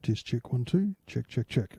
Test check 1 2. Check check check.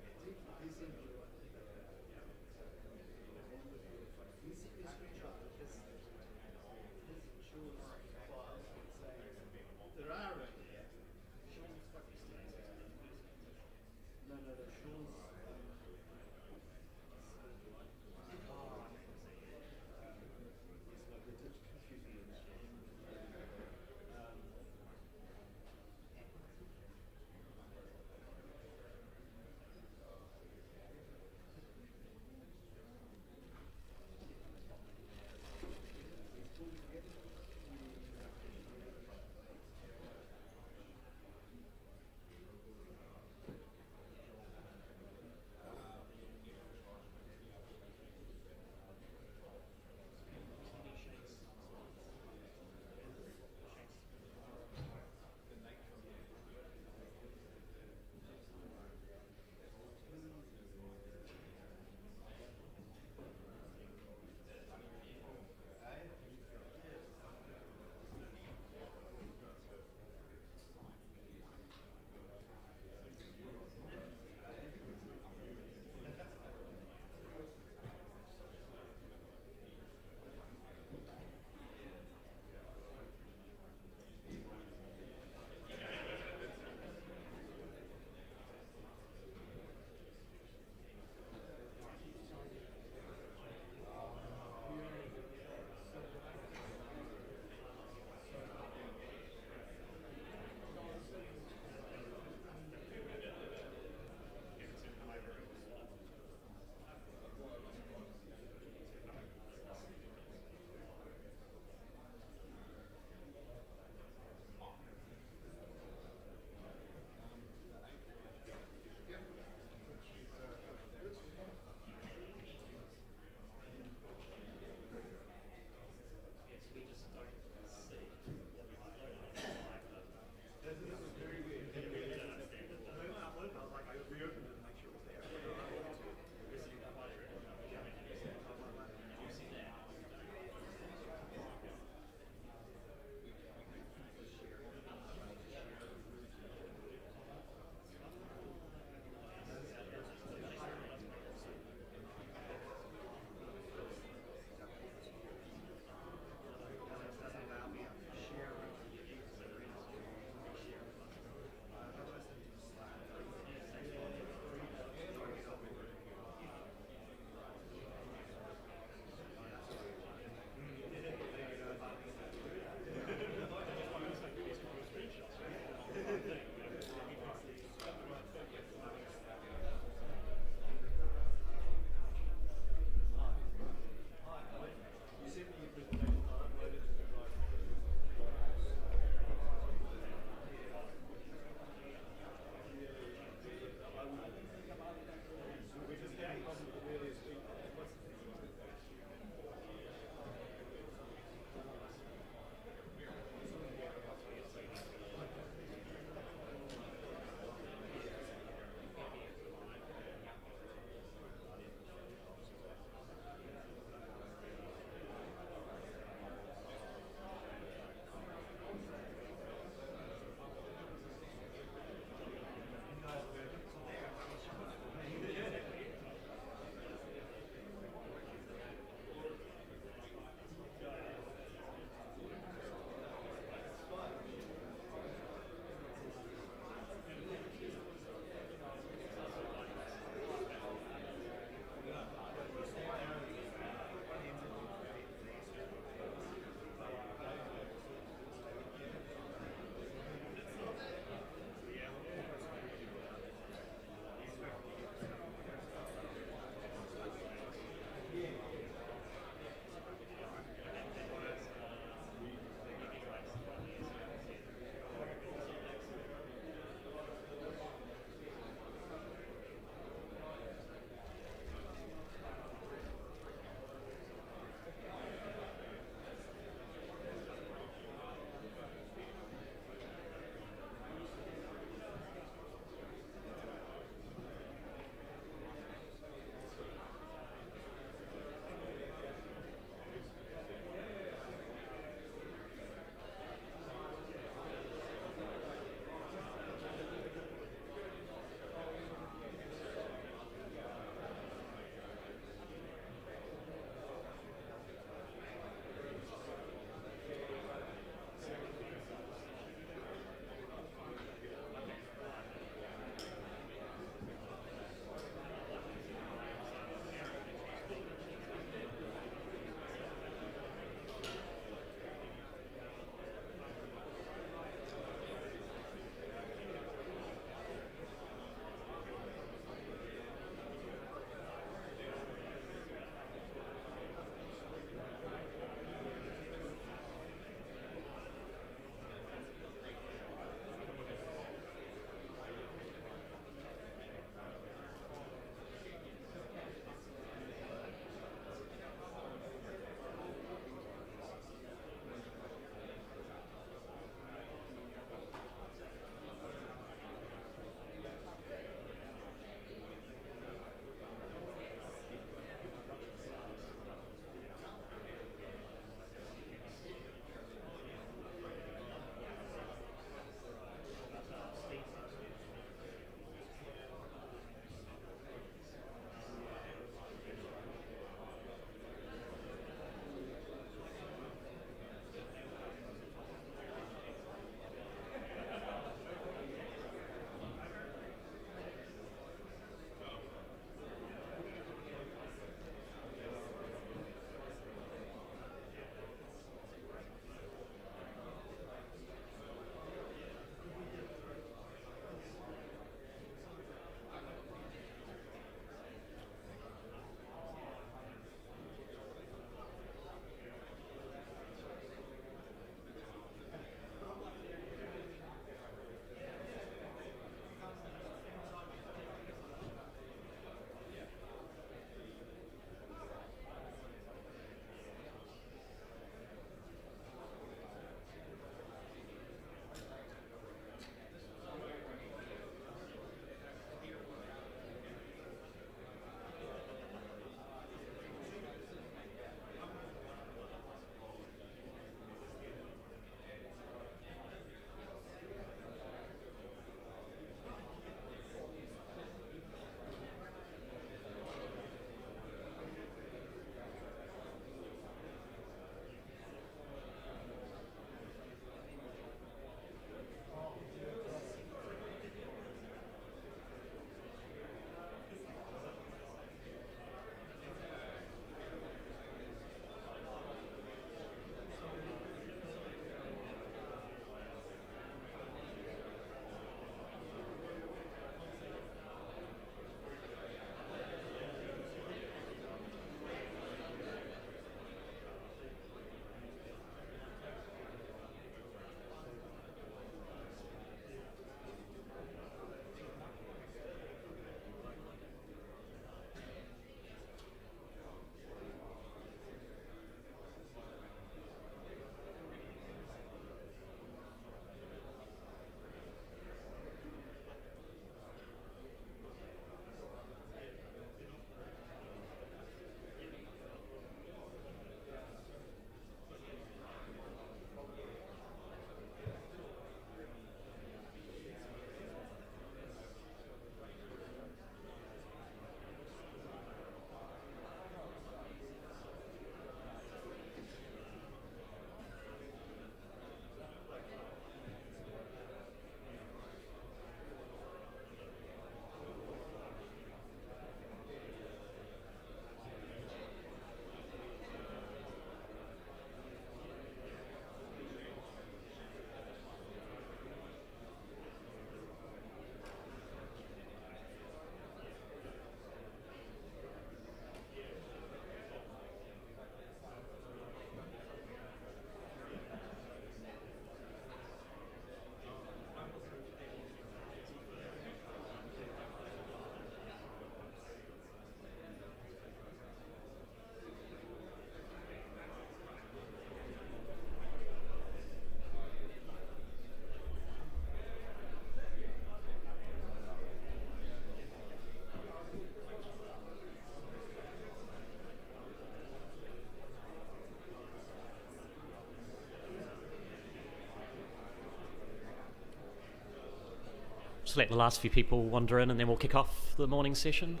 Just let the last few people wander in and then we'll kick off the morning session.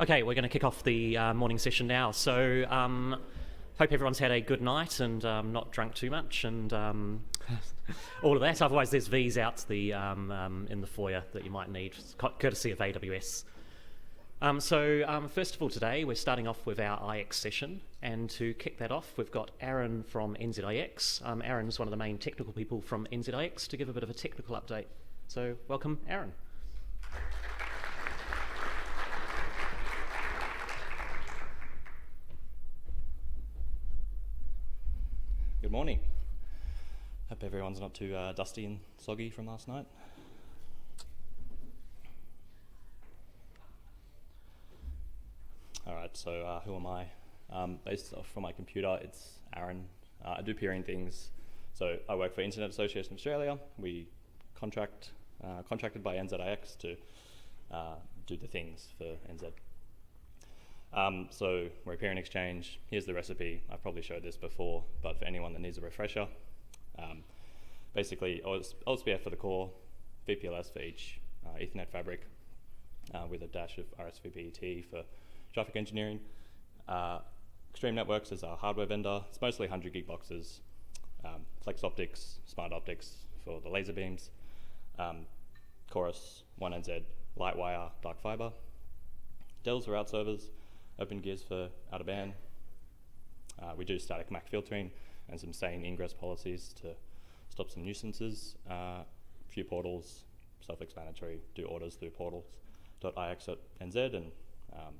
Okay, we're going to kick off the morning session now. So hope everyone's had a good night and not drunk too much and all of that. Otherwise, there's V's out the in the foyer that you might need, courtesy of AWS. So first of all today, we're starting off with our IX session. And to kick that off, we've got Aaron from NZIX. Aaron's one of the main technical people from NZIX to give a bit of a technical update. So welcome, Aaron. Good morning. Hope everyone's not too dusty and soggy from last night. Alright, so who am I? Based off from my computer, it's Aaron. I do peering things. So I work for Internet Association Australia. We contracted by NZIX to do the things for NZ. So we're a peering exchange. Here's the recipe. I've probably showed this before, but for anyone that needs a refresher, basically OSPF for the core, VPLS for each Ethernet fabric, with a dash of RSVPET for traffic engineering. Extreme Networks is our hardware vendor. It's mostly 100 gig boxes. Flex optics, smart optics for the laser beams. Chorus, 1NZ, Lightwire, dark fiber. Dells for route servers. Open gears for out of band. We do static MAC filtering and some sane ingress policies to stop some nuisances. A few portals, self-explanatory, do orders through portals.ix.nz and a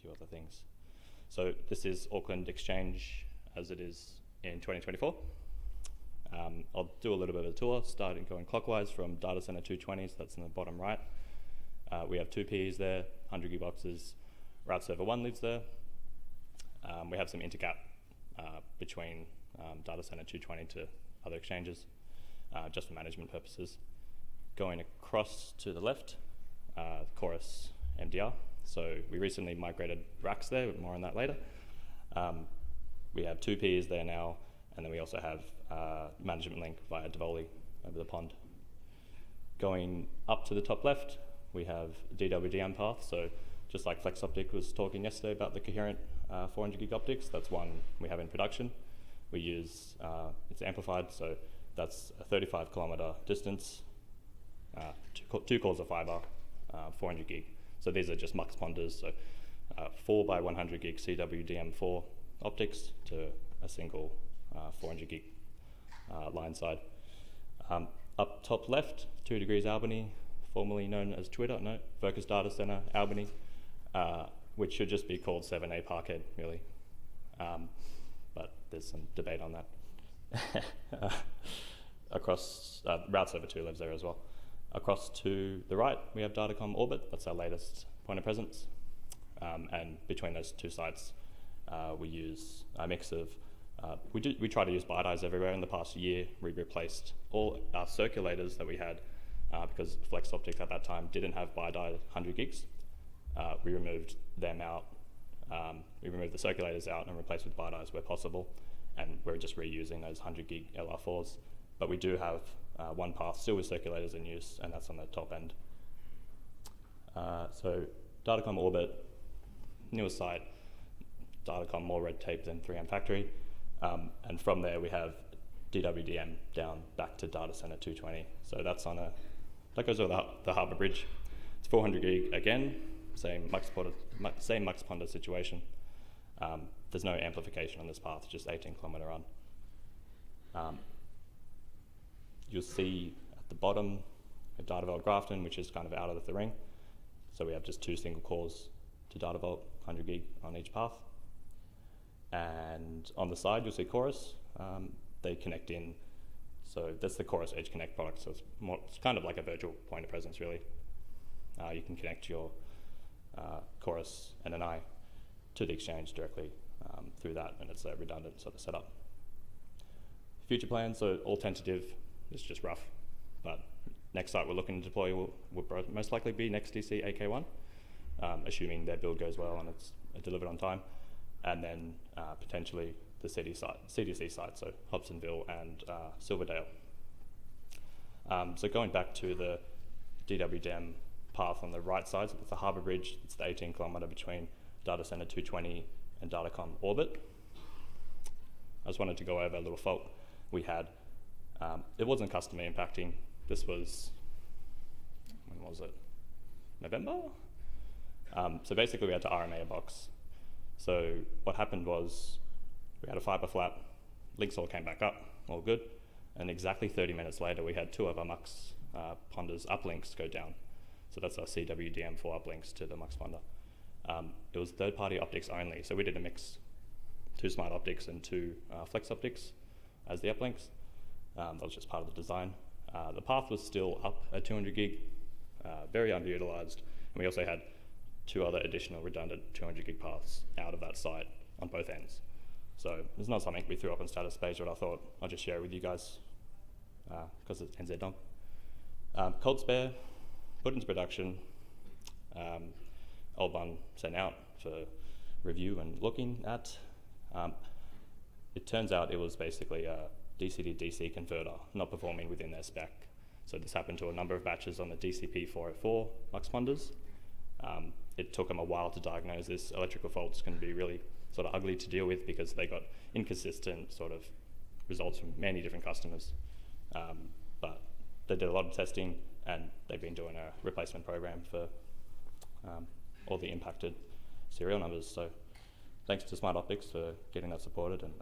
few other things. So this is Auckland Exchange as it is in 2024. I'll do a little bit of a tour, starting going clockwise from data center 220, so that's in the bottom right. We have two PEs there, 100 gig boxes. Route server 1 lives there. We have some intercap between data center 220 to other exchanges, just for management purposes. Going across to the left, Chorus MDR. So we recently migrated racks there, but more on that later. We have two PEs there now, and then we also have management link via Devoli over the pond. Going up to the top left, we have DWDM path. So just like FlexOptic was talking yesterday about the coherent 400 gig optics, that's one we have in production. We use, it's amplified, so that's a 35 kilometer distance, two cores of fiber, 400 gig. So these are just mux ponders, so 4 by 100 gig CWDM4 optics to a single 400 gig line side. Up top left, 2 degrees Albany, formerly known as Twitter, no, Focus Data Center Albany. Which should just be called 7A Parkhead, really. But there's some debate on that. Across, Route Server 2 lives there as well. Across to the right, we have Datacom Orbit. That's our latest point of presence. And between those two sites, we use a mix of, we try to use BiDies everywhere. In the past year, we replaced all our circulators that we had because FlexOptic at that time didn't have BiDi 100 gigs. We removed them out. We removed the circulators out and replaced with BiDies where possible, and we're just reusing those 100 gig LR4s. But we do have one path still with circulators in use, and that's on the top end. So Datacom Orbit, newest site, Datacom more red tape than 3M Factory, and from there we have DWDM down back to Data Center 220. So that's on that goes over the Harbour Bridge. It's 400 gig again. Same mux ponder situation. There's no amplification on this path, just 18 kilometer run. You'll see at the bottom a Datavolt Grafton, which is kind of out of the ring. So we have just 2 single cores to Datavolt, 100 gig on each path. And on the side, you'll see Chorus. They connect in. So that's the Chorus Edge Connect product. So it's kind of like a virtual point of presence, really. You can connect your Chorus NNI to the exchange directly through that, and it's a redundant sort of setup. Future plans, so all tentative, it's just rough, but next site we're looking to deploy will most likely be NextDC AK1. assuming their build goes well and it's delivered on time, and then potentially the CDC site, so Hobsonville and Silverdale. So going back to the DWDM path on the right side, so it's the Harbour Bridge, it's the 18 kilometre between Data Centre 220 and Datacom Orbit. I just wanted to go over a little fault we had. It wasn't customer impacting. This was, when was it? November? So basically we had to RMA a box. So what happened was we had a fibre flat, links all came back up, all good, and exactly 30 minutes later we had two of our MUX ponders uplinks go down. So that's our CWDM4 uplinks to the MUX ponder. It was third-party optics only, so we didn't mix 2 smart optics and 2 flex optics as the uplinks. That was just part of the design. The path was still up at 200 gig, very underutilized, and we also had 2 other additional redundant 200 gig paths out of that site on both ends. So it's not something we threw up on status page, but I thought I'll just share with you guys because it's NZNOG. Cold spare, put into production, old one sent out for review and looking at. It turns out it was basically a DC to DC converter not performing within their spec. So this happened to a number of batches on the DCP404 MUX ponders. It took them a while to diagnose this. Electrical faults can be really sort of ugly to deal with because they got inconsistent sort of results from many different customers. But they did a lot of testing and they've been doing a replacement program for all the impacted serial numbers. So thanks to Smart Optics for getting that supported and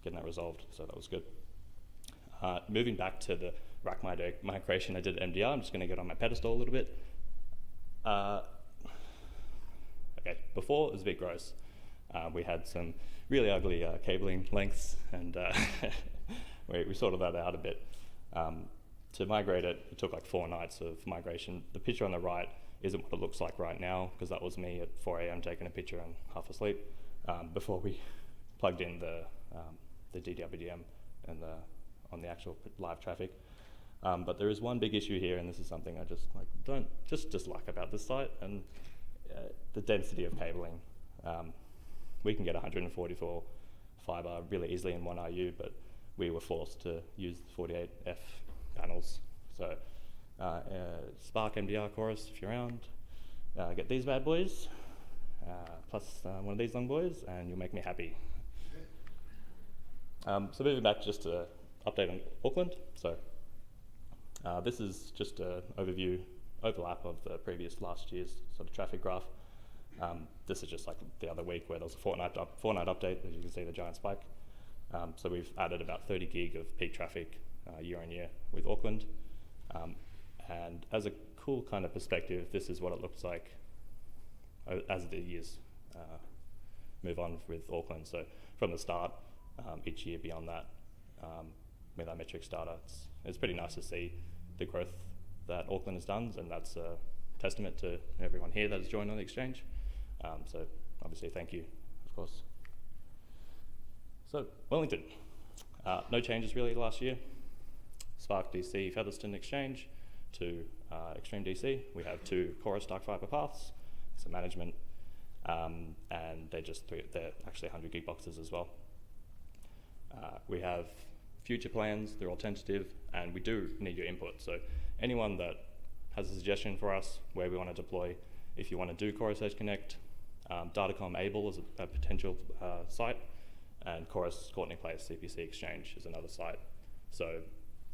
getting that resolved, so that was good. Moving back to the rack migration I did at MDR, I'm just going to get on my pedestal a little bit. Okay, before it was a bit gross. We had some really ugly cabling lengths and we sorted that out a bit. To migrate it, it took like 4 nights of migration. The picture on the right isn't what it looks like right now because that was me at 4 a.m. taking a picture and half asleep before we plugged in the DWDM and on the actual live traffic. But there is one big issue here, and this is something I don't dislike about this site, and the density of cabling. We can get 144 fibre really easily in 1 RU, but we were forced to use 48F panels. So Spark MDR chorus, if you're around, get these bad boys, plus one of these long boys, and you'll make me happy. So moving back just to update on Auckland. So this is just an overlap of the previous last year's sort of traffic graph. This is just like the other week where there was a fortnight update, as you can see the giant spike. So we've added about 30 gig of peak traffic year on year with Auckland. And as a cool kind of perspective, this is what it looks like as the years move on with Auckland. So from the start, each year beyond that, with our metrics data, it's pretty nice to see the growth that Auckland has done, and that's a testament to everyone here that has joined on the exchange. So obviously thank you, of course. So Wellington, no changes really last year. Spark DC Featherston exchange to Extreme DC. We have 2 Chorus dark fiber paths, some management, and they're actually 100 gig boxes as well. We have future plans, they're all tentative, and we do need your input. So anyone that has a suggestion for us where we want to deploy, if you want to do Chorus Edge Connect, Datacom Able is a potential site, and Chorus Courtney Place CPC Exchange is another site. So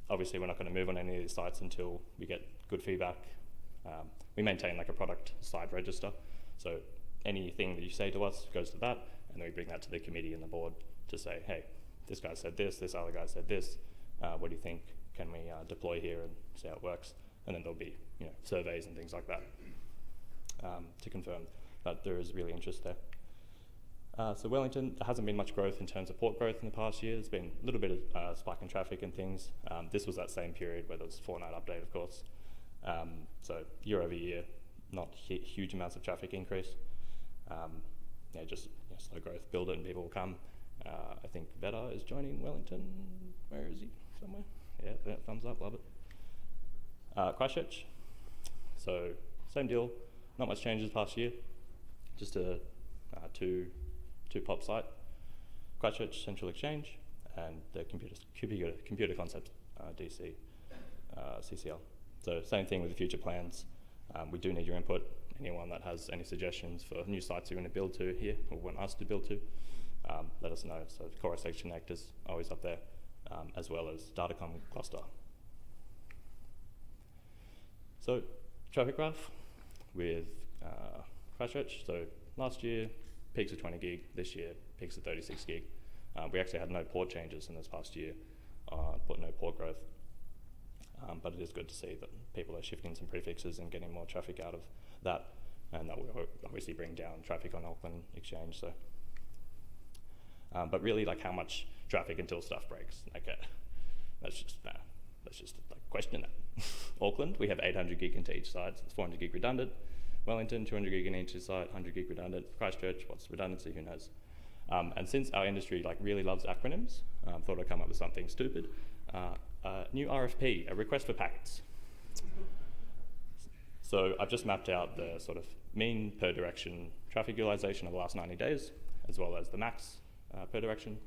obviously we're not going to move on any of these sites until we get good feedback. We maintain like a product side register, so anything that you say to us goes to that, and then we bring that to the committee and the board to say, hey, this guy said this other guy said this, what do you think? Can we deploy here and see how it works? And then there'll be surveys and things like that to confirm that there is really interest there. So Wellington, there hasn't been much growth in terms of port growth in the past year. There's been a little bit of spike in traffic and things. This was that same period where there was a fortnight update, of course. So year over year, not huge amounts of traffic increase. Just slow growth, build it and people will come. I think Veta is joining Wellington. Where is he? Somewhere? Yeah, thumbs up, love it. Christchurch. So same deal. not much changes past year, just a two pop site, Christchurch Central Exchange, and the computer concept DC CCL. So same thing with the future plans. We do need your input. Anyone that has any suggestions for new sites you're going to build to here, or want us to build to, let us know. So the Core Section Connect is always up there, as well as Datacom Cluster. So traffic graph with Christchurch. So last year, peaks of 20 gig. This year, peaks of 36 gig. We actually had no port changes in this past year, no port growth. But it is good to see that people are shifting some prefixes and getting more traffic out of that, and that will obviously bring down traffic on Auckland Exchange. So, but really, like, how much traffic until stuff breaks? Okay, let's just like question that. Auckland, we have 800 gig into each side, so it's 400 gig redundant. Wellington, 200 gig in each side, 100 gig redundant. Christchurch, what's redundancy? Who knows? And since our industry really loves acronyms, thought I'd come up with something stupid. New RFP, a request for packets. So I've just mapped out the sort of mean per direction traffic utilization of the last 90 days, as well as the max per direction.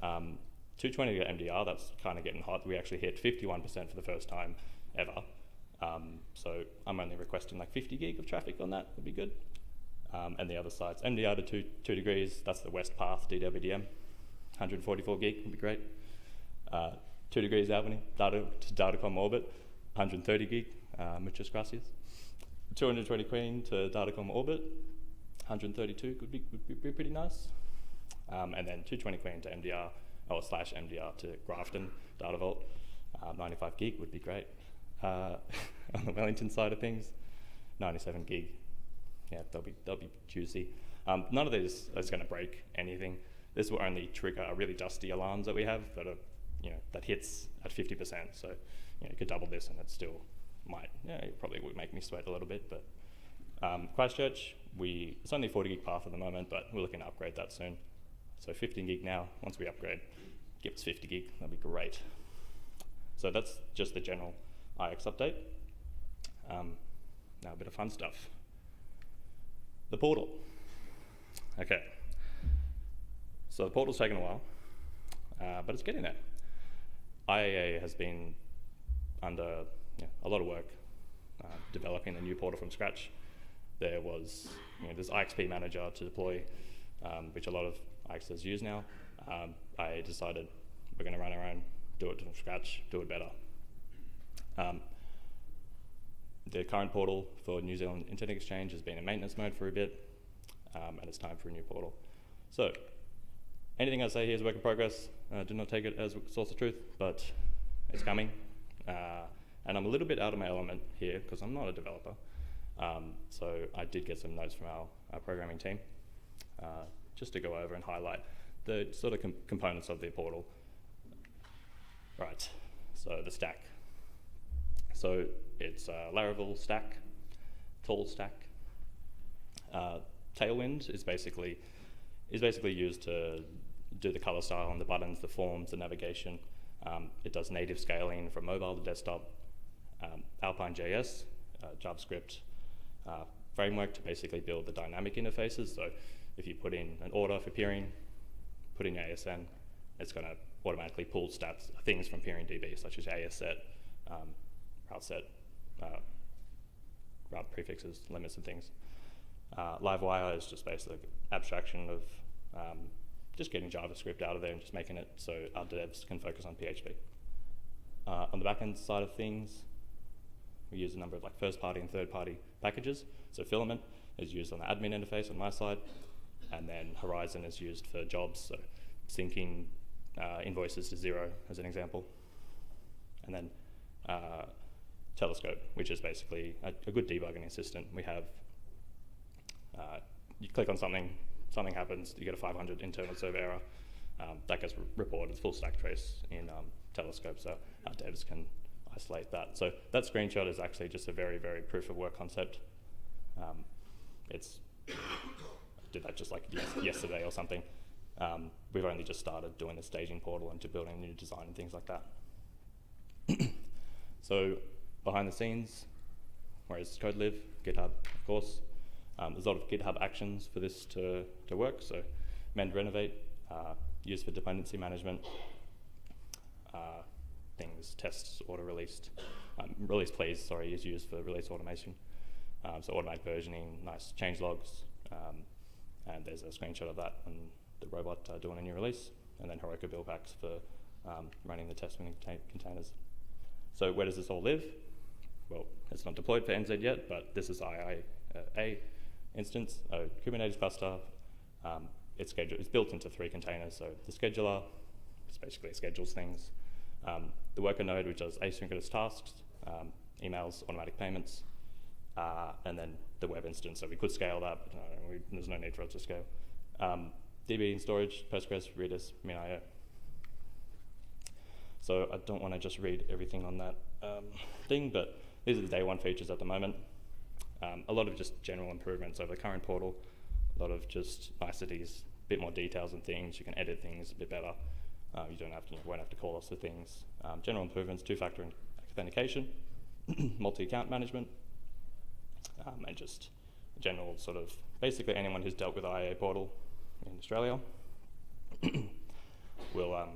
220 to MDR, that's kind of getting hot. We actually hit 51% for the first time ever. So I'm only requesting like 50 gig of traffic on that, would be good. And the other sides, MDR to 2 degrees, that's the west path, DWDM, 144 gig would be great. 2 degrees Albany, to Datacom Orbit, 130 gig, muchas gracias. 220 Queen to Datacom Orbit, 132 would be pretty nice. And then 220 Queen to MDR, or slash MDR to Grafton Data Vault, 95 gig would be great. On the Wellington side of things, 97 gig. Yeah, they'll be juicy. None of these is going to break anything. This will only trigger really dusty alarms that we have that are, that hits at 50%. So, you could double this and it still might, it probably would make me sweat a little bit. But Christchurch, it's only 40 gig path at the moment, but we're looking to upgrade that soon. So 15 gig now. Once we upgrade, give us 50 gig. That'd be great. So that's just the general IX update. Now a bit of fun stuff. The portal. Okay. So the portal's taken a while, but it's getting there. IAA has been under a lot of work developing the new portal from scratch. There was this IXP manager to deploy, which a lot of IXers use now. I decided we're going to run our own, do it from scratch, do it better. The current portal for New Zealand Internet Exchange has been in maintenance mode for a bit, and it's time for a new portal. So, anything I say here is a work in progress. Do not take it as a source of truth, but it's coming. And I'm a little bit out of my element here because I'm not a developer. So I did get some notes from our programming team just to go over and highlight the sort of components of the portal. Right, so the stack. So it's a Laravel stack, tall stack. Tailwind is basically used to do the color style on the buttons, the forms, the navigation. It does native scaling from mobile to desktop. Alpine.js, JavaScript framework to basically build the dynamic interfaces. So if you put in an order for peering, put in your ASN, it's going to automatically pull stats, things from peering DB, such as ASset, route set, route prefixes, limits and things. Livewire is just basically abstraction of just getting JavaScript out of there and just making it so our devs can focus on PHP. On the backend side of things, we use a number of like first-party and third-party packages. So Filament is used on the admin interface on my side, and then Horizon is used for jobs, so syncing invoices to Xero as an example. And then Telescope, which is basically a good debugging assistant. We have, you click on something happens, you get a 500 internal server error. That gets reported full stack trace in Telescope, so our devs can isolate that. So that screenshot is actually just a very, very proof of work concept. I did that just like yesterday or something. We've only just started doing the staging portal and building a new design and things like that. So behind the scenes, whereas code live, GitHub, of course. There's a lot of GitHub actions for this to work, so mend, renovate, used for dependency management, things, tests, auto-released, release please, sorry, is used for release automation. So automatic versioning, nice change logs, and there's a screenshot of that and the robot doing a new release, and then Heroku build packs for running the test containers. So where does this all live? Well, it's not deployed for NZ yet, but this is IIA instance, a Kubernetes cluster. It's built into 3 containers, so the scheduler, which basically schedules things, the worker node, which does asynchronous tasks, emails, automatic payments, and then the web instance. So we could scale that, but there's no need for us to scale. DB and storage, Postgres, Redis, MinIO. So I don't want to just read everything on that thing, but these are the day one features at the moment. A lot of just general improvements over the current portal, a lot of just niceties, a bit more details and things. You can edit things a bit better. You won't have to call us for things. General improvements, 2-factor authentication, multi-account management, and just general sort of, basically anyone who's dealt with IA portal in Australia will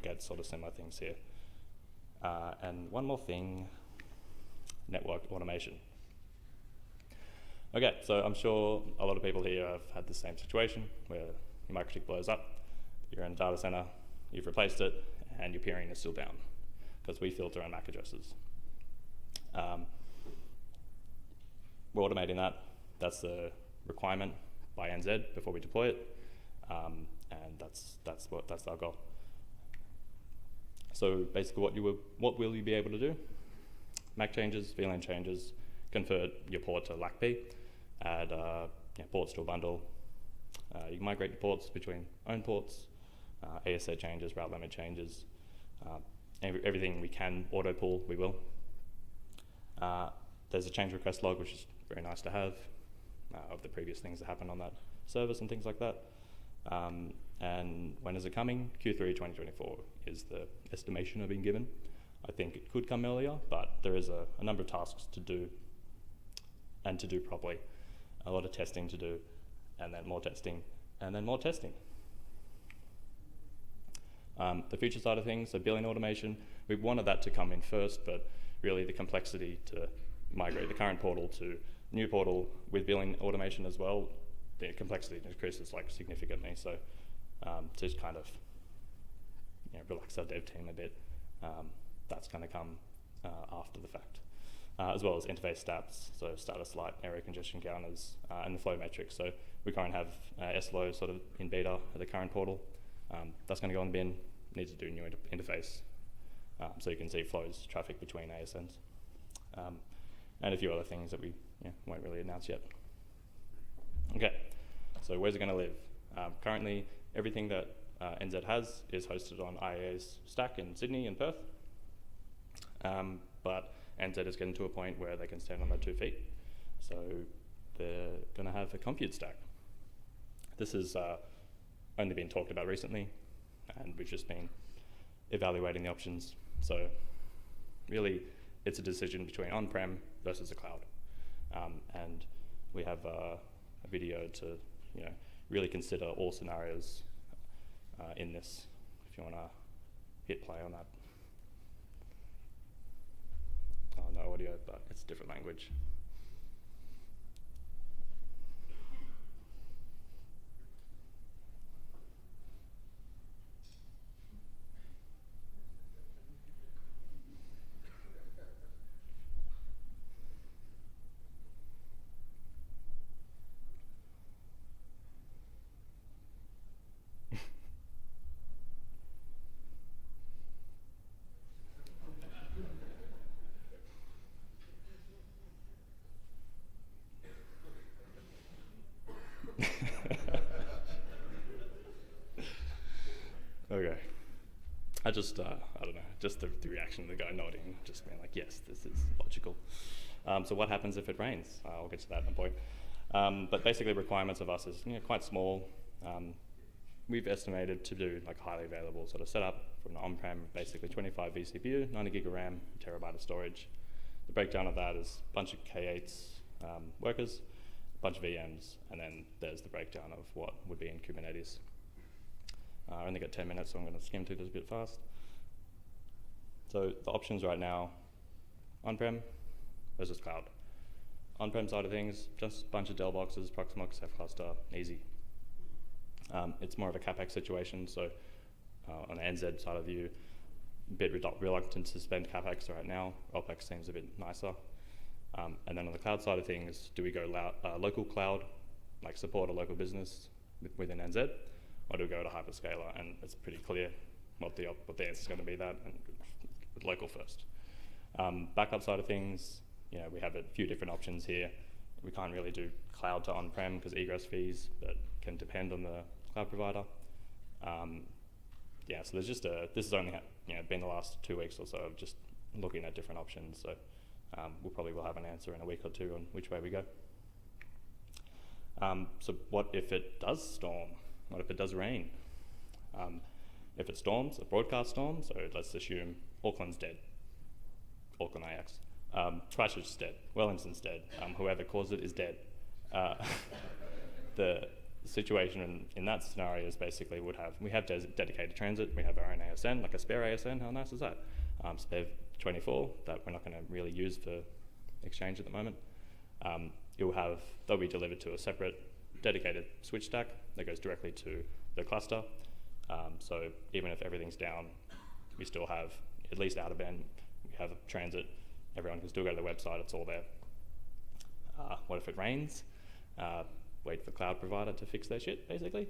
get sort of similar things here. And one more thing, network automation. Okay, so I'm sure a lot of people here have had the same situation where your microtik blows up, you're in a data center, you've replaced it, and your peering is still down because we filter on MAC addresses. We're automating that. That's the requirement by NZ before we deploy it, and that's our goal. So basically, what will you be able to do? MAC changes, VLAN changes, convert your port to LACP, add ports to a bundle. You can migrate your ports between own ports, ASA changes, route limit changes, everything we can auto pull, we will. There's a change request log, which is very nice to have, of the previous things that happened on that service and things like that. And when is it coming? Q3 2024 is the estimation I've been given. I think it could come earlier, but there is a number of tasks to do, and to do properly. A lot of testing to do, and then more testing, and then more testing. The future side of things, so billing automation, we wanted that to come in first, but really the complexity to migrate the current portal to new portal with billing automation as well, the complexity increases significantly. So to just kind of relax our dev team a bit, that's going to come after the fact, as well as interface stats, so status light, area congestion counters, and the flow metrics. So we currently have SLO sort of in beta at the current portal. That's going to go in the bin. Needs to do a new interface, so you can see flows, traffic between ASNs, and a few other things that we won't really announce yet. Okay, so where's it going to live? Currently, everything that NZ has is hosted on IAA's stack in Sydney and Perth, but NZ is getting to a point where they can stand on their 2 feet, so they're going to have a compute stack. This has only been talked about recently, and we've just been evaluating the options. So really, it's a decision between on-prem versus the cloud, and we have a video to really consider all scenarios in this. If you want to hit play on that. Oh, no audio, but it's a different language. Okay. I don't know, just the reaction of the guy nodding, just being like, yes, this is logical. So what happens if it rains? I'll get to that in a point. But basically requirements of us is quite small. We've estimated to do highly available sort of setup from an on-prem, basically 25 vCPU, 90 gig of RAM, terabyte of storage. the breakdown of that is a bunch of K8s workers, a bunch of VMs, and then there's the breakdown of what would be in Kubernetes. I only got 10 minutes, so I'm going to skim through this a bit fast. So the options right now, on-prem versus cloud. On-prem side of things, just a bunch of Dell boxes, Proxmox, F-Cluster, easy. It's more of a CapEx situation, so on the NZ side of you, a bit reluctant to spend CapEx right now. OpEx seems a bit nicer. And then on the cloud side of things, do we go local cloud, like support a local business within NZ, or do we go to hyperscaler? And it's pretty clear what the answer is going to be that, and local first. Backup side of things, we have a few different options here. We can't really do cloud to on-prem because egress fees, but can depend on the cloud provider. So there's just this has only been the last 2 weeks or so of just looking at different options. So we'll probably have an answer in a week or two on which way we go. So what if it does storm? What if it does rain? If it storms, a broadcast storm, so let's assume Auckland's dead, Auckland AX. Christchurch is dead, Wellington's dead, whoever caused it is dead. The situation in that scenario is basically we have dedicated transit, we have our own ASN, like a spare ASN, how nice is that? Spare 24 that we're not going to really use for exchange at the moment. They'll be delivered to a separate dedicated switch stack that goes directly to the cluster. So even if everything's down, we still have at least out of band, we have a transit, everyone can still go to the website, it's all there. What if it rains? Wait for cloud provider to fix their shit, basically.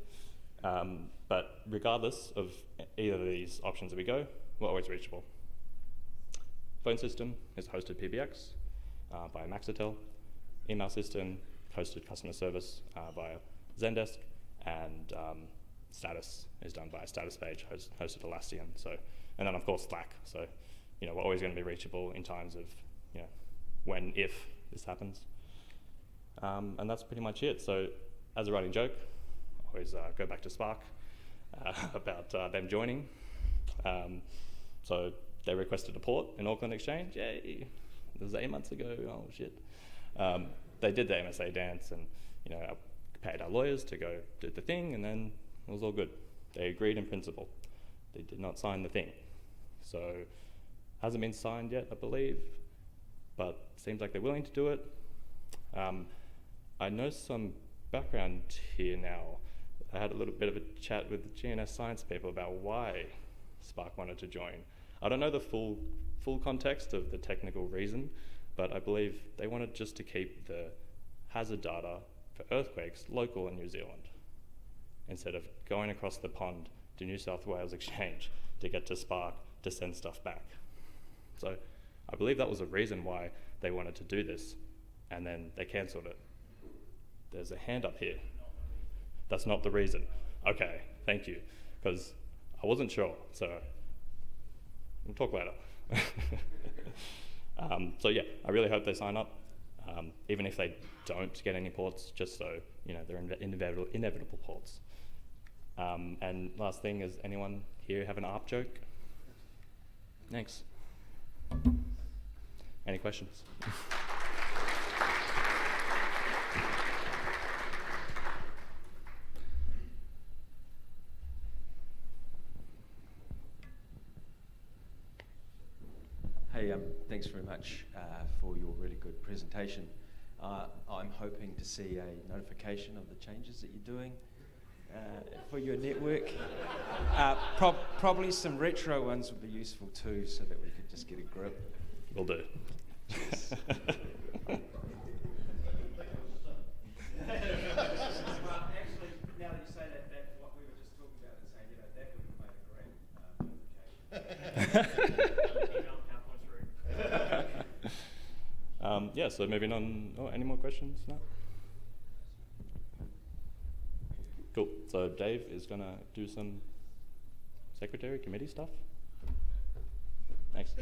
But regardless of either of these options that we go, we're always reachable. Phone system is hosted PBX by Maxitel. Email system, hosted customer service via Zendesk, and status is done by a status page hosted Atlassian. And then of course Slack. So, we're always going to be reachable in times of, if this happens. And that's pretty much it. So as a running joke, I always go back to Spark about them joining. So they requested a port in Auckland Exchange. Yay! This was 8 months ago. Oh shit. They did the MSA dance, and I paid our lawyers to go do the thing, and then it was all good. They agreed in principle. They did not sign the thing. So hasn't been signed yet, I believe, but seems like they're willing to do it. I know some background here now. I had a little bit of a chat with the GNS science people about why Spark wanted to join. I don't know the full context of the technical reason, but I believe they wanted just to keep the hazard data for earthquakes local in New Zealand, instead of going across the pond to New South Wales Exchange to get to Spark to send stuff back. So I believe that was the reason why they wanted to do this, and then they cancelled it. There's a hand up here. That's not the reason. Okay, thank you, because I wasn't sure, so we'll talk later. So yeah, I really hope they sign up, even if they don't get any ports, just so they're inevitable ports. And last thing is, anyone here have an ARP joke? Thanks. Any questions? Hey, thanks very much for your really good presentation. I'm hoping to see a notification of the changes that you're doing for your network. Probably some retro ones would be useful too, so that we could just get a grip. Will do. Cheers. Actually, now that you say that what we were just talking about and saying, that would have made a great notification. Yeah, so moving on. Oh, any more questions? No? Cool. So Dave is going to do some secretary committee stuff. Thanks.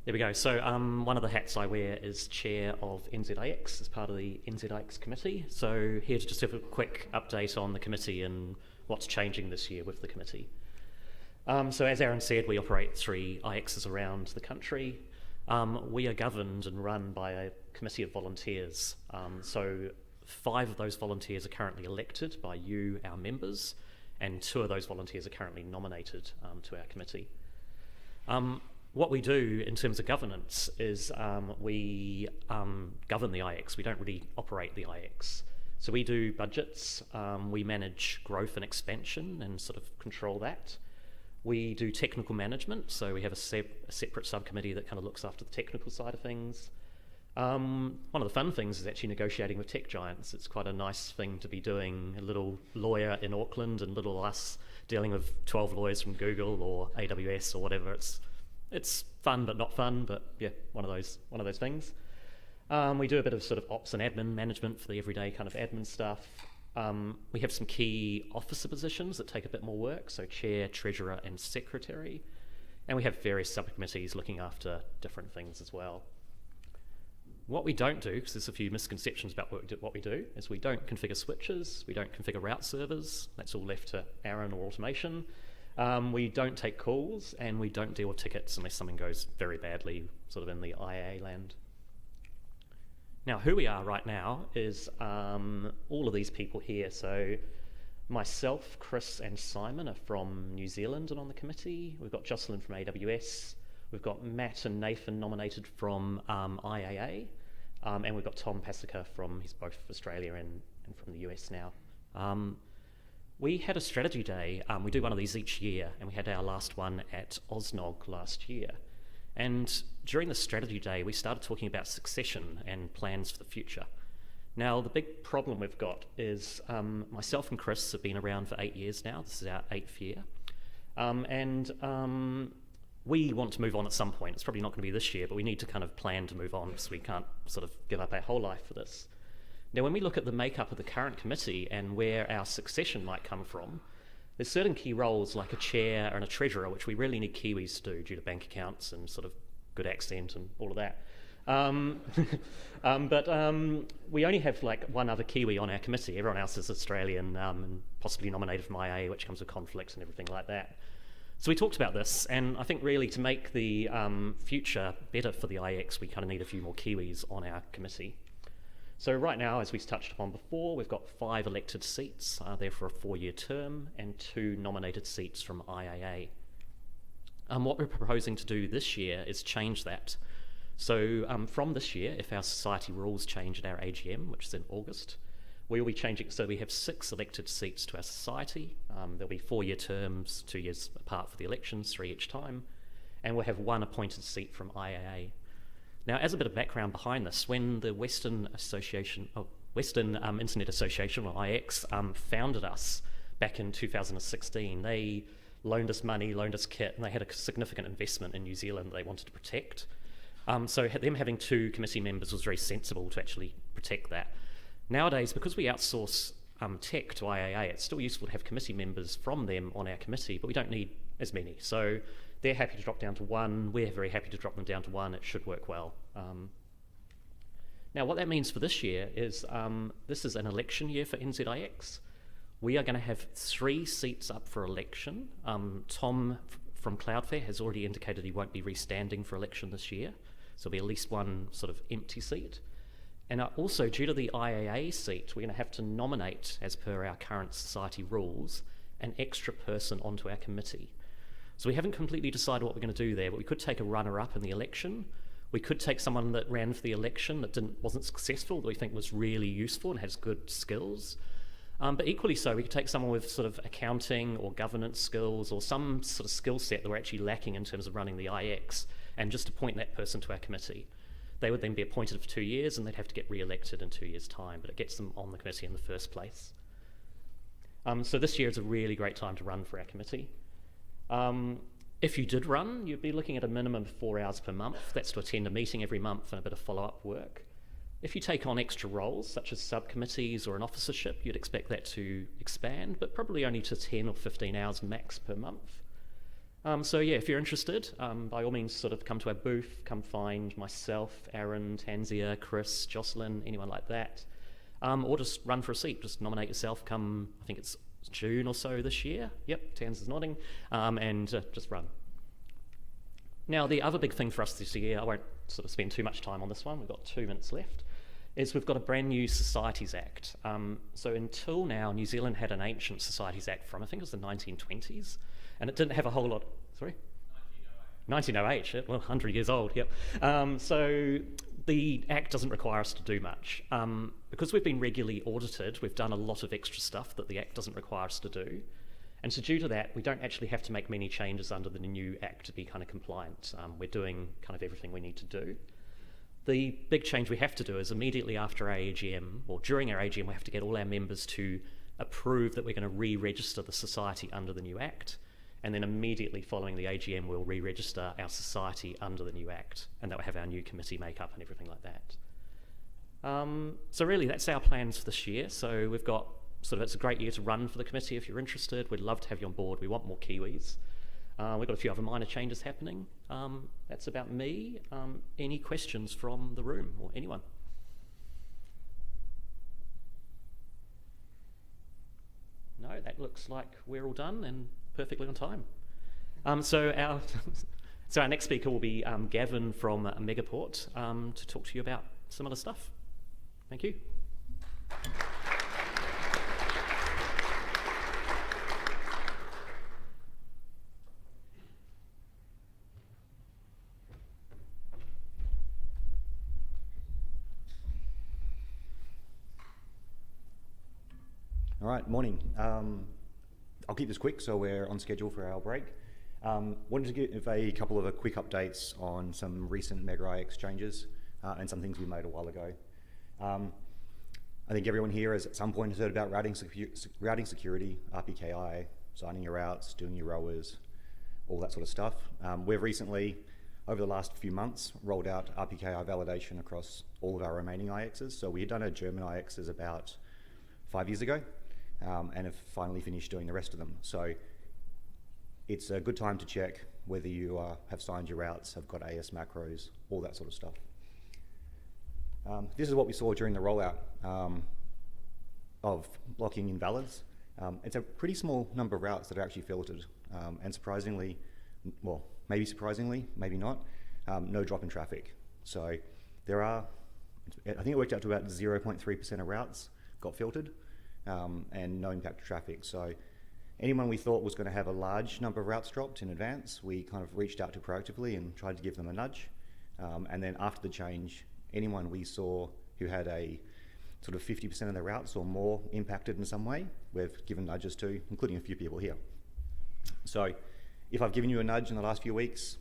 There we go. So one of the hats I wear is chair of NZIX as part of the NZIX committee. So here to just have a quick update on the committee and what's changing this year with the committee. So as Aaron said, we operate 3 IXs around the country. We are governed and run by a committee of volunteers. So 5 of those volunteers are currently elected by you, our members, and 2 of those volunteers are currently nominated to our committee. What we do in terms of governance is we govern the IX. We don't really operate the IX. So we do budgets, we manage growth and expansion and sort of control that. We do technical management, so we have a separate subcommittee that kind of looks after the technical side of things. One of the fun things is actually negotiating with tech giants. It's quite a nice thing to be doing, a little lawyer in Auckland and little us dealing with 12 lawyers from Google or AWS or whatever. It's fun but not fun, but yeah, one of those things. We do a bit of sort of ops and admin management for the everyday kind of admin stuff. We have some key officer positions that take a bit more work, so chair, treasurer and secretary. And we have various subcommittees looking after different things as well. What we don't do, because there's a few misconceptions about what we do, is we don't configure switches, we don't configure route servers. That's all left to Aaron or automation. We don't take calls, and we don't deal with tickets unless something goes very badly, sort of in the IA land. Now, who we are right now is all of these people here. So myself, Chris and Simon are from New Zealand and on the committee. We've got Jocelyn from AWS. We've got Matt and Nathan nominated from IAA. And we've got Tom Pasika he's both Australia and from the US now. We had a strategy day. We do one of these each year, and we had our last one at NZNOG last year. And during the strategy day, we started talking about succession and plans for the future. Now, the big problem we've got is myself and Chris have been around for 8 years now. This is our 8th year. We want to move on at some point. It's probably not going to be this year, but we need to kind of plan to move on, so we can't sort of give up our whole life for this. Now, when we look at the makeup of the current committee and where our succession might come from, there's certain key roles like a chair and a treasurer, which we really need Kiwis to do due to bank accounts and sort of good accent and all of that. But we only have like one other Kiwi on our committee. Everyone else is Australian and possibly nominated from IA, which comes with conflicts and everything like that. So we talked about this, and I think really to make the future better for the IX, we kind of need a few more Kiwis on our committee. So right now, as we touched upon before, we've got 5 elected seats. They're for a 4-year term, and 2 nominated seats from IAA. What we're proposing to do this year is change that. So from this year, if our society rules change at our AGM, which is in August, we will be changing, so we have 6 elected seats to our society. There'll be 4-year terms, 2 years apart for the elections, 3 each time, and we'll have 1 appointed seat from IAA. Now, as a bit of background behind this, when the Western Internet Association, or IX, founded us back in 2016, they loaned us money, loaned us kit, and they had a significant investment in New Zealand that they wanted to protect. So them having 2 committee members was very sensible to actually protect that. Nowadays, because we outsource tech to IAA, it's still useful to have committee members from them on our committee, but we don't need as many. So they're happy to drop down to 1. We're very happy to drop them down to 1. It should work well. Now, what that means for this year is this is an election year for NZIX. We are going to have 3 seats up for election. Tom from Cloudflare has already indicated he won't be restanding for election this year, so there'll be at least 1 sort of empty seat. And also, due to the IAA seat, we're going to have to nominate, as per our current society rules, an extra person onto our committee. So we haven't completely decided what we're going to do there, but we could take a runner-up in the election. We could take someone that ran for the election that wasn't successful, that we think was really useful and has good skills. But equally so, we could take someone with sort of accounting or governance skills or some sort of skill set that we're actually lacking in terms of running the IX, and just appoint that person to our committee. They would then be appointed for 2 years, and they'd have to get re-elected in 2 years' time, but it gets them on the committee in the first place. So this year is a really great time to run for our committee. If you did run, you'd be looking at a minimum of 4 hours per month. That's to attend a meeting every month and a bit of follow-up work. If you take on extra roles, such as subcommittees or an officership, you'd expect that to expand, but probably only to 10 or 15 hours max per month. So yeah, if you're interested, by all means sort of come to our booth, come find myself, Aaron, Tanzia, Chris, Jocelyn, anyone like that. Or just run for a seat, just nominate yourself, come, I think it's June or so this year. Yep, Tans is nodding, and just run. Now, the other big thing for us this year, I won't sort of spend too much time on this one, we've got 2 minutes left, is we've got a brand new Societies Act. So until now, New Zealand had an ancient Societies Act from, I think it was the 1920s, and it didn't have a whole lot, sorry? 1908, well, 100 years old, yep. So the Act doesn't require us to do much. Because we've been regularly audited, we've done a lot of extra stuff that the Act doesn't require us to do. And so due to that, we don't actually have to make many changes under the new Act to be kind of compliant. We're doing kind of everything we need to do. The big change we have to do is immediately after our AGM, or during our AGM, we have to get all our members to approve that we're going to re-register the society under the new Act. And then immediately following the AGM, we'll re-register our society under the new Act, and that will have our new committee makeup and everything like that. So really, that's our plans for this year. So we've got it's a great year to run for the committee if you're interested. We'd love to have you on board. We want more Kiwis. We've got a few other minor changes happening. That's about me. Any questions from the room or anyone? No, that looks like we're all done and perfectly on time. So our next speaker will be Gavin from Megaport to talk to you about similar stuff. Thank you. All right, morning. I'll keep this quick so we're on schedule for our break. Wanted to give a couple of quick updates on some recent MegaIX changes and some things we made a while ago. I think everyone here has at some point heard about routing security, RPKI, signing your routes, doing your rowers, all that sort of stuff. We've recently, over the last few months, rolled out RPKI validation across all of our remaining IXs. So we had done our German IXs about 5 years ago, and have finally finished doing the rest of them. So it's a good time to check whether you have signed your routes, have got AS macros, all that sort of stuff. This is what we saw during the rollout of blocking invalids. It's a pretty small number of routes that are actually filtered, and surprisingly, well, maybe surprisingly, maybe not, no drop in traffic. So there are, I think it worked out to about 0.3% of routes got filtered, and no impact to traffic. So anyone we thought was going to have a large number of routes dropped in advance, we kind of reached out to proactively and tried to give them a nudge. And then after the change, anyone we saw who had a sort of 50% of their routes or more impacted in some way, we've given nudges to, including a few people here. So if I've given you a nudge in the last few weeks,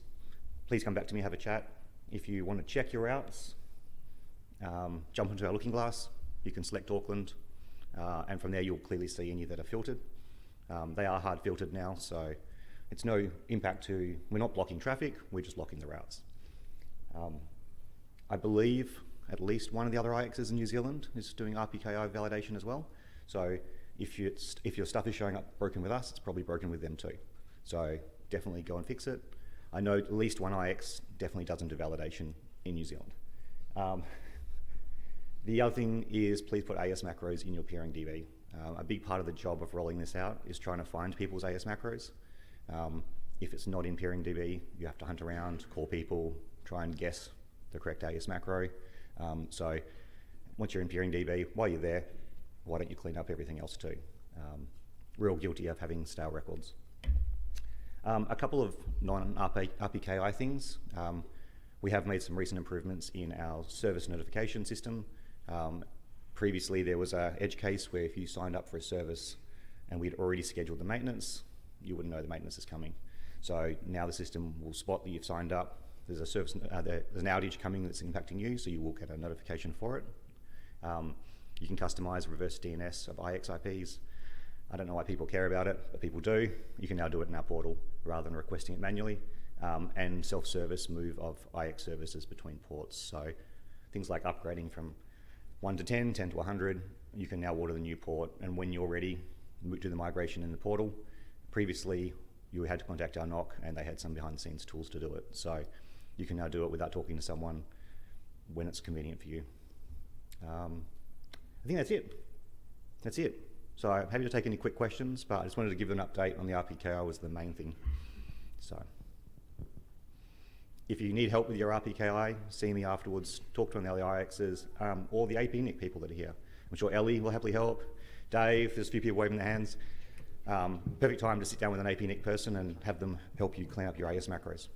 please come back to me, have a chat. If you want to check your routes, jump into our looking glass. You can select Auckland, and from there you'll clearly see any that are filtered. They are hard filtered now, so it's no impact to, we're not blocking traffic, we're just locking the routes. I believe at least one of the other IXs in New Zealand is doing RPKI validation as well. So if your stuff is showing up broken with us, it's probably broken with them too. So definitely go and fix it. I know at least one IX definitely doesn't do validation in New Zealand. The other thing is please put AS macros in your peering DB. A big part of the job of rolling this out is trying to find people's AS macros. If it's not in peering DB, you have to hunt around, call people, try and guess the correct AS macro. So once you're in peering DB, while you're there, why don't you clean up everything else too? Real guilty of having stale records. A couple of non-RPKI things. We have made some recent improvements in our service notification system. Previously there was an edge case where if you signed up for a service and we'd already scheduled the maintenance, you wouldn't know the maintenance is coming. So now the system will spot that you've signed up. There's a service, there's an outage coming that's impacting you, so you will get a notification for it. You can customize reverse DNS of IX IPs. I don't know why people care about it, but people do. You can now do it in our portal rather than requesting it manually. And self-service move of IX services between ports. So things like upgrading from 1 to 10, 10 to 100, you can now order the new port, and when you're ready, do the migration in the portal. Previously, you had to contact our NOC, and they had some behind-the-scenes tools to do it. So you can now do it without talking to someone when it's convenient for you. I think that's it. That's it. So I'm happy to take any quick questions, but I just wanted to give you an update on the RPKI was the main thing. So if you need help with your RPKI, see me afterwards, talk to one of the NZIXs, or the APNIC people that are here. I'm sure Ellie will happily help. Dave, there's a few people waving their hands. Perfect time to sit down with an APNIC person and have them help you clean up your AS macros.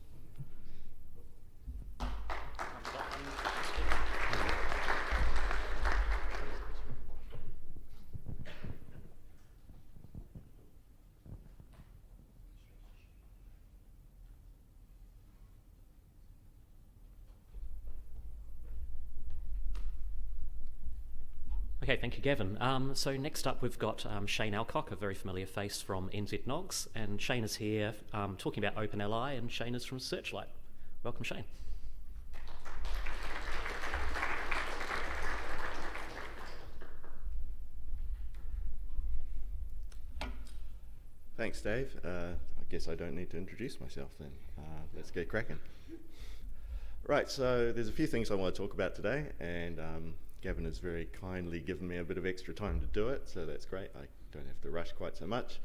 Okay, thank you, Gavin. So next up, we've got Shane Alcock, a very familiar face from NZNOGs, and Shane is here talking about OpenLI, and Shane is from Searchlight. Welcome, Shane. Thanks, Dave. I guess I don't need to introduce myself then. Let's get cracking. Right, so there's a few things I want to talk about today, and Gavin has very kindly given me a bit of extra time to do it, so that's great. I don't have to rush quite so much.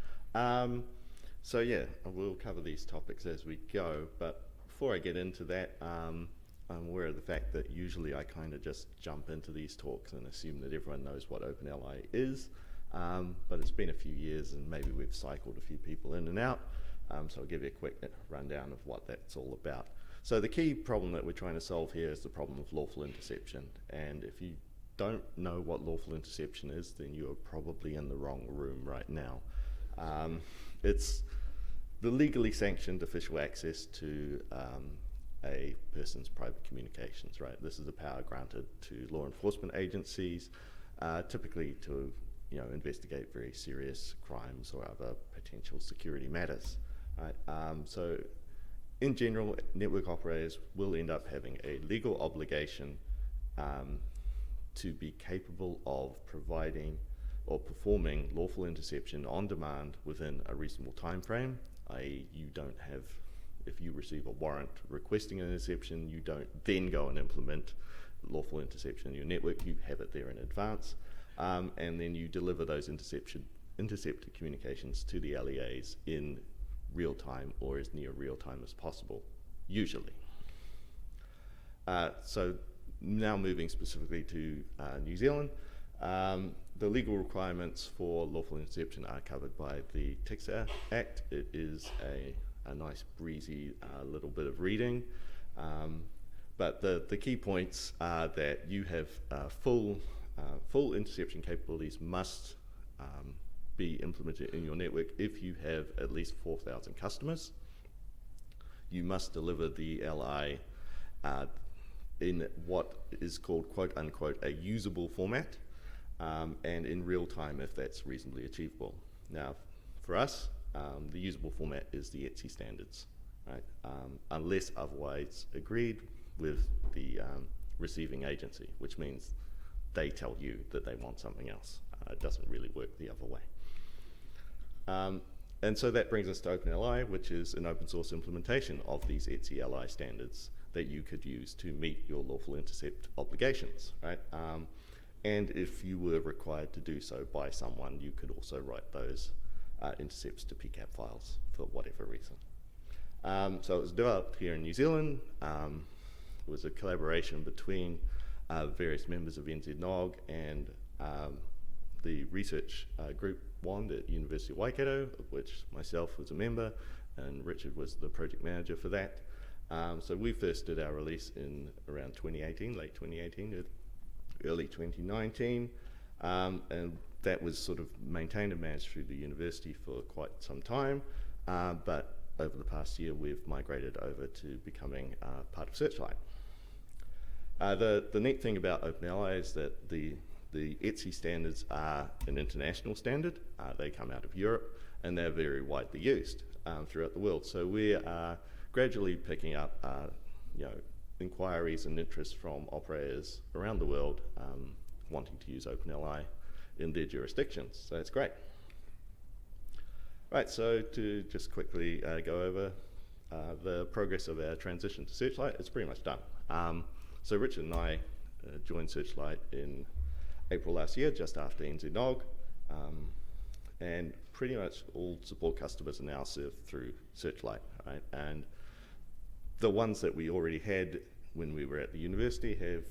So yeah, we'll cover these topics as we go, but before I get into that, I'm aware of the fact that usually I kind of just jump into these talks and assume that everyone knows what OpenLI is, but it's been a few years and maybe we've cycled a few people in and out, so I'll give you a quick rundown of what that's all about. So the key problem that we're trying to solve here is the problem of lawful interception. And if you don't know what lawful interception is, then you're probably in the wrong room right now. It's the legally sanctioned official access to a person's private communications, right? This is a power granted to law enforcement agencies, typically to investigate very serious crimes or other potential security matters, right? So in general, network operators will end up having a legal obligation to be capable of providing or performing lawful interception on demand within a reasonable time frame, i.e. you don't have, if you receive a warrant requesting an interception, you don't then go and implement lawful interception in your network, you have it there in advance, and then you deliver those intercepted communications to the LEAs in real time or as near real time as possible, usually. So now moving specifically to New Zealand, the legal requirements for lawful interception are covered by the TICS Act. It is a nice breezy little bit of reading, but the key points are that you have full interception capabilities must be implemented in your network if you have at least 4,000 customers. You must deliver the LI in what is called quote unquote a usable format and in real time if that's reasonably achievable. Now for us, the usable format is the ETSI standards, right? Unless otherwise agreed with the receiving agency, which means they tell you that they want something else. It doesn't really work the other way. And so that brings us to OpenLI, which is an open source implementation of these ETSI LI standards that you could use to meet your lawful intercept obligations, right? And if you were required to do so by someone, you could also write those intercepts to PCAP files for whatever reason. So it was developed here in New Zealand. It was a collaboration between various members of NZNOG and the research group WAND at University of Waikato, of which myself was a member and Richard was the project manager for that. So we first did our release in around 2018, late 2018, early 2019, and that was sort of maintained and managed through the university for quite some time, but over the past year we've migrated over to becoming part of Searchlight. The neat thing about OpenLI is that the ETSI standards are an international standard. They come out of Europe and they're very widely used throughout the world. So we are gradually picking up inquiries and interest from operators around the world wanting to use OpenLI in their jurisdictions. So it's great. Right, so to just quickly go over the progress of our transition to Searchlight, it's pretty much done. So Richard and I joined Searchlight in April last year, just after NZNOG. and pretty much all support customers are now served through Searchlight, right? And the ones that we already had when we were at the university have,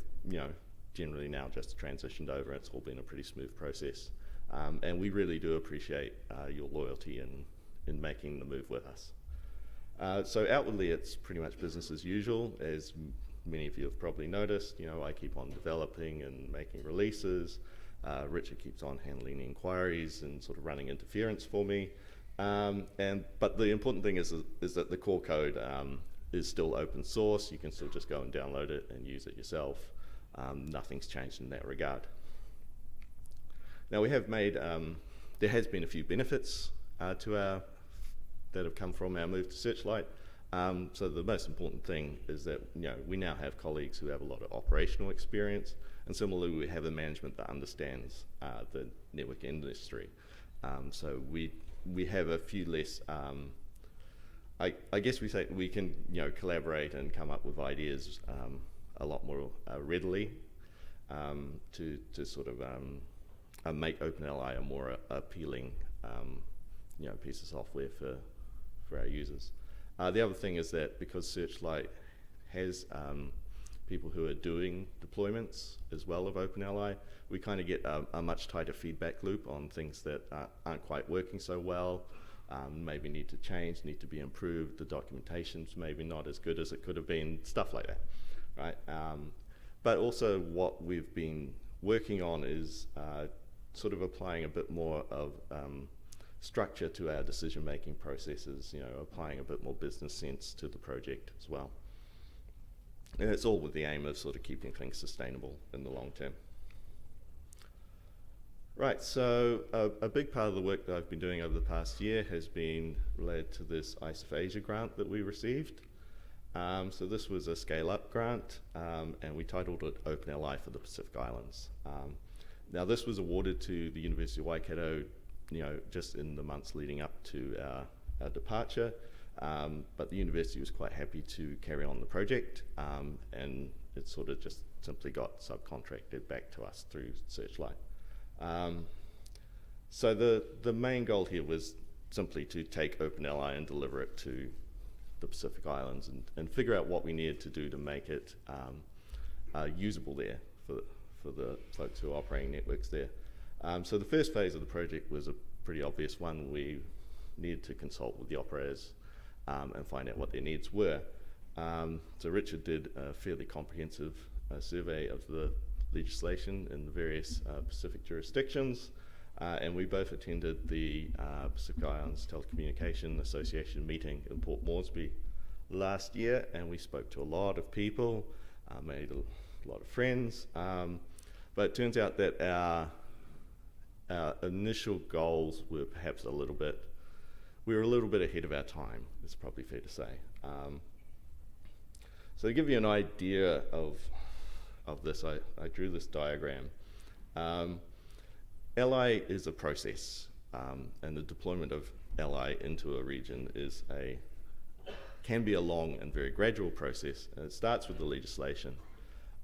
generally now just transitioned over. It's all been a pretty smooth process. And we really do appreciate your loyalty in making the move with us. So outwardly, it's pretty much business as usual. As many of you have probably noticed, I keep on developing and making releases. Richard keeps on handling inquiries and sort of running interference for me. But the important thing is that the core code is still open source. You can still just go and download it and use it yourself. Nothing's changed in that regard. Now we have made, there has been a few benefits that have come from our move to Searchlight. So the most important thing is that we now have colleagues who have a lot of operational experience, and similarly we have a management that understands the network industry. So we have a few less. I guess we say we can collaborate and come up with ideas a lot more readily to sort of make OpenLI a more appealing piece of software for our users. The other thing is that because Searchlight has people who are doing deployments as well of OpenLI, we kind of get a much tighter feedback loop on things that aren't quite working so well, maybe need to change, need to be improved, the documentation's maybe not as good as it could have been, stuff like that, right? But also what we've been working on is sort of applying a bit more of structure to our decision-making processes, applying a bit more business sense to the project as well. And it's all with the aim of sort of keeping things sustainable in the long term. Right, so a big part of the work that I've been doing over the past year has been related to this ICE Asia grant that we received. So this was a scale-up grant, and we titled it OpenLI for the Pacific Islands. Now this was awarded to the University of Waikato, just in the months leading up to our departure, but the university was quite happy to carry on the project, and it sort of just simply got subcontracted back to us through Searchlight. So the main goal here was simply to take OpenLI and deliver it to the Pacific Islands and figure out what we needed to do to make it usable there for the folks who are operating networks there. So the first phase of the project was a pretty obvious one. We needed to consult with the operators and find out what their needs were. So Richard did a fairly comprehensive survey of the legislation in the various Pacific jurisdictions, and we both attended the Pacific Islands Telecommunication Association meeting in Port Moresby last year, and we spoke to a lot of people, made a lot of friends, but it turns out that our initial goals were perhaps we were a little bit ahead of our time, it's probably fair to say. So to give you an idea of this, I drew this diagram. LI is a process, and the deployment of LI into a region can be a long and very gradual process, and it starts with the legislation.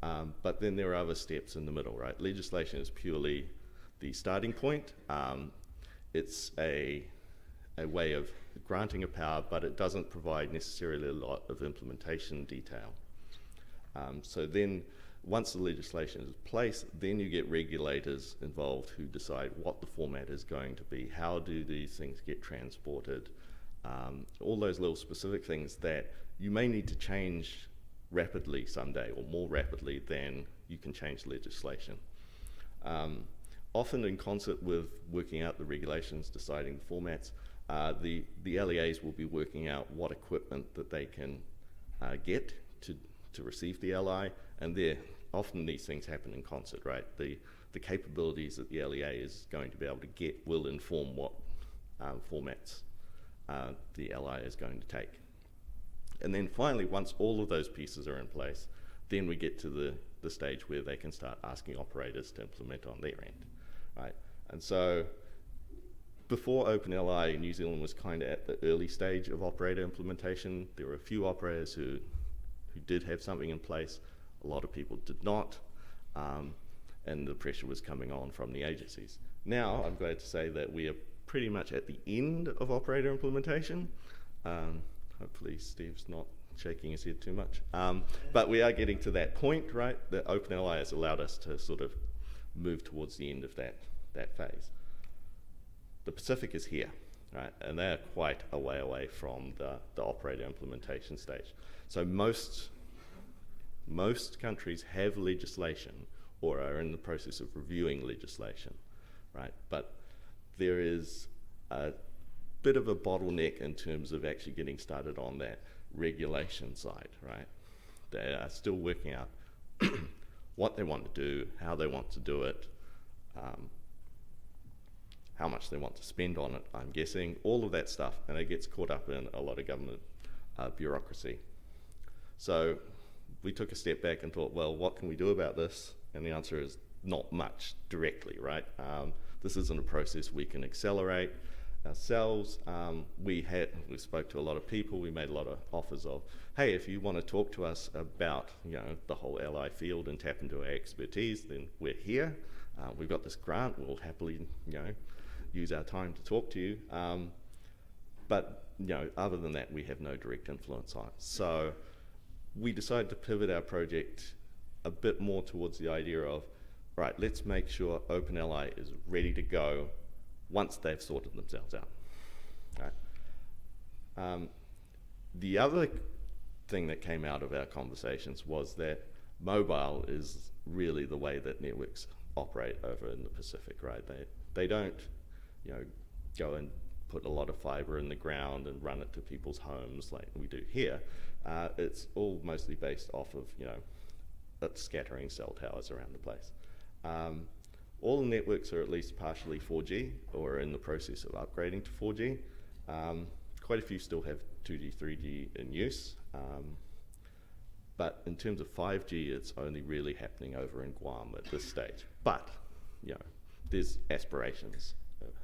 But then there are other steps in the middle, right? Legislation is purely the starting point. It's a way of granting a power, but it doesn't provide necessarily a lot of implementation detail. So then, once the legislation is in place, then you get regulators involved who decide what the format is going to be, how do these things get transported, all those little specific things that you may need to change rapidly someday, or more rapidly than you can change legislation. Often in concert with working out the regulations, deciding the formats, the LEAs will be working out what equipment that they can get to receive the LI, and often these things happen in concert, right? The capabilities that the LEA is going to be able to get will inform what formats the LI is going to take. And then finally, once all of those pieces are in place, then we get to the stage where they can start asking operators to implement on their end, right? And so before OpenLI, New Zealand was kind of at the early stage of operator implementation. There were a few operators who did have something in place. A lot of people did not, and the pressure was coming on from the agencies. Now, I'm glad to say that we are pretty much at the end of operator implementation. Hopefully Steve's not shaking his head too much. But we are getting to that point, right? That OpenLI has allowed us to sort of move towards the end of that phase. The Pacific is here, right? And they're quite a way away from the operator implementation stage. So most countries have legislation or are in the process of reviewing legislation, right? But there is a bit of a bottleneck in terms of actually getting started on that regulation side, right? They are still working out what they want to do, how they want to do it, how much they want to spend on it, I'm guessing, all of that stuff, and it gets caught up in a lot of government bureaucracy. So we took a step back and thought, well, what can we do about this? And the answer is not much directly, right? This isn't a process we can accelerate ourselves. We spoke to a lot of people, we made a lot of offers of, hey, if you want to talk to us about, the whole LI field and tap into our expertise, then we're here. We've got this grant, we'll happily, use our time to talk to you. But, other than that, we have no direct influence on it. So we decided to pivot our project a bit more towards the idea of, right, let's make sure OpenLI is ready to go once they've sorted themselves out. Right? The other thing that came out of our conversations was that mobile is really the way that networks operate over in the Pacific, right? They don't, go and put a lot of fiber in the ground and run it to people's homes like we do here. It's all mostly based off of, scattering cell towers around the place. All the networks are at least partially 4G or are in the process of upgrading to 4G. Quite a few still have 2G, 3G in use. But in terms of 5G, it's only really happening over in Guam at this stage. But, there's aspirations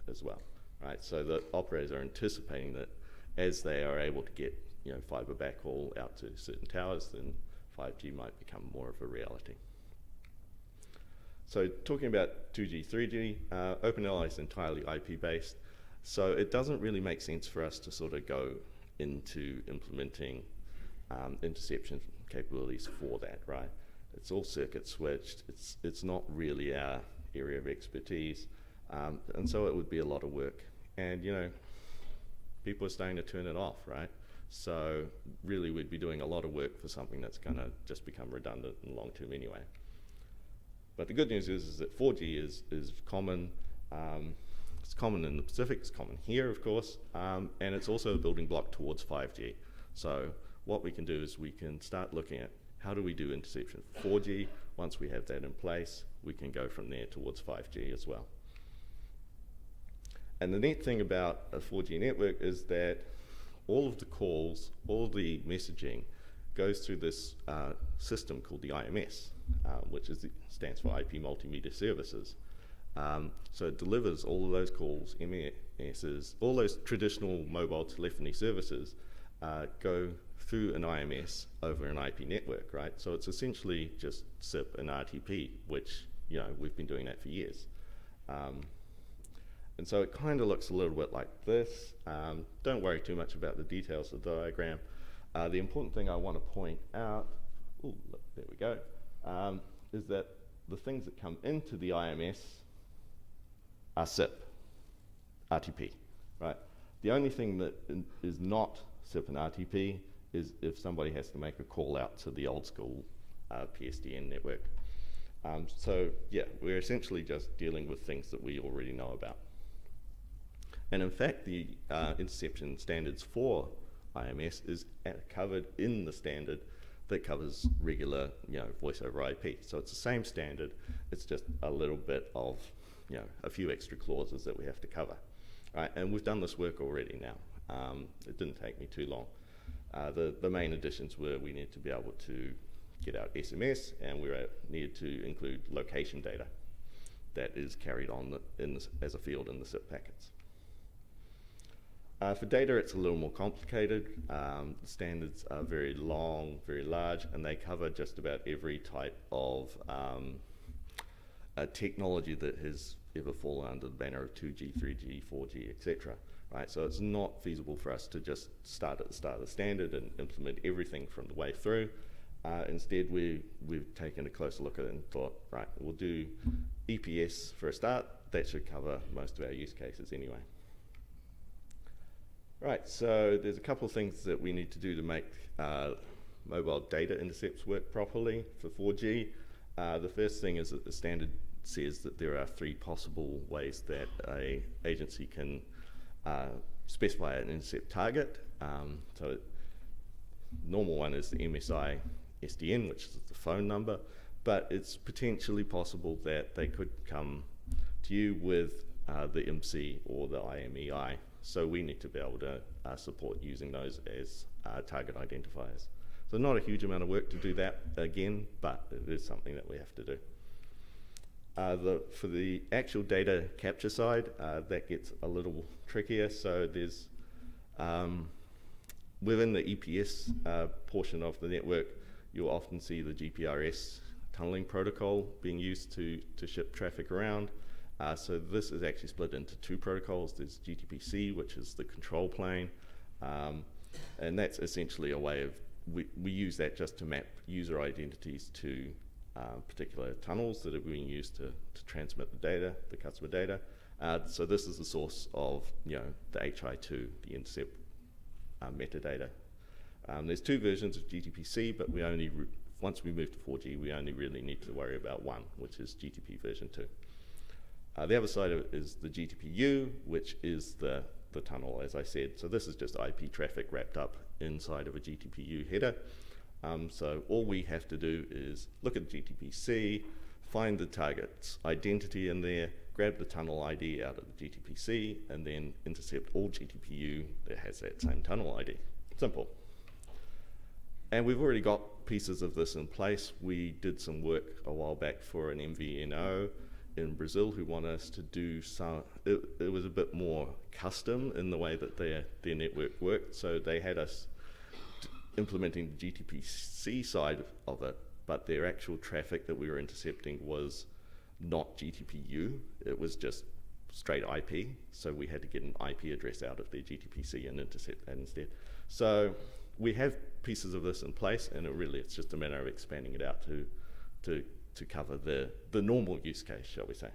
as well, right? So the operators are anticipating that as they are able to get, fiber backhaul out to certain towers, then 5G might become more of a reality. So talking about 2G, 3G, OpenLI is entirely IP-based, so it doesn't really make sense for us to sort of go into implementing interception capabilities for that, right? It's all circuit switched, it's not really our area of expertise, and so it would be a lot of work. And, people are starting to turn it off, right? So really we'd be doing a lot of work for something that's going to just become redundant in the long term anyway. But the good news is that 4G is common. It's common in the Pacific, it's common here, of course, and it's also a building block towards 5G. So what we can do is we can start looking at how do we do interception for 4G. Once we have that in place, we can go from there towards 5G as well. And the neat thing about a 4G network is that all of the calls, all the messaging goes through this system called the IMS, which stands for IP Multimedia Services. So it delivers all of those calls, MMSs, all those traditional mobile telephony services go through an IMS over an IP network, right? So it's essentially just SIP and RTP, which, we've been doing that for years. And so it kind of looks a little bit like this. Don't worry too much about the details of the diagram. The important thing I want to point out, look, there we go, is that the things that come into the IMS are SIP, RTP, right? The only thing that is not SIP and RTP is if somebody has to make a call out to the old school PSTN network. So yeah, we're essentially just dealing with things that we already know about. And in fact, the interception standards for IMS is covered in the standard that covers regular, voice over IP. So it's the same standard, it's just a little bit of, a few extra clauses that we have to cover. Right? And we've done this work already now. It didn't take me too long. The main additions were we need to be able to get out SMS, and we needed to include location data that is carried on as a field in the SIP packets. For data, it's a little more complicated. The standards are very long, very large, and they cover just about every type of a technology that has ever fallen under the banner of 2G, 3G, 4G, etc. Right? So it's not feasible for us to just start at the start of the standard and implement everything from the way through. Instead, we've taken a closer look at it and thought, right, we'll do EPS for a start. That should cover most of our use cases anyway. Right, so there's a couple of things that we need to do to make mobile data intercepts work properly for 4G. The first thing is that the standard says that there are 3 possible ways that an agency can specify an intercept target. So normal one is the MSI SDN, which is the phone number, but it's potentially possible that they could come to you with the MC or the IMEI. So we need to be able to support using those as target identifiers. So not a huge amount of work to do that again, but it is something that we have to do. For the actual data capture side, that gets a little trickier. So there's, within the EPS portion of the network, you'll often see the GPRS tunneling protocol being used to ship traffic around. So this is actually split into 2 protocols. There's GTPC, which is the control plane, and that's essentially a way of, we use that just to map user identities to particular tunnels that are being used to transmit the data, the customer data. So this is the source of, the HI2, the intercept metadata. There's 2 versions of GTPC, but we only, once we move to 4G, we only really need to worry about one, which is GTP version 2. The other side of it is the GTPU, which is the tunnel, as I said. So this is just IP traffic wrapped up inside of a GTPU header. So all we have to do is look at GTPC, find the target's identity in there, grab the tunnel ID out of the GTPC, and then intercept all GTPU that has that same tunnel ID. Simple. And we've already got pieces of this in place. We did some work a while back for an MVNO in Brazil who want us to do some, it was a bit more custom in the way that their network worked. So they had us implementing the GTPC side of it, but their actual traffic that we were intercepting was not GTPU. It was just straight IP. So we had to get an IP address out of their GTPC and intercept that instead. So we have pieces of this in place, and it's just a matter of expanding it out to cover the normal use case, shall we say.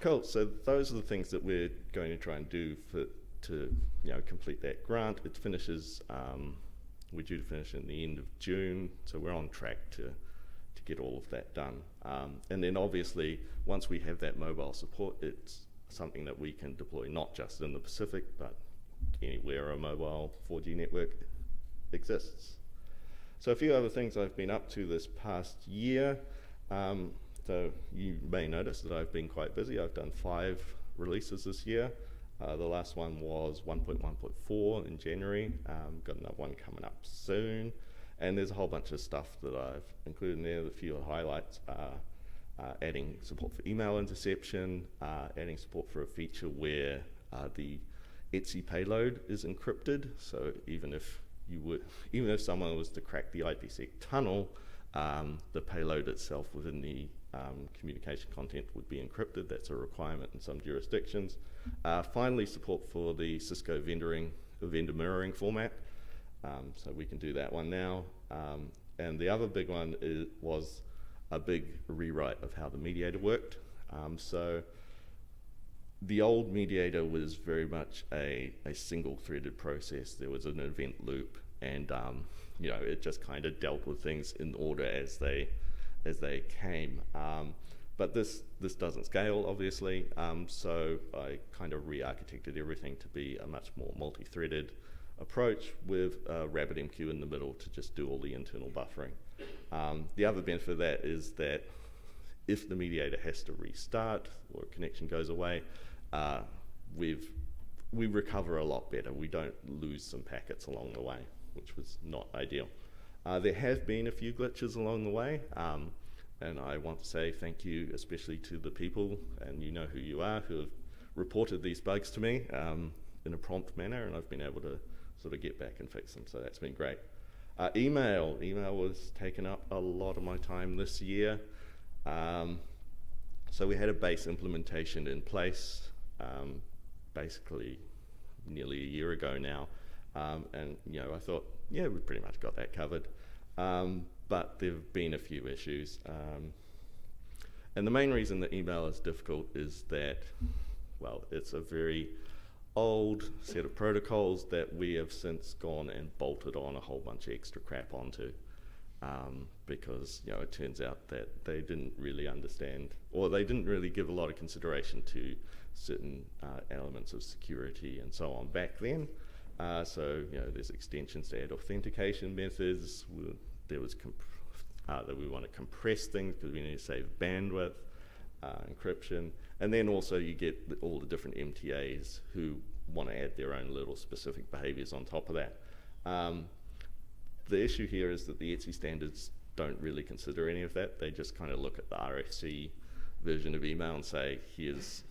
Cool, so those are the things that we're going to try and do to complete that grant. It finishes, we're due to finish in the end of June, so we're on track to get all of that done. And then obviously, once we have that mobile support, it's something that we can deploy not just in the Pacific, but anywhere a mobile 4G network exists. So a few other things I've been up to this past year. So you may notice that I've been quite busy. I've done 5 releases this year. The last one was 1.1.4 in January. Got another one coming up soon. And there's a whole bunch of stuff that I've included in there. The few highlights are adding support for email interception, adding support for a feature where the ETSI payload is encrypted. So even if someone was to crack the IPsec tunnel, the payload itself within the communication content would be encrypted. That's a requirement in some jurisdictions. Finally, support for the Cisco vendor mirroring format. So we can do that one now. And the other big one was a big rewrite of how the mediator worked. So the old mediator was very much a single-threaded process. There was an event loop, and it just kind of dealt with things in order as they came. But this doesn't scale, obviously. So I kind of re-architected everything to be a much more multi-threaded approach with RabbitMQ in the middle to just do all the internal buffering. The other benefit of that is that if the mediator has to restart or a connection goes away, we recover a lot better. We don't lose some packets along the way, which was not ideal. There have been a few glitches along the way, and I want to say thank you especially to the people, and you know who you are, who have reported these bugs to me in a prompt manner, and I've been able to sort of get back and fix them, so that's been great. Email was taken up a lot of my time this year. So we had a base implementation in place, basically nearly a year ago now, and I thought, yeah, we pretty much got that covered. But there have been a few issues, and the main reason that email is difficult is that, well, it's a very old set of protocols that we have since gone and bolted on a whole bunch of extra crap onto. Because it turns out that they didn't really understand, or they didn't really give a lot of consideration to certain elements of security and so on back then. So there's extensions to add authentication methods. There was that we want to compress things because we need to save bandwidth, encryption, and then also you get all the different MTAs who want to add their own little specific behaviors on top of that. The issue here is that the ETSI standards don't really consider any of that. They just kind of look at the RFC version of email and say, here's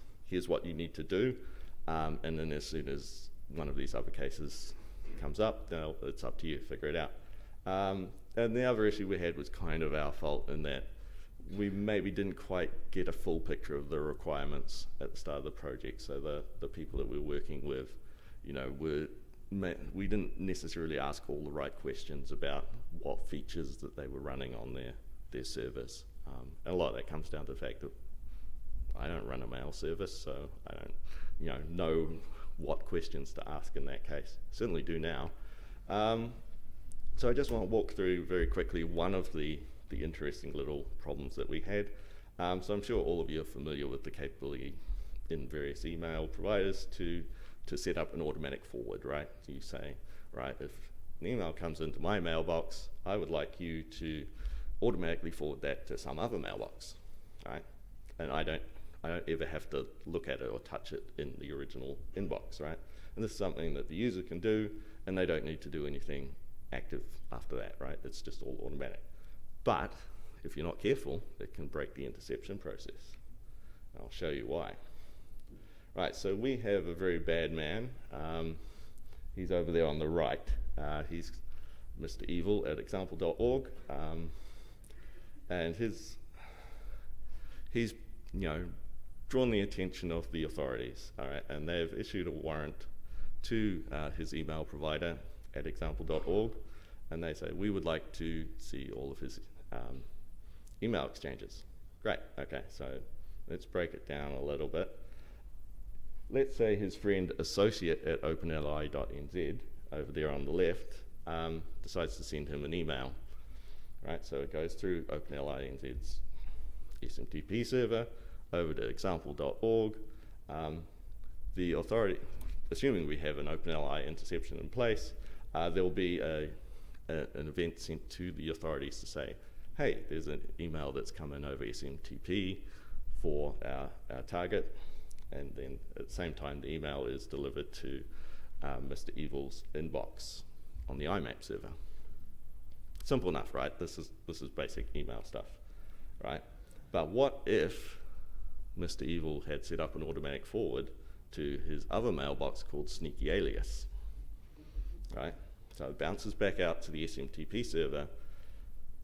what you need to do. And then as soon as one of these other cases comes up, it's up to you, figure it out. And the other issue we had was kind of our fault in that we maybe didn't quite get a full picture of the requirements at the start of the project. So the people that we're working with, we didn't necessarily ask all the right questions about what features that they were running on their servers. And a lot of that comes down to the fact that I don't run a mail service, so I don't know what questions to ask in that case. Certainly do now. So I just want to walk through very quickly one of the interesting little problems that we had. So I'm sure all of you are familiar with the capability in various email providers to set up an automatic forward, right? So you say, right, if an email comes into my mailbox, I would like you to automatically forward that to some other mailbox, right? And I don't ever have to look at it or touch it in the original inbox, right? And this is something that the user can do, and they don't need to do anything active after that, right? It's just all automatic. But if you're not careful, it can break the interception process. I'll show you why. Right, so we have a very bad man. He's over there on the right. He's Mr. Evil at example.org. And he's drawn the attention of the authorities, all right, and they've issued a warrant to his email provider at example.org, and they say, we would like to see all of his email exchanges. Great, okay, so let's break it down a little bit. Let's say his friend associate at openli.nz, over there on the left, decides to send him an email, right? So it goes through OpenLI.NZ's SMTP server, over to example.org. The authority, assuming we have an OpenLI interception in place, there will be an event sent to the authorities to say, hey, there's an email that's come in over SMTP for our target, and then at the same time the email is delivered to Mr. Evil's inbox on the IMAP server. Simple enough, right? This is basic email stuff, right? But what if Mr. Evil had set up an automatic forward to his other mailbox called Sneaky Alias, right? So it bounces back out to the SMTP server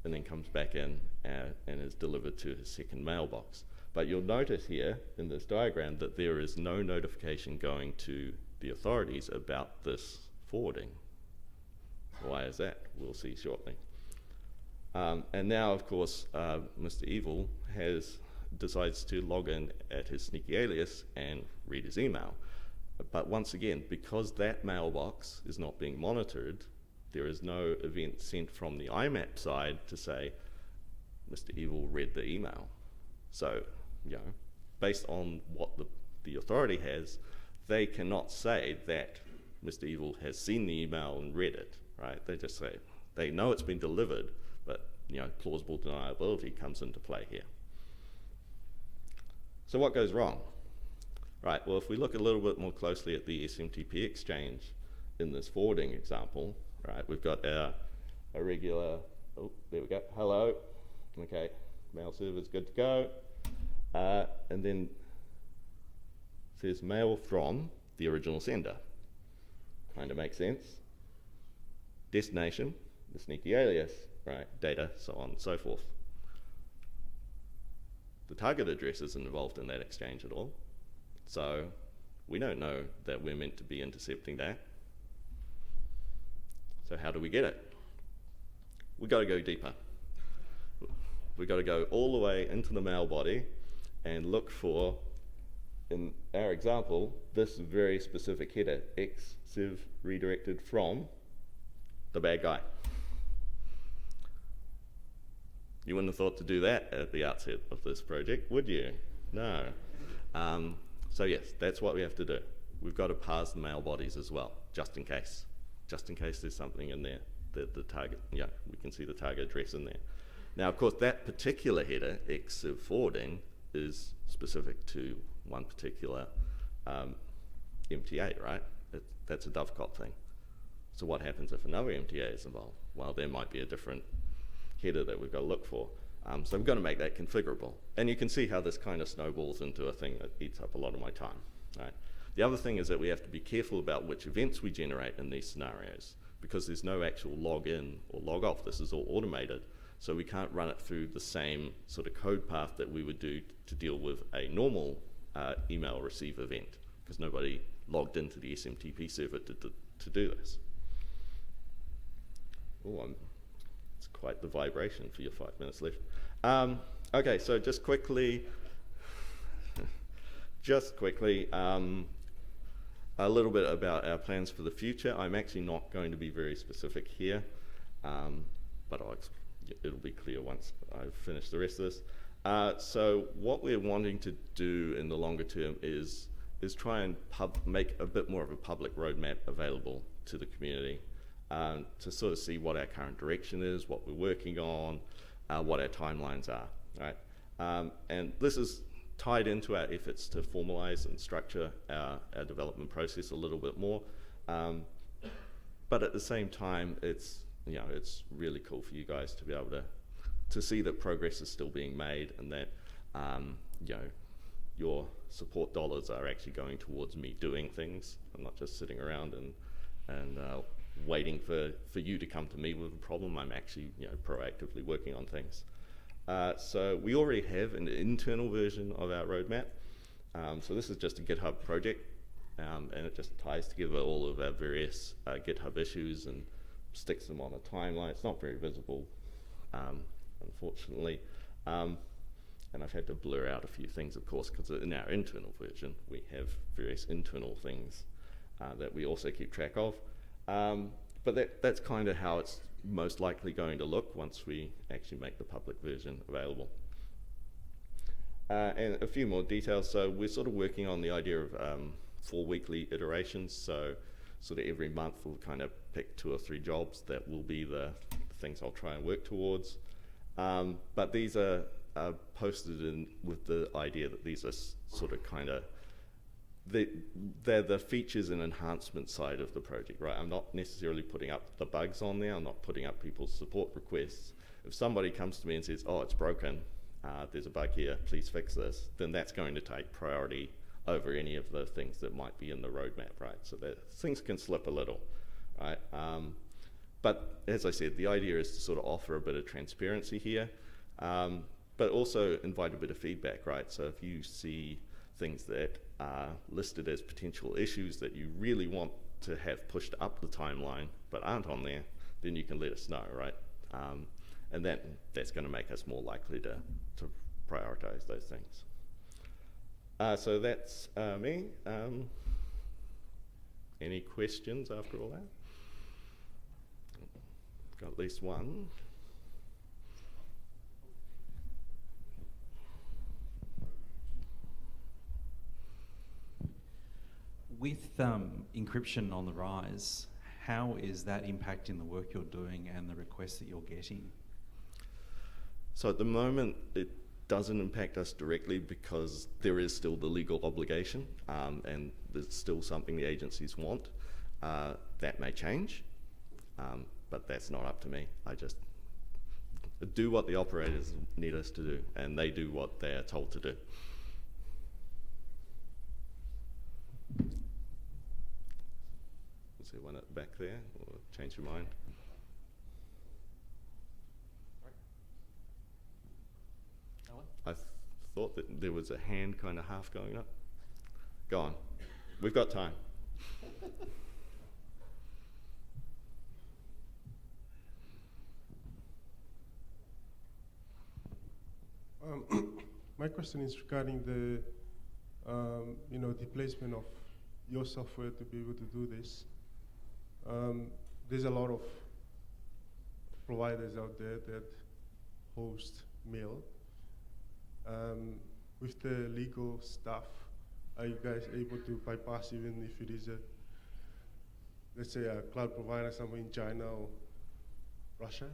and then comes back in and is delivered to his second mailbox. But you'll notice here in this diagram that there is no notification going to the authorities about this forwarding. Why is that? We'll see shortly. And now, of course, Mr. Evil decides to log in at his Sneaky Alias and read his email. But once again, because that mailbox is not being monitored, there is no event sent from the IMAP side to say, Mr. Evil read the email. So, based on what the authority has, they cannot say that Mr. Evil has seen the email and read it, right? They just say, they know it's been delivered, but plausible deniability comes into play here. So what goes wrong? Right, well, if we look a little bit more closely at the SMTP exchange in this forwarding example, right, we've got a regular, oh, there we go, hello, okay, mail server's good to go, and then it says mail from the original sender. Kind of makes sense. Destination, the Sneaky Alias, right, data, so on and so forth. the target address isn't involved in that exchange at all. So we don't know that we're meant to be intercepting that. So how do we get it? We've got to go deeper. We've got to go all the way into the mail body and look for, in our example, this very specific header, XCIV redirected from the bad guy. You wouldn't have thought to do that at the outset of this project, would you? No. So yes, that's what we have to do. We've got to parse the mail bodies as well, just in case. Just in case there's something in there that the target, yeah, we can see the target address in there. Now, of course, that particular header, XCIV forwarding, is specific to one particular MTA, right? That's a dovecot thing. So what happens if another MTA is involved? Well, there might be a different header that we've got to look for. So we've got to make that configurable. And you can see how this kind of snowballs into a thing that eats up a lot of my time, right? The other thing is that we have to be careful about which events we generate in these scenarios, because there's no actual log in or log off. This is all automated. So we can't run it through the same sort of code path that we would do to deal with a normal email receive event, because nobody logged into the SMTP server to do this. Oh, it's quite the vibration for your 5 minutes left. Okay, so just quickly, a little bit about our plans for the future. I'm actually not going to be very specific here, but it'll be clear once I've finished the rest of this. So what we're wanting to do in the longer term is try and make a bit more of a public roadmap available to the community to sort of see what our current direction is, what we're working on, what our timelines are, right? And this is tied into our efforts to formalize and structure our development process a little bit more. But at the same time, it's really cool for you guys to be able to see that progress is still being made, and that your support dollars are actually going towards me doing things. I'm not just sitting around and waiting for you to come to me with a problem. I'm actually proactively working on things. So we already have an internal version of our roadmap. So this is just a GitHub project, and it just ties together all of our various GitHub issues and sticks them on a timeline. It's not very visible, unfortunately. And I've had to blur out a few things, of course, because in our internal version, we have various internal things that we also keep track of. But that's kind of how it's most likely going to look once we actually make the public version available. And a few more details. So we're sort of working on the idea of 4 weekly iterations. So sort of every month we'll kind of pick 2 or 3 jobs that will be the things I'll try and work towards. But these are posted in with the idea that these are sort of kind of they're the features and enhancement side of the project, right? I'm not necessarily putting up the bugs on there. I'm not putting up people's support requests. If somebody comes to me and says, oh, it's broken, there's a bug here, please fix this, then that's going to take priority over any of the things that might be in the roadmap, right? So that things can slip a little, right? But as I said, the idea is to sort of offer a bit of transparency here, but also invite a bit of feedback, right? So if you see things that are listed as potential issues that you really want to have pushed up the timeline but aren't on there, then you can let us know, right? And that's going to make us more likely to prioritize those things. So that's me. Any questions after all that? Got at least one. With encryption on the rise, how is that impacting the work you're doing and the requests that you're getting? So at the moment, it doesn't impact us directly because there is still the legal obligation, and there's still something the agencies want. That may change, but that's not up to me. I just do what the operators need us to do, and they do what they are told to do. Is there one at the back there, or change your mind? I thought that there was a hand kind of half going up. Go on. We've got time. My question is regarding the displacement of your software to be able to do this. There's a lot of providers out there that host mail. With the legal stuff, are you guys able to bypass even if it is let's say a cloud provider somewhere in China or Russia?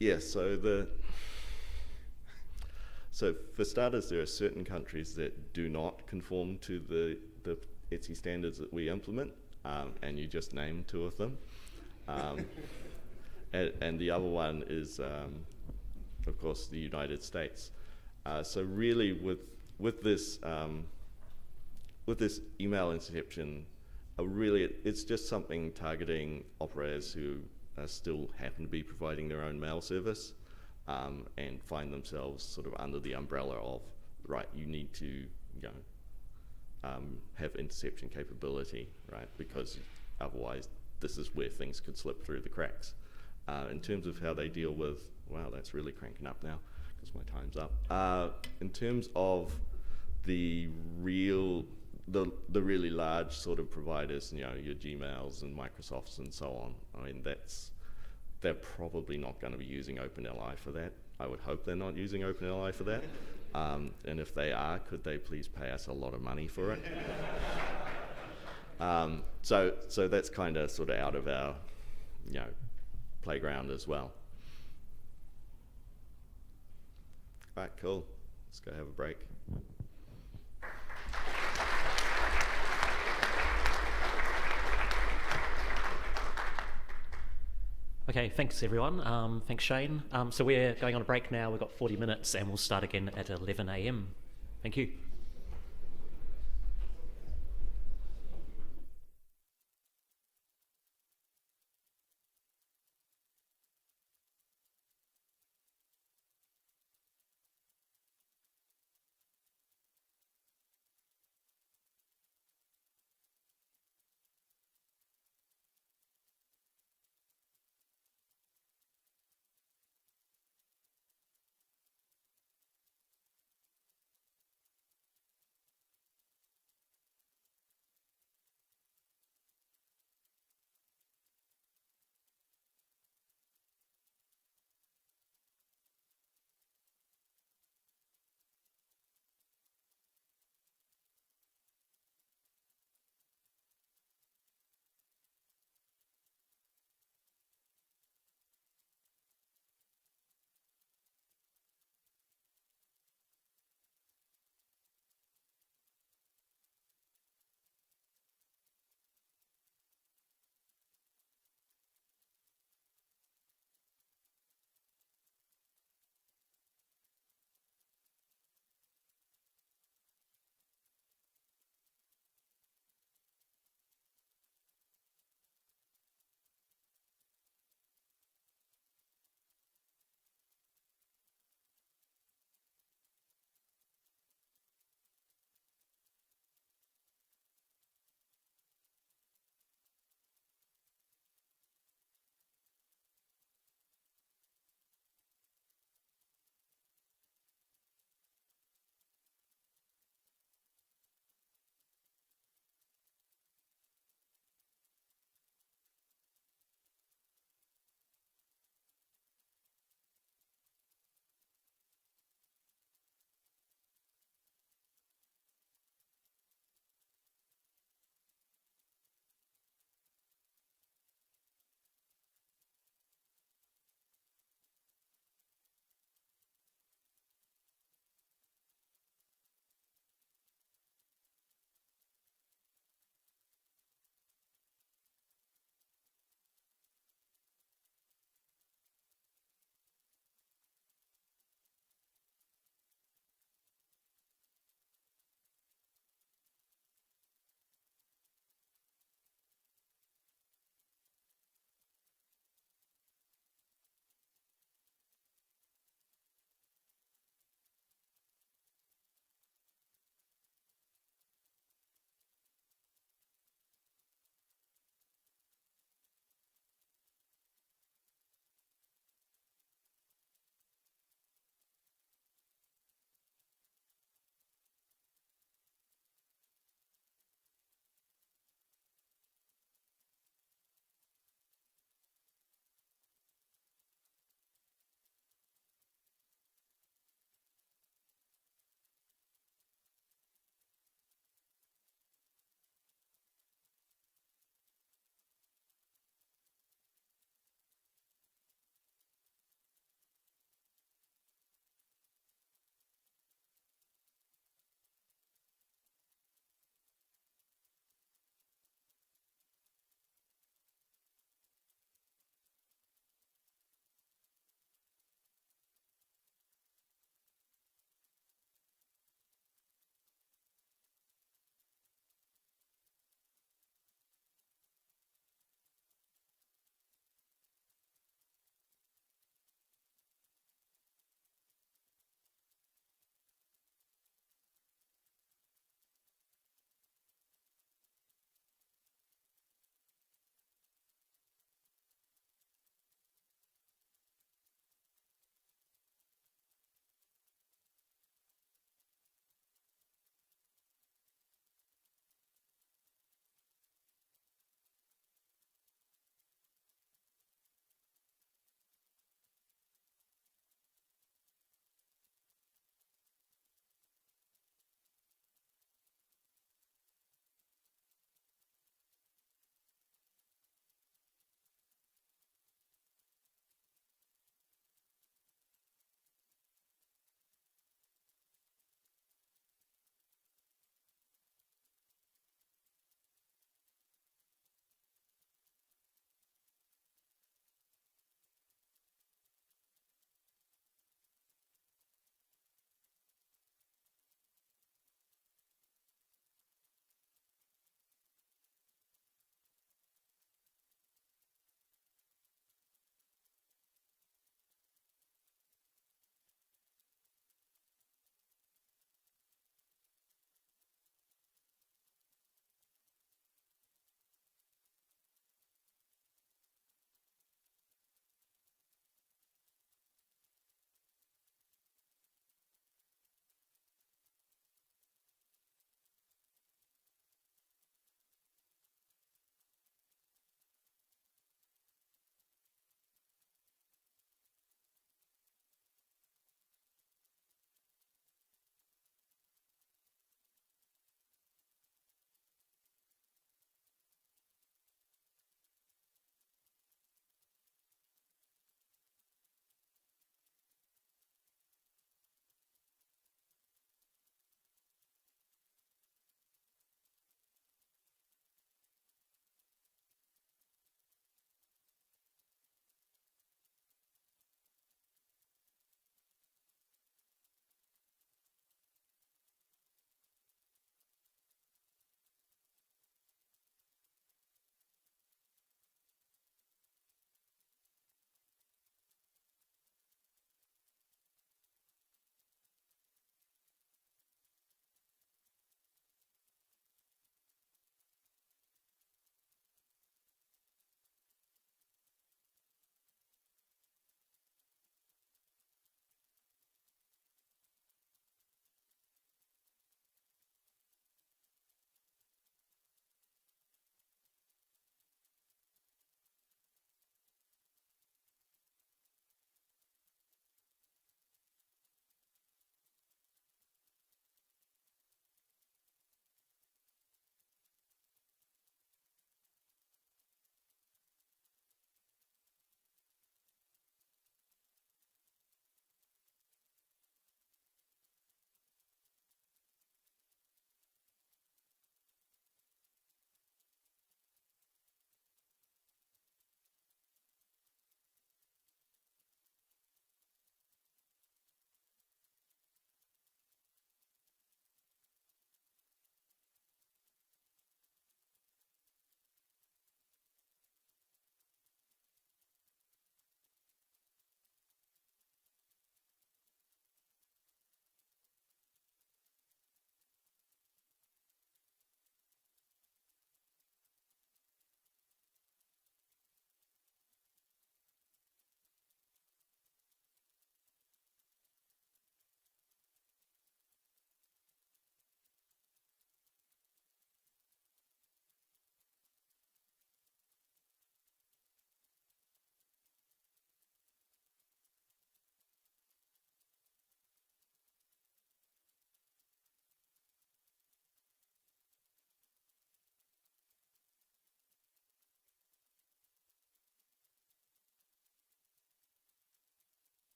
Yes, so for starters, there are certain countries that do not conform to the ETSI standards that we implement, and you just named two of them. And the other one is, of course, the United States. So really, with this email interception, it's just something targeting operators who still happen to be providing their own mail service, and find themselves sort of under the umbrella of, right, you need to have interception capability, right, because otherwise this is where things could slip through the cracks. In terms of how they deal with, wow, that's really cranking up now because my time's up. In terms of the really large sort of providers, your Gmails and Microsofts and so on, I mean, they're probably not going to be using OpenLI for that. I would hope they're not using OpenLI for that. And if they are, could they please pay us a lot of money for it? So that's kind of sort of out of our, playground as well. All right, cool. Let's go have a break. Okay, thanks everyone. Thanks Shane. So we're going on a break now. We've got 40 minutes and we'll start again at 11 a.m. Thank you.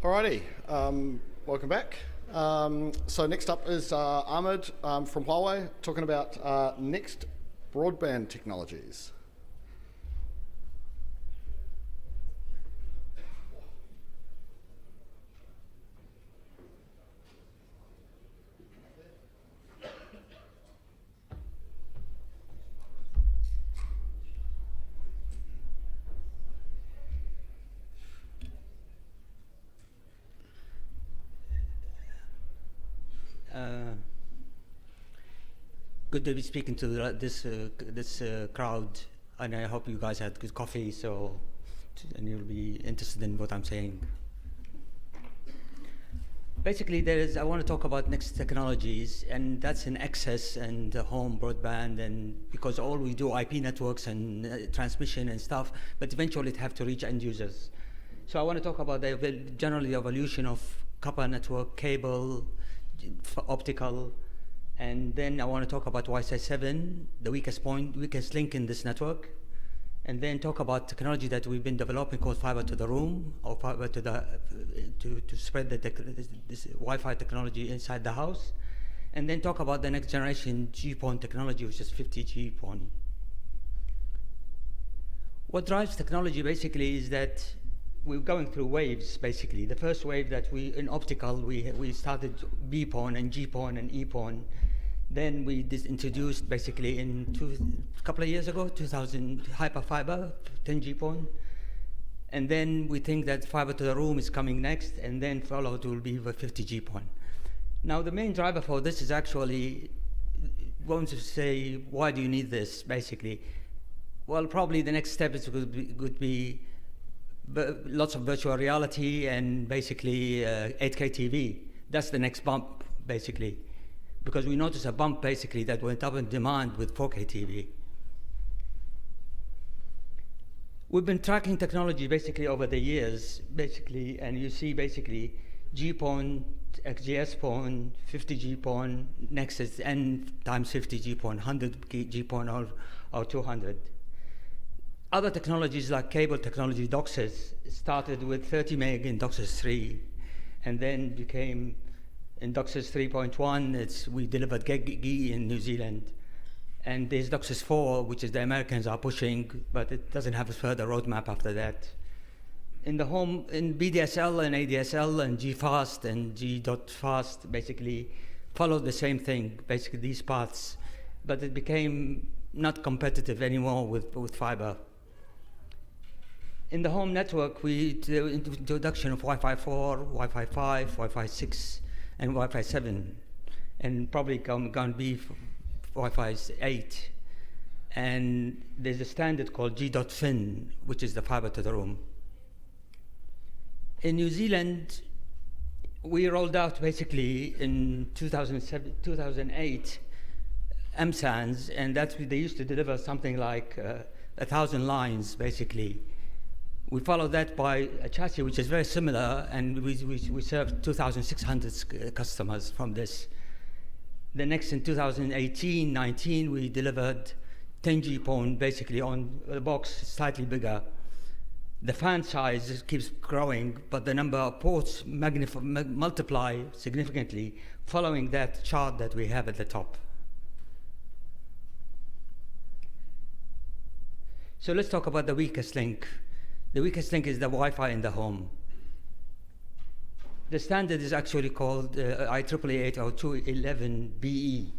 Alrighty, welcome back. So next up is Ahmed from Huawei talking about next broadband technologies. Good to be speaking to this crowd, and I hope you guys had good coffee, and you'll be interested in what I'm saying. Basically, I want to talk about next technologies, and that's in access and home broadband, and because all we do IP networks and transmission and stuff, but eventually it have to reach end users. So I want to talk about generally the evolution of copper network, cable, optical. And then I want to talk about Wi-Fi 7, the weakest link in this network, and then talk about technology that we've been developing called fiber to the room, or fiber to the to spread this Wi-Fi technology inside the house, and then talk about the next generation GPON technology, which is 50G PON. What drives technology basically is that we're going through waves, basically. The first wave that in optical, we started BPON and GPON and EPON. Then we introduced basically a couple of years ago, 2000 hyperfiber, 10G PON. And then we think that fiber to the room is coming next, and then followed will be the 50G PON. Now the main driver for this is actually going to say, why do you need this, basically? Well, probably the next step would be lots of virtual reality and basically 8K TV. That's the next bump, basically. Because we noticed a bump, basically, that went up in demand with 4K TV. We've been tracking technology, basically, over the years, basically, and you see, basically, GPON, XGS PON, 50G PON, next is N times 50G PON, 100G PON, or 200. Other technologies like cable technology, DOCSIS, started with 30 meg in DOCSIS 3, and then became in DOCSIS 3.1, we delivered gig in New Zealand. And there's DOCSIS 4, which is the Americans are pushing, but it doesn't have a further roadmap after that. In the home, in BDSL and ADSL and G-Fast and G.Fast basically followed the same thing, basically these paths, but it became not competitive anymore with fiber. In the home network, the introduction of Wi-Fi 4, Wi-Fi 5, Wi-Fi 6, and Wi-Fi 7, and probably going to be Wi-Fi 8. And there's a standard called G.Fin, which is the fiber to the room. In New Zealand, we rolled out basically in 2008 MSANs, and they used to deliver something like 1,000 lines, basically. We followed that by a chassis which is very similar, and we served 2,600 customers from this. The next in 2018-19, we delivered 10G PON basically on a box slightly bigger. The fan size keeps growing, but the number of ports multiply significantly following that chart that we have at the top. So let's talk about the weakest link. The weakest link is the Wi-Fi in the home. The standard is actually called IEEE 802.11be,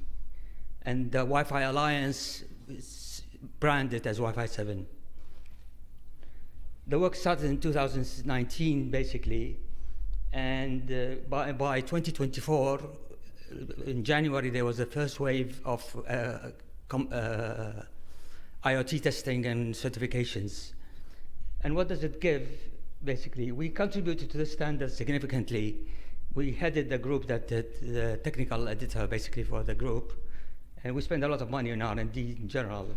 and the Wi-Fi Alliance is branded as Wi-Fi 7. The work started in 2019, basically, and by 2024, in January, there was the first wave of IoT testing and certifications. And what does it give? Basically, we contributed to the standard significantly. We headed the group that did the technical editor, basically, for the group, and we spend a lot of money on R&D in general.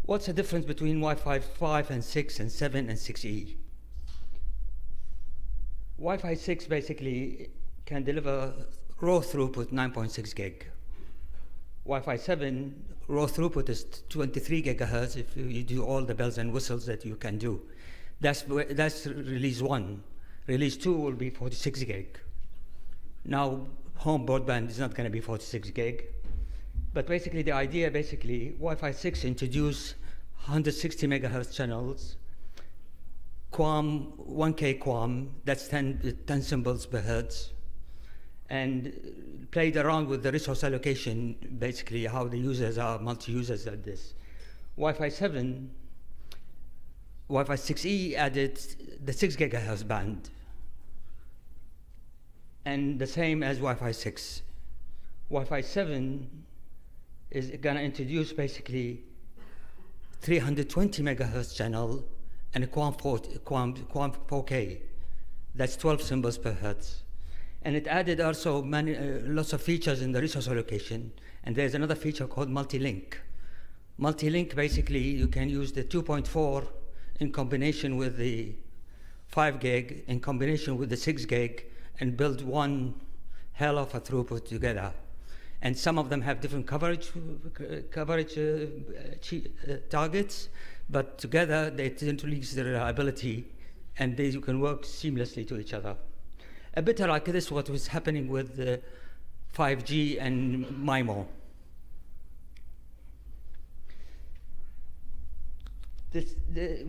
What's the difference between Wi-Fi 5 and 6 and 7 and 6E? Wi-Fi 6 basically can deliver raw throughput 9.6 gig. Wi-Fi 7 raw throughput is 23 gigahertz if you do all the bells and whistles that you can do. That's release 1. Release 2 will be 46 gig. Now, home broadband is not going to be 46 gig. But basically, the idea, Wi-Fi 6 introduced 160 megahertz channels, QAM, 1K QAM, that's 10 symbols per hertz, and played around with the resource allocation, basically how the users are multi-users at this. Wi-Fi 6E added the 6 gigahertz band, and the same as Wi-Fi 6. Wi-Fi 7 is going to introduce basically 320 megahertz channel and a QAM 4K. That's 12 symbols per hertz. And it added also lots of features in the resource allocation. And there's another feature called multi-link. Multi-link, basically, you can use the 2.4 in combination with the 5 gig, in combination with the 6 gig, and build one hell of a throughput together. And some of them have different coverage targets, but together they increase the reliability, and they can work seamlessly to each other. A bit like this, what was happening with 5G and MIMO.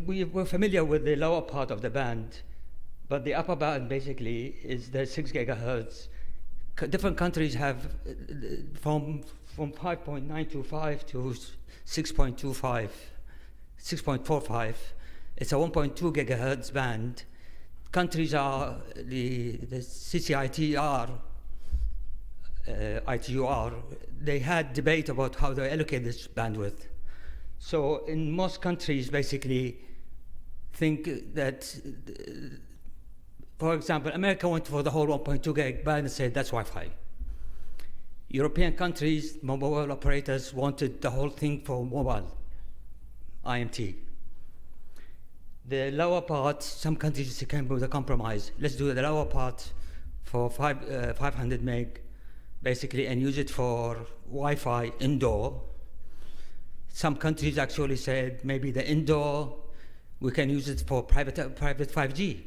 We're familiar with the lower part of the band, but the upper band basically is the 6 gigahertz. Different countries have from 5.925 to 6.25, 6.45. It's a 1.2 gigahertz band. Countries are the CCITR, ITUR, they had debate about how they allocate this bandwidth. So in most countries, basically, think that, for example, America went for the whole 1.2 gig band and said that's Wi-Fi. European countries, mobile operators wanted the whole thing for mobile, IMT. The lower part, some countries came with a compromise. Let's do the lower part for 500 meg, basically, and use it for Wi-Fi indoor. Some countries actually said maybe the indoor, we can use it for private 5G.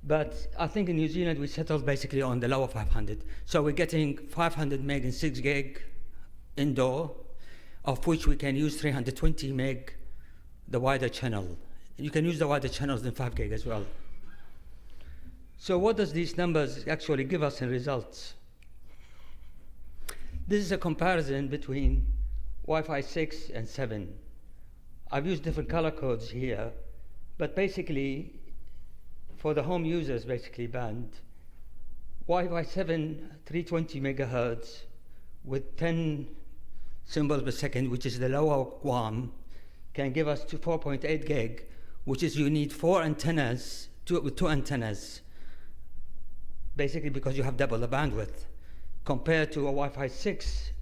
But I think in New Zealand we settled basically on the lower 500. So we're getting 500 meg and 6 gig indoor, of which we can use 320 meg, the wider channel. You can use the wider channels than 5 gig as well. So what does these numbers actually give us in results? This is a comparison between Wi-Fi 6 and 7. I've used different color codes here, but basically, for the home users, basically band, Wi-Fi 7, 320 megahertz with 10 symbols per second, which is the lower QAM, can give us to 4.8 gig, which is you need 4 antennas, two antennas, basically because you have double the bandwidth, compared to a Wi-Fi 6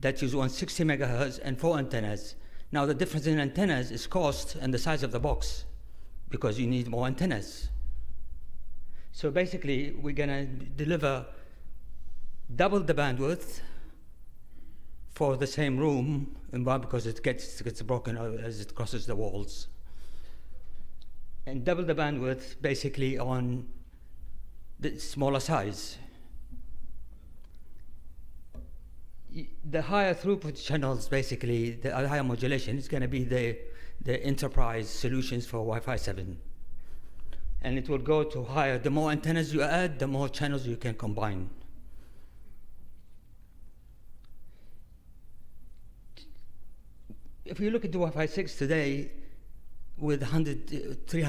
that uses 160 megahertz and 4 antennas. Now the difference in antennas is cost and the size of the box, because you need more antennas. So basically, we're going to deliver double the bandwidth for the same room, and why? Because it gets broken as it crosses the walls. And double the bandwidth basically on the smaller size. The higher throughput channels, basically, the higher modulation is going to be the enterprise solutions for Wi-Fi 7. And it will go to higher. The more antennas you add, the more channels you can combine. If you look at the Wi-Fi 6 today, with 160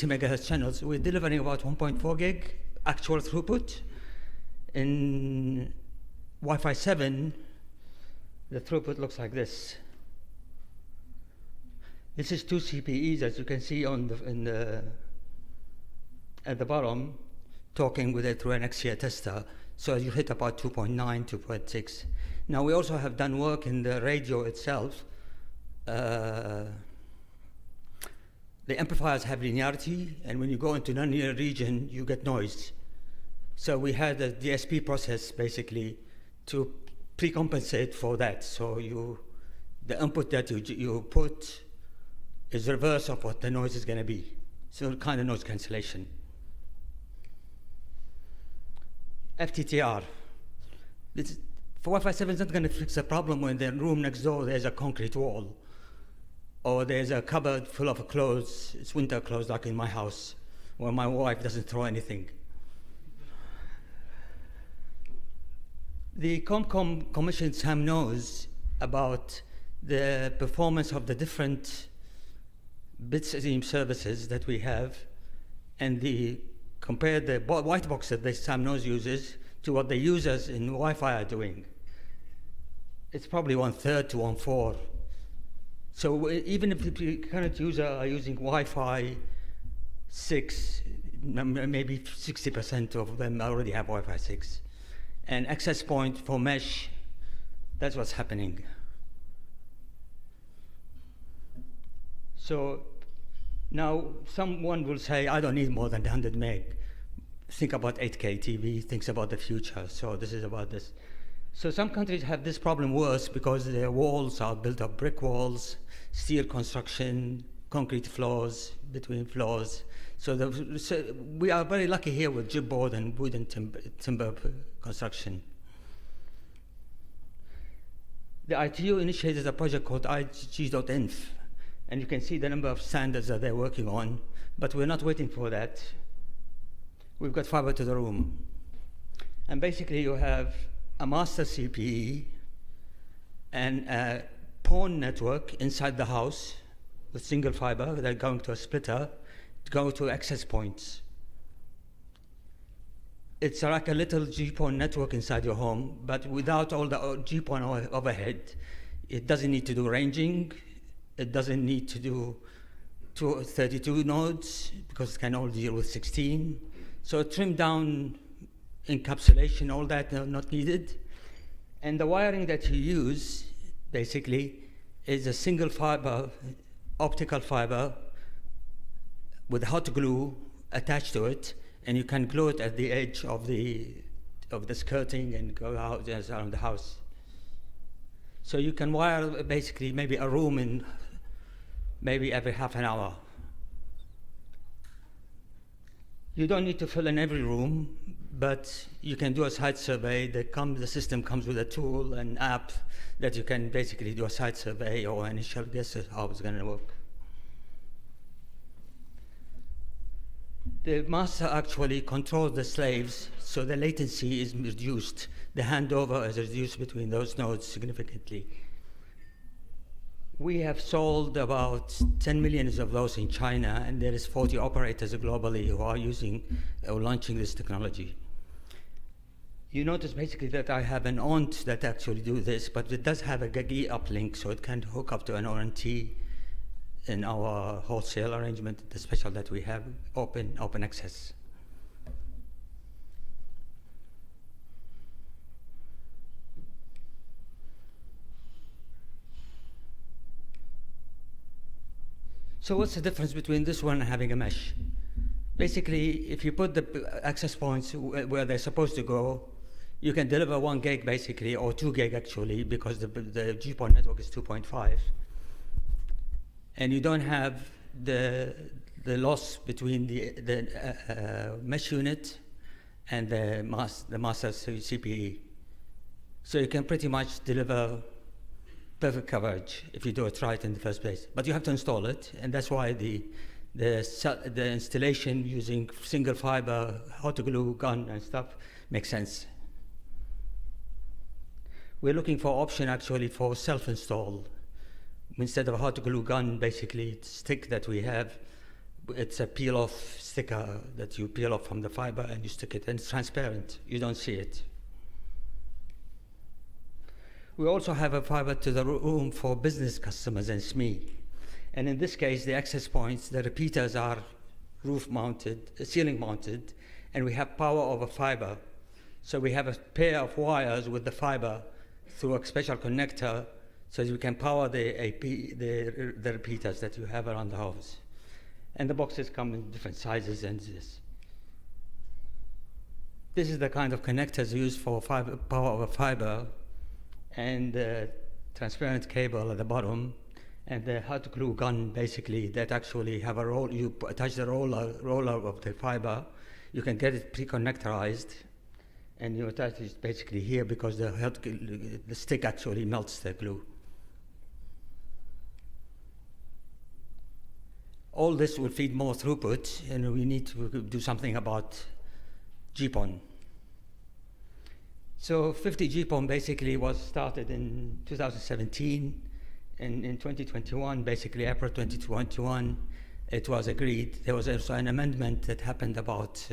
megahertz channels, we're delivering about 1.4 gig actual throughput. In Wi-Fi 7, the throughput looks like this. This is 2 CPEs, as you can see at the bottom, talking with it through an XCA tester. So you hit about 2.9, 2.6. Now we also have done work in the radio itself. The amplifiers have linearity, and when you go into nonlinear region, you get noise. So we had a DSP process basically to pre-compensate for that. So the input that you put is the reverse of what the noise is going to be. So kind of noise cancellation. FTTR. For Wi-Fi 7 is not going to fix the problem when the room next door there's a concrete wall, or there's a cupboard full of clothes, it's winter clothes like in my house, where my wife doesn't throw anything. The ComCom commissioned some knows about the performance of the different bitstream services that we have, and compare the white box that the SAM knows uses to what the users in Wi-Fi are doing. It's probably 1/3 to 1/4. So even if the current user are using Wi-Fi 6, maybe 60% of them already have Wi-Fi 6. And access point for mesh, that's what's happening. So now someone will say, I don't need more than 100 meg. Think about 8K TV, thinks about the future, so this is about this. So some countries have this problem worse because their walls are built of brick walls, steel construction, concrete floors, between floors. So we are very lucky here with chipboard and wood and timber construction. The ITU initiated a project called IGG.inf, and you can see the number of standards that they're working on, but we're not waiting for that. We've got fiber to the room. And basically you have a master CPE and a pawn network inside the house with single fiber. They're going to a splitter to go to access points. It's like a little GPON network inside your home, but without all the GPON overhead. It doesn't need to do ranging. It doesn't need to do 32 nodes because it can only deal with 16. So trim down encapsulation, all that not needed. And the wiring that you use, basically, is a single fiber, optical fiber with hot glue attached to it, and you can glue it at the edge of the skirting and go out around the house. So you can wire basically maybe a room in maybe every half an hour. You don't need to fill in every room, but you can do a site survey. The system comes with a tool and app that you can basically do a site survey or initial guess at how it's going to work. The master actually controls the slaves, so the latency is reduced. The handover is reduced between those nodes significantly. We have sold about 10 million of those in China, and there is 40 operators globally who are using or launching this technology. You notice basically that I have an ONT that actually do this, but it does have a GAGI uplink, so it can hook up to an ONT in our wholesale arrangement, the special that we have, open access. So what's the difference between this one and having a mesh? Basically, if you put the access points where they're supposed to go, you can deliver 1 gig basically, or 2 gig actually, because the GPON network is 2.5. And you don't have the loss between the mesh unit and the master CPE. So you can pretty much deliver perfect coverage if you do it right in the first place. But you have to install it, and that's why the installation using single fiber, hot glue gun and stuff makes sense. We're looking for option actually for self-install. Instead of a hot glue gun, basically stick that we have, it's a peel-off sticker that you peel off from the fiber and you stick it, and it's transparent. You don't see it. We also have a fiber to the room for business customers and SME. And in this case, the access points, the repeaters are roof-mounted, ceiling-mounted, and we have power over fiber. So we have a pair of wires with the fiber through a special connector so you can power the repeaters that you have around the house. And the boxes come in different sizes and this. This is the kind of connectors used for power over fiber, and transparent cable at the bottom, and the hot glue gun basically that actually have a roll. You attach the roller of the fiber. You can get it pre-connectorized, and you attach it basically here because the stick actually melts the glue. All this will feed more throughput, and we need to do something about GPON. So 50 GPON basically was started in 2017, and in 2021, basically April 2021, it was agreed. There was also an amendment that happened about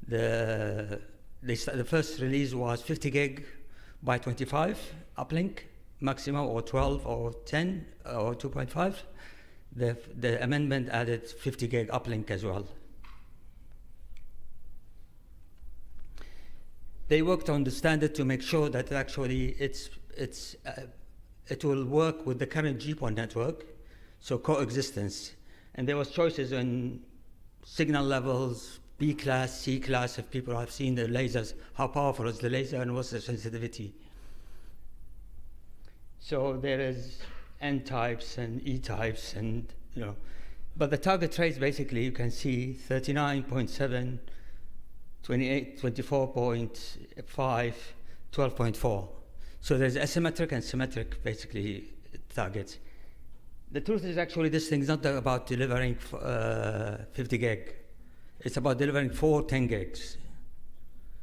the first release was 50 gig by 25 uplink maximum, or 12 or 10 or 2.5. The amendment added 50 gig uplink as well. They worked on the standard to make sure that actually it will work with the current GPON network, so coexistence. And there was choices on signal levels, B class, C class, if people have seen the lasers, how powerful is the laser and what's the sensitivity. So there is N types and E types, and but the target rates basically you can see 39.7, 28, 24.5, 12.4. So there's asymmetric and symmetric basically targets. The truth is actually this thing is not about delivering 50 gig. It's about delivering 10 gigs.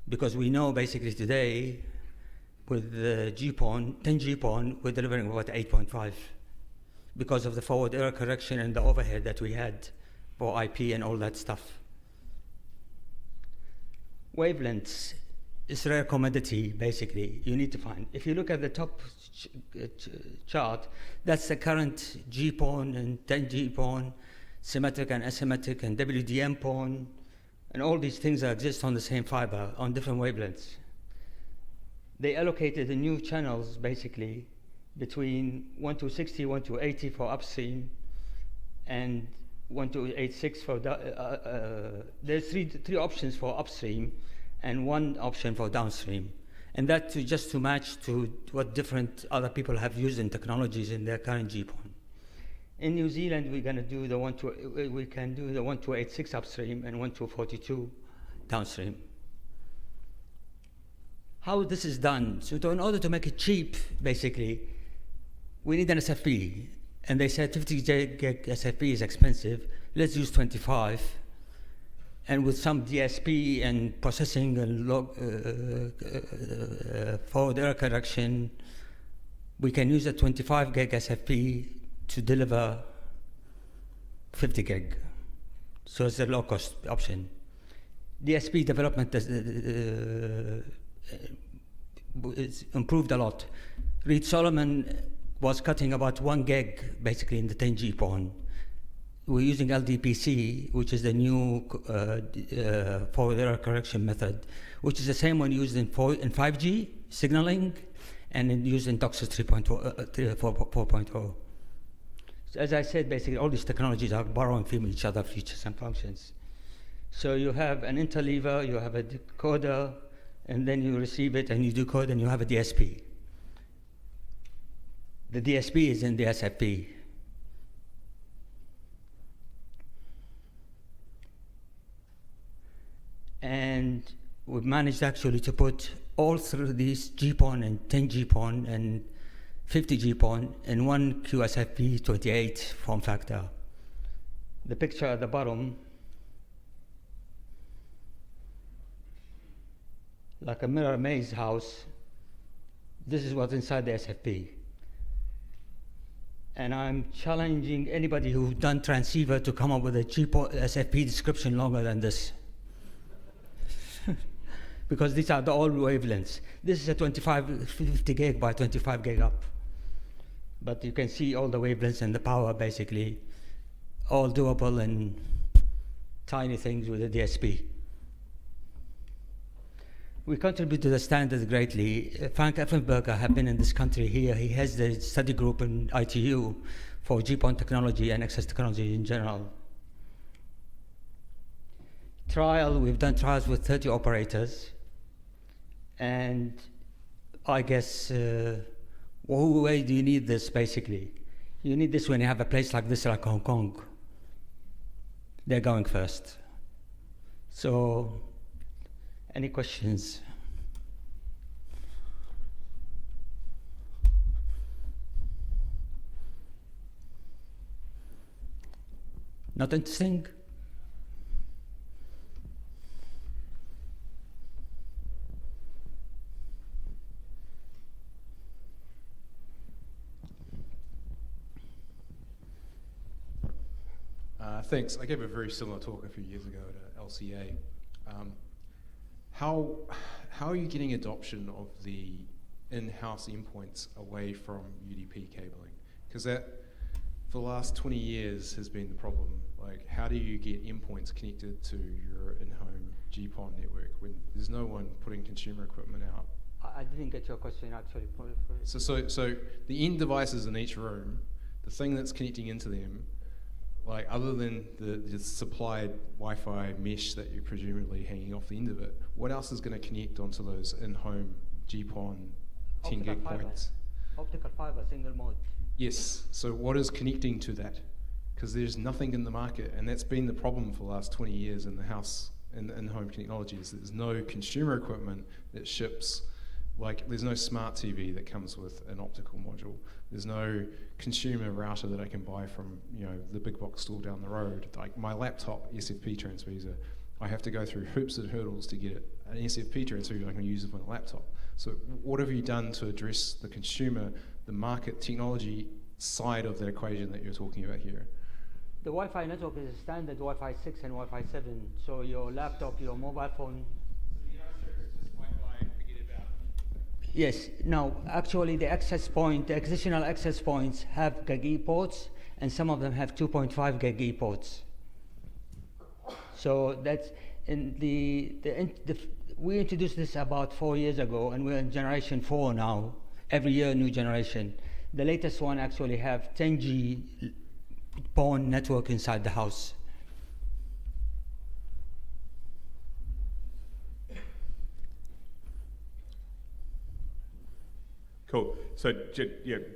Because we know basically today with the GPON, 10 GPON, we're delivering about 8.5 because of the forward error correction and the overhead that we had for IP and all that stuff. Wavelengths is a rare commodity, basically, you need to find. If you look at the top chart, that's the current GPON and 10 GPON, symmetric and asymmetric and WDM PON, and all these things that exist on the same fiber on different wavelengths. They allocated the new channels, basically, between 1 to 60, 1 to 80 for upstream, and 1 to 86 for there's three options for upstream and one option for downstream, and that just to match to what different other people have used in technologies in their current GPON. In New Zealand, we can do the 1 to 86 upstream and 1 to 42 downstream. How this is done? So in order to make it cheap, basically, we need an SFP. And they said 50 gig SFP is expensive. Let's use 25. And with some DSP and processing and forward error correction, we can use a 25 gig SFP to deliver 50 gig. So it's a low cost option. DSP development is improved a lot. Reed Solomon was cutting about 1 gig basically in the 10 GPON. We're using LDPC, which is the new forward error correction method, which is the same one used in 5G signaling and used in DOCSIS 4.0. So as I said, basically all these technologies are borrowing from each other features and functions. So you have an interleaver, you have a decoder, and then you receive it and you decode and you have a DSP. The DSP is in the SFP. And we've managed actually to put all through these GPON and 10 GPON and 50 GPON in one QSFP 28 form factor. The picture at the bottom, like a mirror maze house, this is what's inside the SFP. And I'm challenging anybody who's done transceiver to come up with a GPON SFP description longer than this. Because these are the all wavelengths. This is a 50 gig by 25 gig up. But you can see all the wavelengths and the power basically, all doable and tiny things with the DSP. We contribute to the standard greatly. Frank Effenberger has been in this country here. He has the study group in ITU for GPON technology and access technology in general. We've done trials with 30 operators. And I guess, what way do you need this basically? You need this when you have a place like this, like Hong Kong. They're going first. So, any questions? Not interesting? Thanks. I gave a very similar talk a few years ago at LCA. How are you getting adoption of the in-house endpoints away from UDP cabling? Because that, for the last 20 years, has been the problem. Like, how do you get endpoints connected to your in-home GPON network when there's no one putting consumer equipment out? I didn't get your question actually. So the end devices in each room, the thing that's connecting into them, like other than the supplied Wi-Fi mesh that you're presumably hanging off the end of it, what else is going to connect onto those in-home GPON 10 gig points? Optical fiber, single mode. Yes, so what is connecting to that? Because there's nothing in the market, and that's been the problem for the last 20 years in the house, in home technologies. There's no consumer equipment that ships, like there's no smart TV that comes with an optical module. There's no consumer router that I can buy from, you know, the big box store down the road. Like my laptop SFP transceiver, I have to go through hoops and hurdles to get an SFP transceiver I can use with my laptop. So what have you done to address the consumer, the market technology side of that equation that you're talking about here? The Wi-Fi network is a standard Wi-Fi 6 and Wi-Fi 7. So your laptop, your mobile phone. So the answer is just Wi-Fi, forget about it. Yes. No, actually the access point, the additional access points have GigE ports, and some of them have 2.5 GigE ports. So that's in we introduced this about 4 years ago, and we're in generation 4 now. Every year, new generation. The latest one actually have 10G PON network inside the house. Cool. So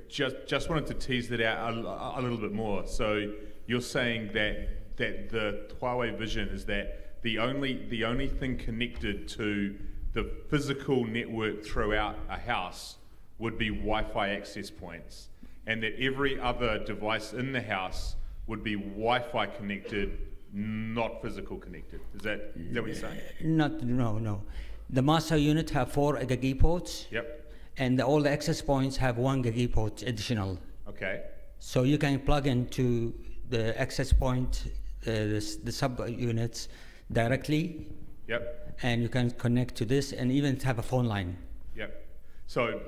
just wanted to tease that out a little bit more. So you're saying that the Huawei vision is that the only thing connected to the physical network throughout a house would be Wi-Fi access points, and that every other device in the house would be Wi-Fi connected, not physical connected. Is that what you're saying? No. The master unit have 4 GigE ports. Yep. And all the access points have 1 GigE port additional. Okay. So you can plug into the access point, the sub-units directly. Yep. And you can connect to this and even have a phone line. Yep. So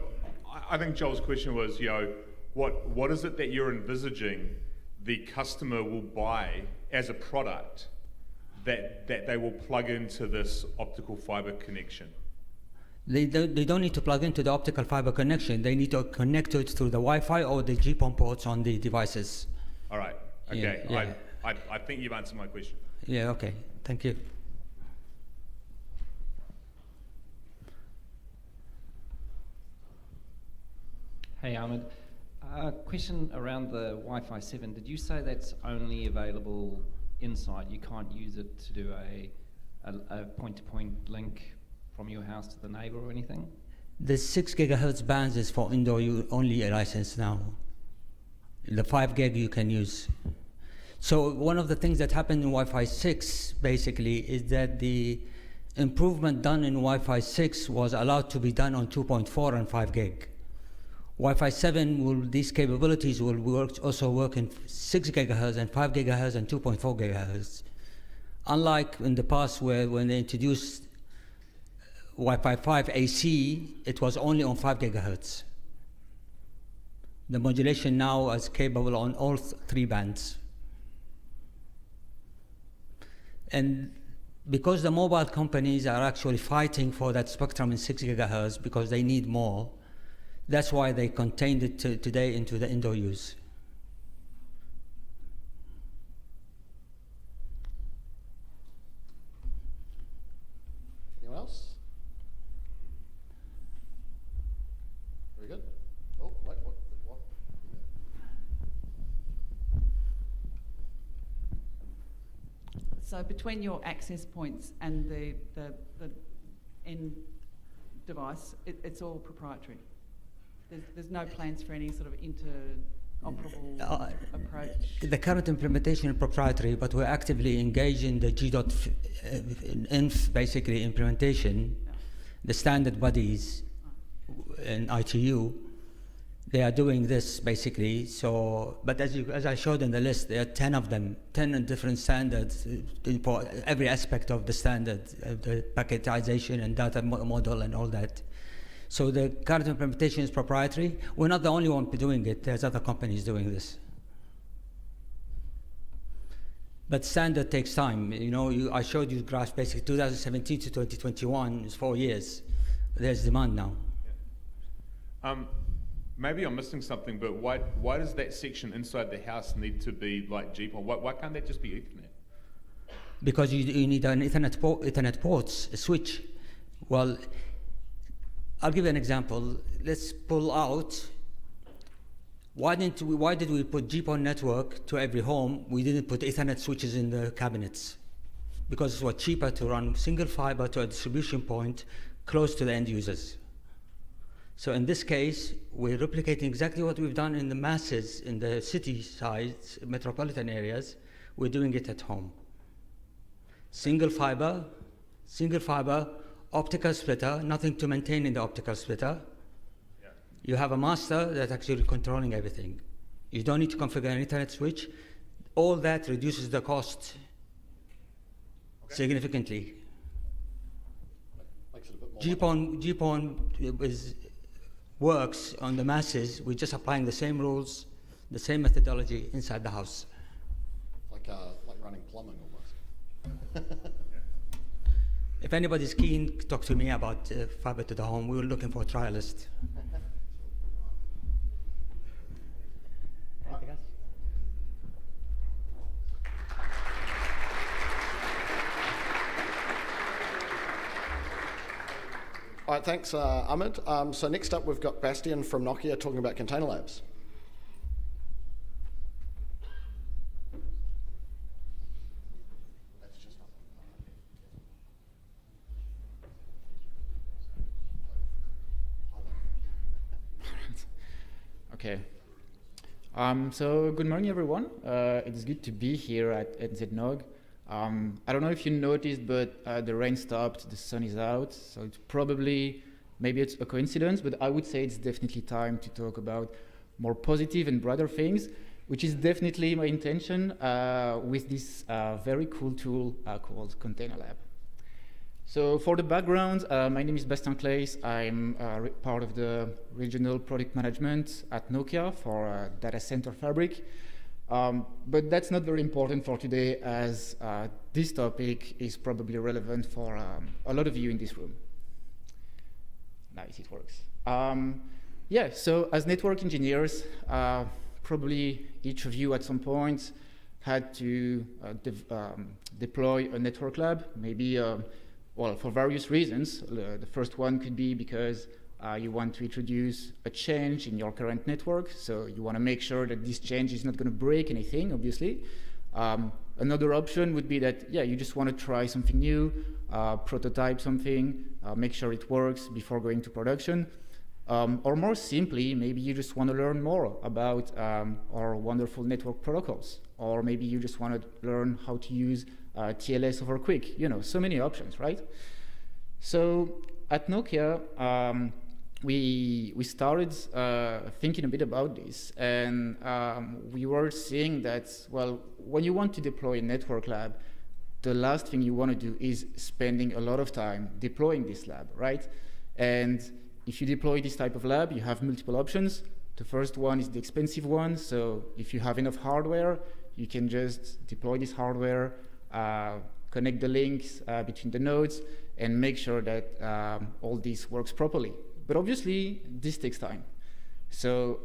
I think Joel's question was, what is it that you're envisaging the customer will buy as a product that they will plug into this optical fiber connection? They don't need to plug into the optical fiber connection. They need to connect to it through the Wi-Fi or the GPON ports on the devices. All right. Okay. Yeah. I think you've answered my question. Yeah. Okay. Thank you. Hey Ahmed, question around the Wi-Fi 7. Did you say that's only available inside? You can't use it to do a point-to-point link from your house to the neighbor or anything? The 6 gigahertz bands is for indoor only license now. The 5 gig you can use. So one of the things that happened in Wi-Fi 6 basically is that the improvement done in Wi-Fi 6 was allowed to be done on 2.4 and 5 gig. Wi-Fi 7 these capabilities will also work in 6 gigahertz and 5 gigahertz and 2.4 gigahertz. Unlike in the past when they introduced Wi-Fi 5 AC, it was only on 5 gigahertz. The modulation now is capable on all 3 bands. And because the mobile companies are actually fighting for that spectrum in 6 gigahertz because they need more, that's why they contained it today into the indoor use. Anyone else? Very good. Oh, wait, what? So between your access points and the end device, it's all proprietary. There's no plans for any sort of interoperable approach. The current implementation is proprietary, but we're actively engaged in the G.inf basically implementation. Yeah. The standard bodies in ITU, they are doing this basically. So, but as I showed in the list, there are 10 of them, 10 different standards for every aspect of the standard, the packetization and data model and all that. So the current implementation is proprietary. We're not the only one doing it. There's other companies doing this. But standard takes time. You know, I showed you graphs basically 2017 to 2021 is 4 years. There's demand now. Yeah. Maybe I'm missing something, but why does that section inside the house need to be like GPON? Why can't that just be Ethernet? Because you need an Ethernet ports, a switch. Well, I'll give you an example. Let's pull out. Why did we put GPON network to every home? We didn't put Ethernet switches in the cabinets because it was cheaper to run single fiber to a distribution point close to the end users. So in this case, we're replicating exactly what we've done in the masses, in the city sides, metropolitan areas. We're doing it at home. Single fiber, optical splitter, nothing to maintain in the optical splitter. Yeah. You have a master that's actually controlling everything. You don't need to configure an Ethernet switch. All that reduces the cost significantly. Makes it a bit more GPON works on the masses. We're just applying the same rules, the same methodology inside the house. Like running plumbing almost. If anybody's keen, talk to me about fiber to the home. We were looking for a trialist. Anything else? All right, thanks, Ahmed. So next up, we've got Bastian from Nokia talking about container labs. Okay. So good morning, everyone. It's good to be here at NZNOG. I don't know if you noticed, but the rain stopped, the sun is out, so it's probably, maybe it's a coincidence, but I would say it's definitely time to talk about more positive and brighter things, which is definitely my intention with this very cool tool called Container Lab. So for the background, my name is Bastien Claes. I'm part of the regional product management at Nokia for Data Center Fabric. But that's not very important for today, as this topic is probably relevant for a lot of you in this room. Nice, it works. Yeah, so as network engineers, probably each of you at some point had to deploy a network lab, maybe well, for various reasons. The first one could be because you want to introduce a change in your current network, so you want to make sure that this change is not going to break anything, obviously. Another option would be that, yeah, you just want to try something new, prototype something, make sure it works before going to production. Or more simply, maybe you just want to learn more about our wonderful network protocols. Or maybe you just want to learn how to use TLS over QUIC. You know, so many options, right? So at Nokia, we started thinking a bit about this, and we were seeing that, well, when you want to deploy a network lab, the last thing you want to do is spending a lot of time deploying this lab, right? And if you deploy this type of lab, you have multiple options. The first one is the expensive one, so if you have enough hardware, you can just deploy this hardware, connect the links between the nodes, and make sure that all this works properly. But obviously, this takes time. So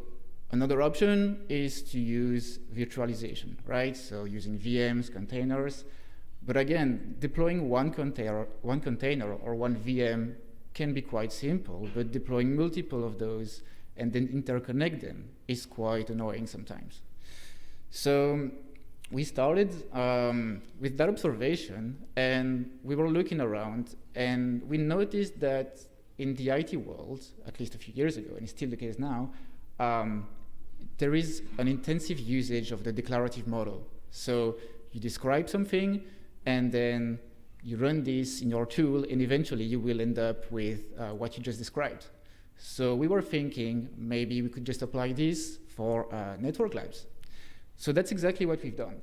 another option is to use virtualization, right? So using VMs, containers. But again, deploying one container or one VM can be quite simple, but deploying multiple of those and then interconnect them is quite annoying sometimes. So we started with that observation, and we were looking around, and we noticed that in the IT world, at least a few years ago, and it's still the case now, there is an intensive usage of the declarative model. So you describe something, and then you run this in your tool, and eventually you will end up with what you just described. So we were thinking maybe we could just apply this for network labs. So that's exactly what we've done.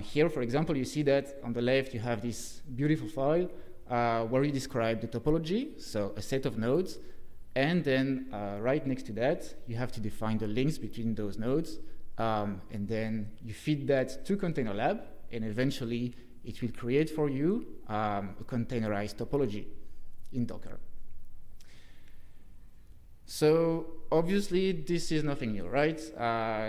Here, for example, you see that on the left you have this beautiful file where you describe the topology, so a set of nodes, and then right next to that you have to define the links between those nodes, and then you feed that to Container Lab, and eventually it will create for you a containerized topology in Docker. So obviously this is nothing new, right?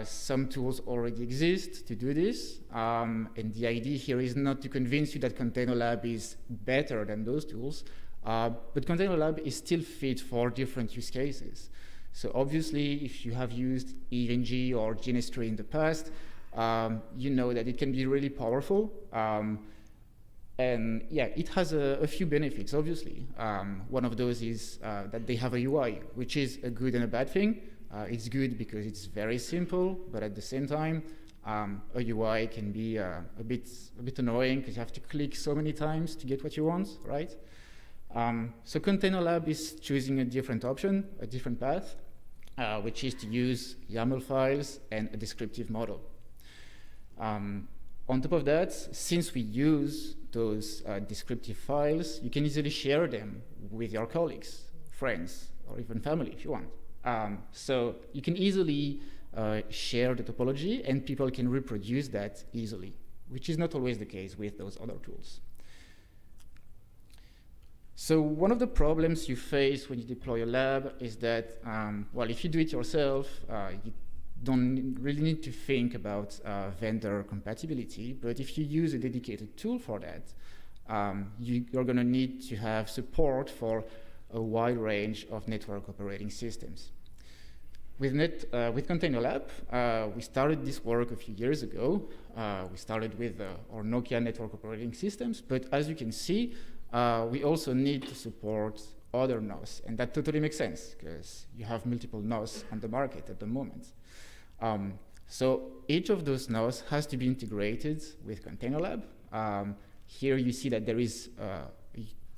Some tools already exist to do this, and the idea here is not to convince you that Container Lab is better than those tools, but Container Lab is still fit for different use cases. So obviously if you have used EVNG or GNS3 in the past, you know that it can be really powerful. And yeah, it has a few benefits, obviously. One of those is that they have a UI, which is a good and a bad thing. It's good because it's very simple, but at the same time, a UI can be a bit annoying because you have to click so many times to get what you want, right? So Container Lab is choosing a different option, a different path, which is to use YAML files and a descriptive model. On top of that, since we use those descriptive files, you can easily share them with your colleagues, friends, or even family if you want. So you can easily share the topology, and people can reproduce that easily, which is not always the case with those other tools. So one of the problems you face when you deploy a lab is that, well, if you do it yourself, you don't really need to think about vendor compatibility, but if you use a dedicated tool for that, you're going to need to have support for a wide range of network operating systems. With Container Lab, we started this work a few years ago. We started with our Nokia network operating systems, but as you can see, we also need to support other NOS, and that totally makes sense because you have multiple NOS on the market at the moment. So each of those NOS has to be integrated with Container Lab. Here you see that there is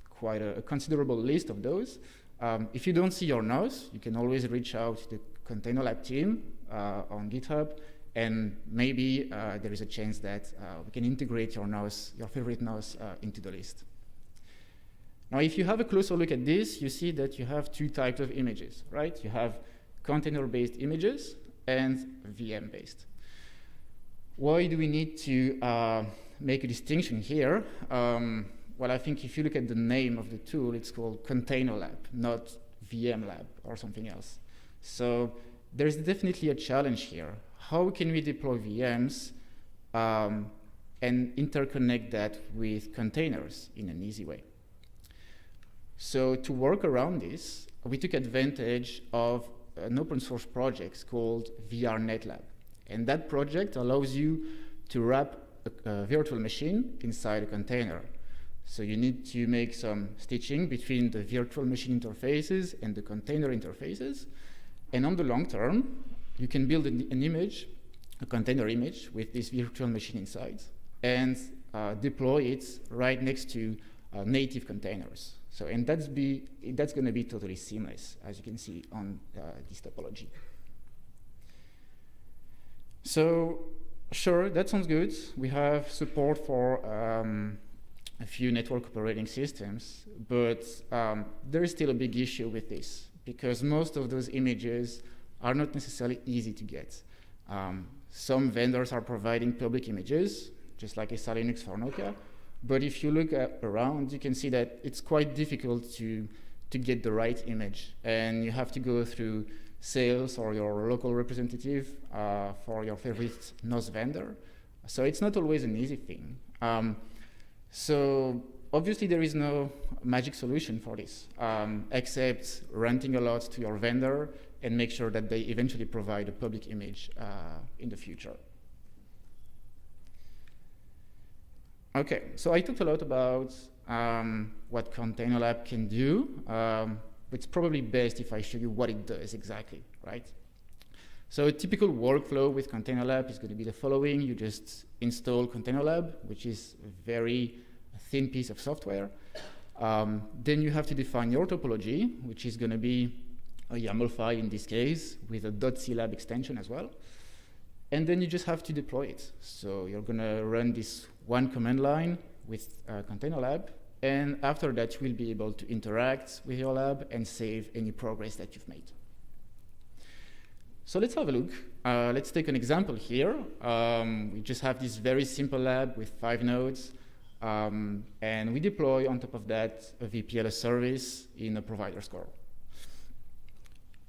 quite a considerable list of those. If you don't see your NOS, you can always reach out to the Container Lab team on GitHub, and maybe there is a chance that we can integrate your NOS, your favorite NOS, into the list. Now, if you have a closer look at this, you see that you have two types of images, right? You have container-based images and VM-based. Why do we need to make a distinction here? Well, I think if you look at the name of the tool, it's called Container Lab, not VM Lab or something else. So there's definitely a challenge here. How can we deploy VMs and interconnect that with containers in an easy way? So to work around this, we took advantage of an open source project called VRNetLab. And that project allows you to wrap a virtual machine inside a container. So you need to make some stitching between the virtual machine interfaces and the container interfaces. And on the long term, you can build an image, a container image with this virtual machine inside, and deploy it right next to native containers. So, and that's going to be totally seamless, as you can see on this topology. So, sure, that sounds good. We have support for a few network operating systems, but there is still a big issue with this, because most of those images are not necessarily easy to get. Some vendors are providing public images, just like SR Linux for Nokia. But if you look around, you can see that it's quite difficult to get the right image. And you have to go through sales or your local representative for your favorite NOS vendor. So it's not always an easy thing. So obviously there is no magic solution for this, except renting a lot to your vendor and make sure that they eventually provide a public image in the future. Okay, so I talked a lot about what Container Lab can do, but it's probably best if I show you what it does exactly, right? So a typical workflow with Container Lab is going to be the following. You just install Container Lab, which is a very thin piece of software. Then you have to define your topology, which is going to be a YAML file in this case, with a .clab extension as well. And then you just have to deploy it. So you're going to run this one command line with Container Lab, and after that, you will be able to interact with your lab and save any progress that you've made. So let's have a look. Let's take an example here. We just have this very simple lab with 5 nodes, and we deploy on top of that a VPLS service in a provider score.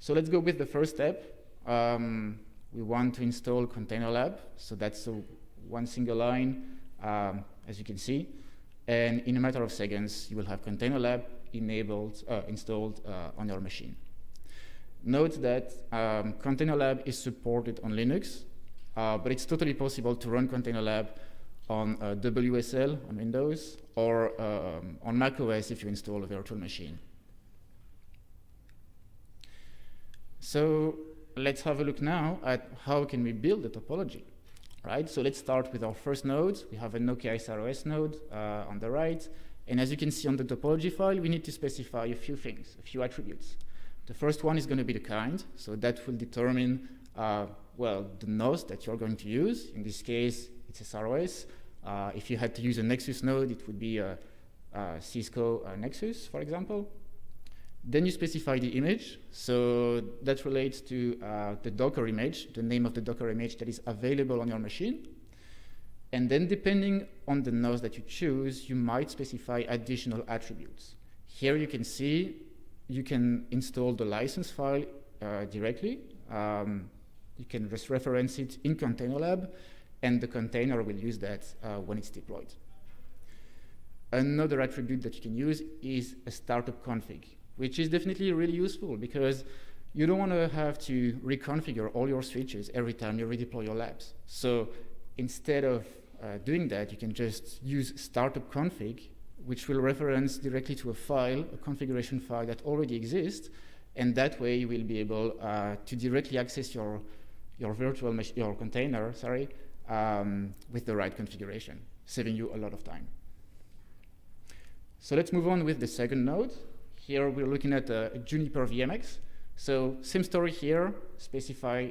So let's go with the first step. We want to install Container Lab, so that's one single line, as you can see. And in a matter of seconds, you will have Container Lab installed on your machine. Note that Container Lab is supported on Linux, but it's totally possible to run Container Lab on WSL on Windows or on macOS if you install a virtual machine. So let's have a look now at how can we build a topology, right? So let's start with our first node. We have a Nokia SROS node on the right. And as you can see on the topology file, we need to specify a few things, a few attributes. The first one is going to be the kind. So that will determine, well, the nodes that you're going to use. In this case, it's SROS. If you had to use a Nexus node, it would be a Cisco Nexus, for example. Then you specify the image. So that relates to the Docker image, the name of the Docker image that is available on your machine. And then depending on the nodes that you choose, you might specify additional attributes. Here you can see you can install the license file directly. You can just reference it in Container Lab, and the container will use that when it's deployed. Another attribute that you can use is a startup config, which is definitely really useful because you don't want to have to reconfigure all your switches every time you redeploy your labs. So instead of doing that, you can just use startup config, which will reference directly to a file, a configuration file that already exists, and that way you will be able to directly access your virtual machine, your container, with the right configuration, saving you a lot of time. So let's move on with the second node. Here we're looking at a Juniper VMX. So same story here, specify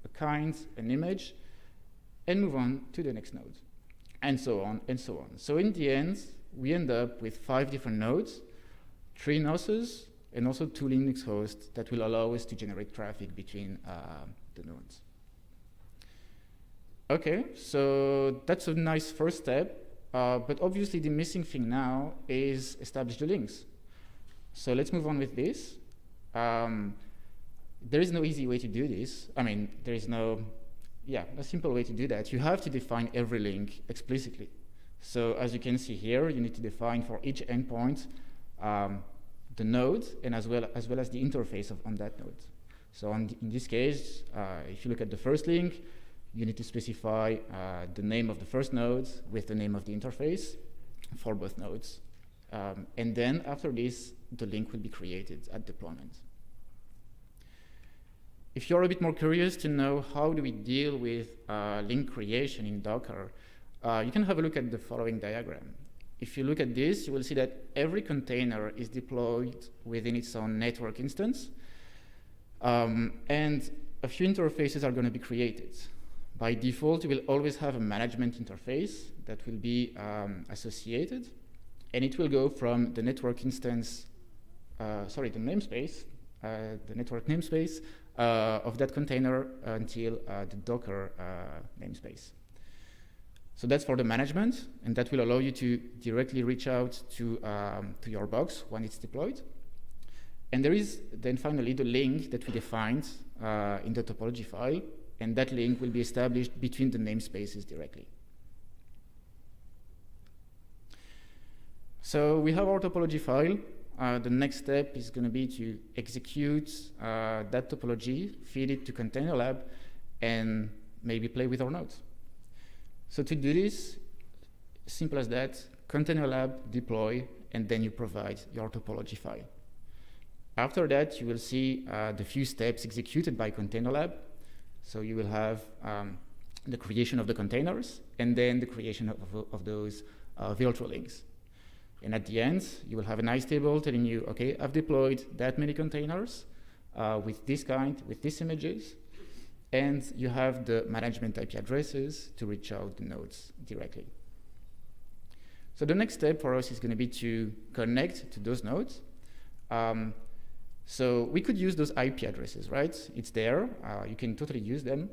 a kind, an image, and move on to the next node, and so on and so on. So in the end, we end up with 5 different nodes, 3 NOSes, and also 2 Linux hosts that will allow us to generate traffic between the nodes. Okay, so that's a nice first step, but obviously the missing thing now is establish the links. So let's move on with this. There is no easy way to do this. I mean, there is no simple way to do that. You have to define every link explicitly. So as you can see here, you need to define for each endpoint the node and as well as the interface on that node. So in this case, if you look at the first link, you need to specify the name of the first node with the name of the interface for both nodes. And then after this, the link will be created at deployment. If you're a bit more curious to know how do we deal with link creation in Docker, you can have a look at the following diagram. If you look at this, you will see that every container is deployed within its own network instance, and a few interfaces are going to be created. By default, you will always have a management interface that will be associated, and it will go from the network instance, the namespace, the network namespace of that container until the Docker namespace. So that's for the management, and that will allow you to directly reach out to your box when it's deployed. And there is then finally the link that we defined in the topology file, and that link will be established between the namespaces directly. So we have our topology file. The next step is going to be to execute that topology, feed it to Container Lab, and maybe play with our nodes. So to do this, Simple as that. Container lab, deploy, and then you provide your topology file. After that, you will see the few steps executed by container lab. So you will have the creation of the containers, and then the creation of those virtual links. And at the end, you will have a nice table telling you, okay, I've deployed that many containers with this kind, with these images, and you have the management IP addresses to reach out the nodes directly. So the next step for us is going to be to connect to those nodes. So we could use those IP addresses, right? It's there, you can totally use them.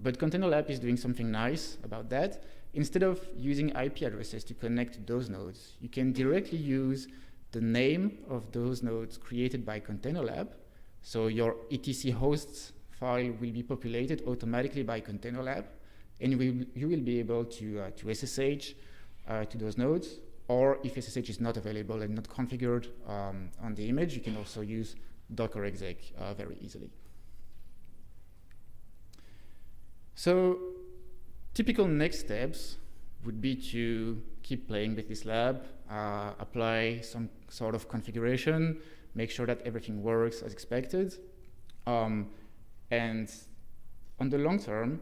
But Container Lab is doing something nice about that. Instead of using IP addresses to connect to those nodes, you can directly use the name of those nodes created by Container Lab. So your etc hosts file will be populated automatically by Container Lab, and you will be able to SSH to those nodes. Or if SSH is not available and not configured on the image, you can also use Docker exec very easily. So typical next steps would be to keep playing with this lab, apply some sort of configuration, make sure that everything works as expected. And on the long term,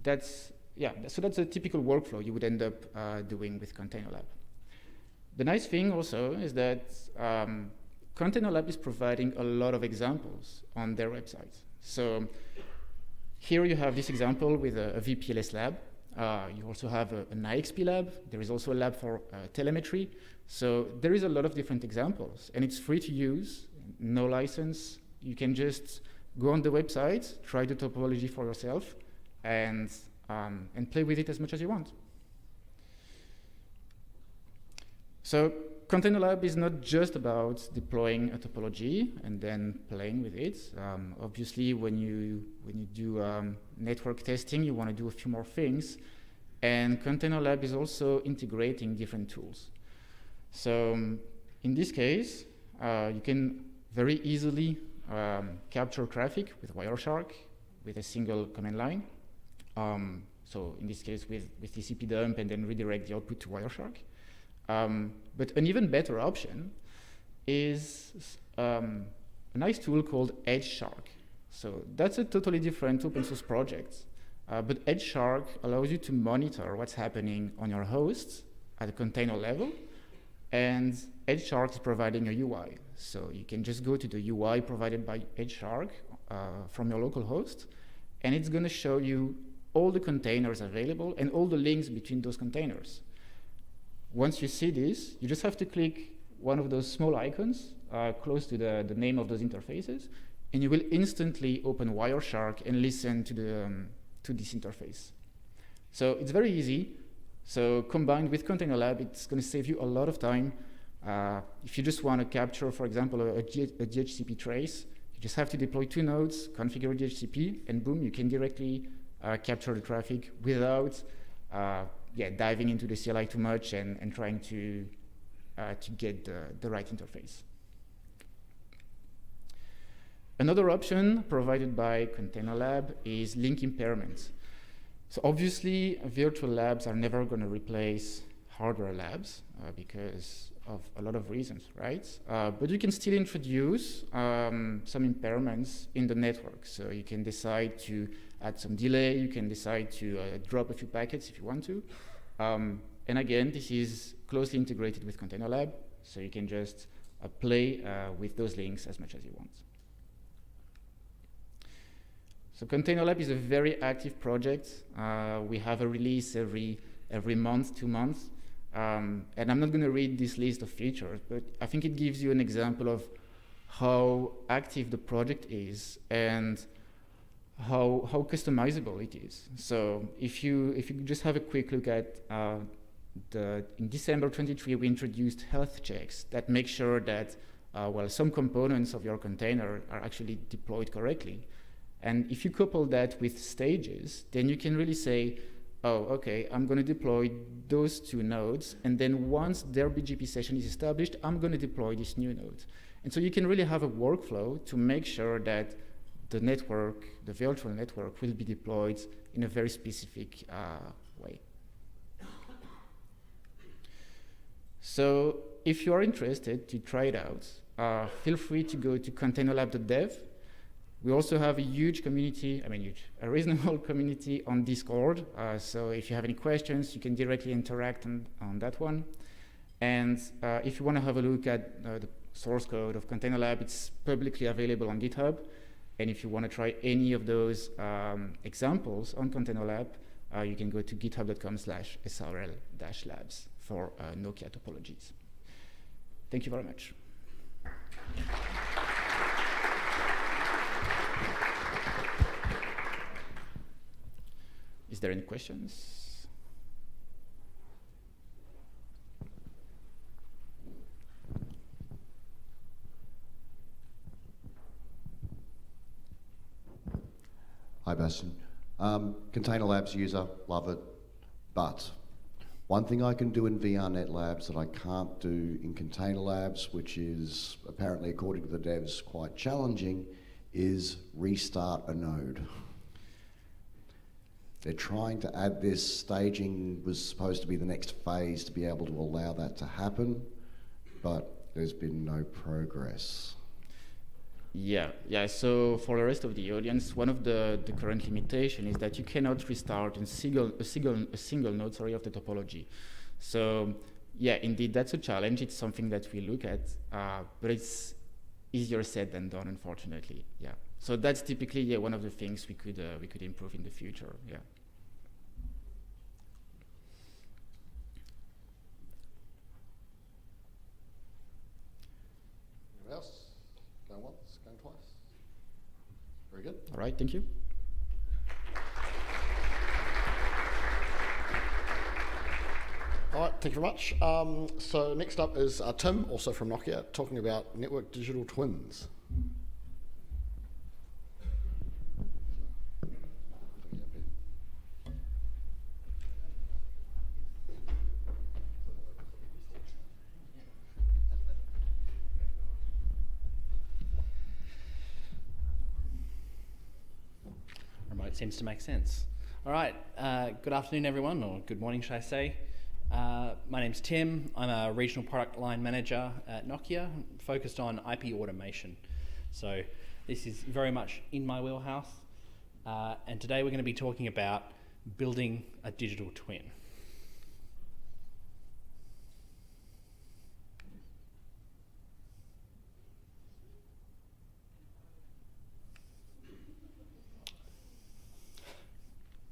that's a typical workflow you would end up doing with Container Lab. The nice thing also is that Container Lab is providing a lot of examples on their website. So here you have this example with a VPLS lab. You also have an IXP lab. There is also a lab for telemetry. So there is a lot of different examples, and it's free to use, no license. You can just go on the website, try the topology for yourself, and play with it as much as you want. So Container Lab is not just about deploying a topology and then playing with it. Obviously, when you do network testing, you want to do a few more things. And Container Lab is also integrating different tools. So in this case, you can very easily capture traffic with Wireshark with a single command line. So in this case, with TCP dump and then redirect the output to Wireshark. But an even better option is a nice tool called EdgeShark. So that's a totally different open source project. But EdgeShark allows you to monitor what's happening on your hosts at a container level. And EdgeShark is providing a UI. So you can just go to the UI provided by EdgeShark from your local host, and it's going to show you all the containers available and all the links between those containers. Once you see this, you just have to click one of those small icons close to the name of those interfaces, and you will instantly open Wireshark and listen to this interface. So it's very easy. So combined with Container Lab, it's going to save you a lot of time. If you just want to capture, for example, a DHCP trace, you just have to deploy 2 nodes, configure DHCP, and boom, you can directly capture the traffic without diving into the CLI too much and trying to get the right interface. Another option provided by Container Lab is link impairment. So obviously, virtual labs are never going to replace hardware labs because of a lot of reasons, right? But you can still introduce some impairments in the network. So you can decide to add some delay, you can decide to drop a few packets if you want to. And again, this is closely integrated with Container Lab, so you can just play with those links as much as you want. So Container Lab is a very active project. We have a release every month, 2 months. And I'm not going to read this list of features, but I think it gives you an example of how active the project is and how customizable it is. So if you just have a quick look at in December 23, we introduced health checks that make sure that some components of your container are actually deployed correctly. And if you couple that with stages, then you can really say, oh, okay, I'm going to deploy those 2 nodes, and then once their BGP session is established, I'm going to deploy this new node. And so you can really have a workflow to make sure that the network, the virtual network, will be deployed in a very specific way. So if you are interested to try it out, feel free to go to containerlab.dev. We also have a huge community, a reasonable community on Discord. So if you have any questions, you can directly interact on that one. And if you want to have a look at the source code of ContainerLab, it's publicly available on GitHub. And if you want to try any of those examples on ContainerLab, you can go to github.com/srl-labs for Nokia topologies. Thank you very much. Is there any questions? Hi, Bastian. Container Labs user, love it, but one thing I can do in VRNet Labs that I can't do in Container Labs, which is apparently, according to the devs, quite challenging, is restart a node. They're trying to add this. Staging was supposed to be the next phase to be able to allow that to happen, but there's been no progress. Yeah. So for the rest of the audience, one of the current limitations is that you cannot restart a single node of the topology. So yeah, indeed, that's a challenge. It's something that we look at, but it's easier said than done, unfortunately. Yeah. So that's typically one of the things we could improve in the future. Yeah. Anyone else? Going once, going twice. Very good. All right, thank you. All right, thank you very much. So next up is Tim, also from Nokia, talking about network digital twins. Remote seems to make sense. All right, good afternoon, everyone, or good morning, should I say. My name's Tim. I'm a regional product line manager at Nokia, focused on IP automation. So this is very much in my wheelhouse. And today we're going to be talking about building a digital twin.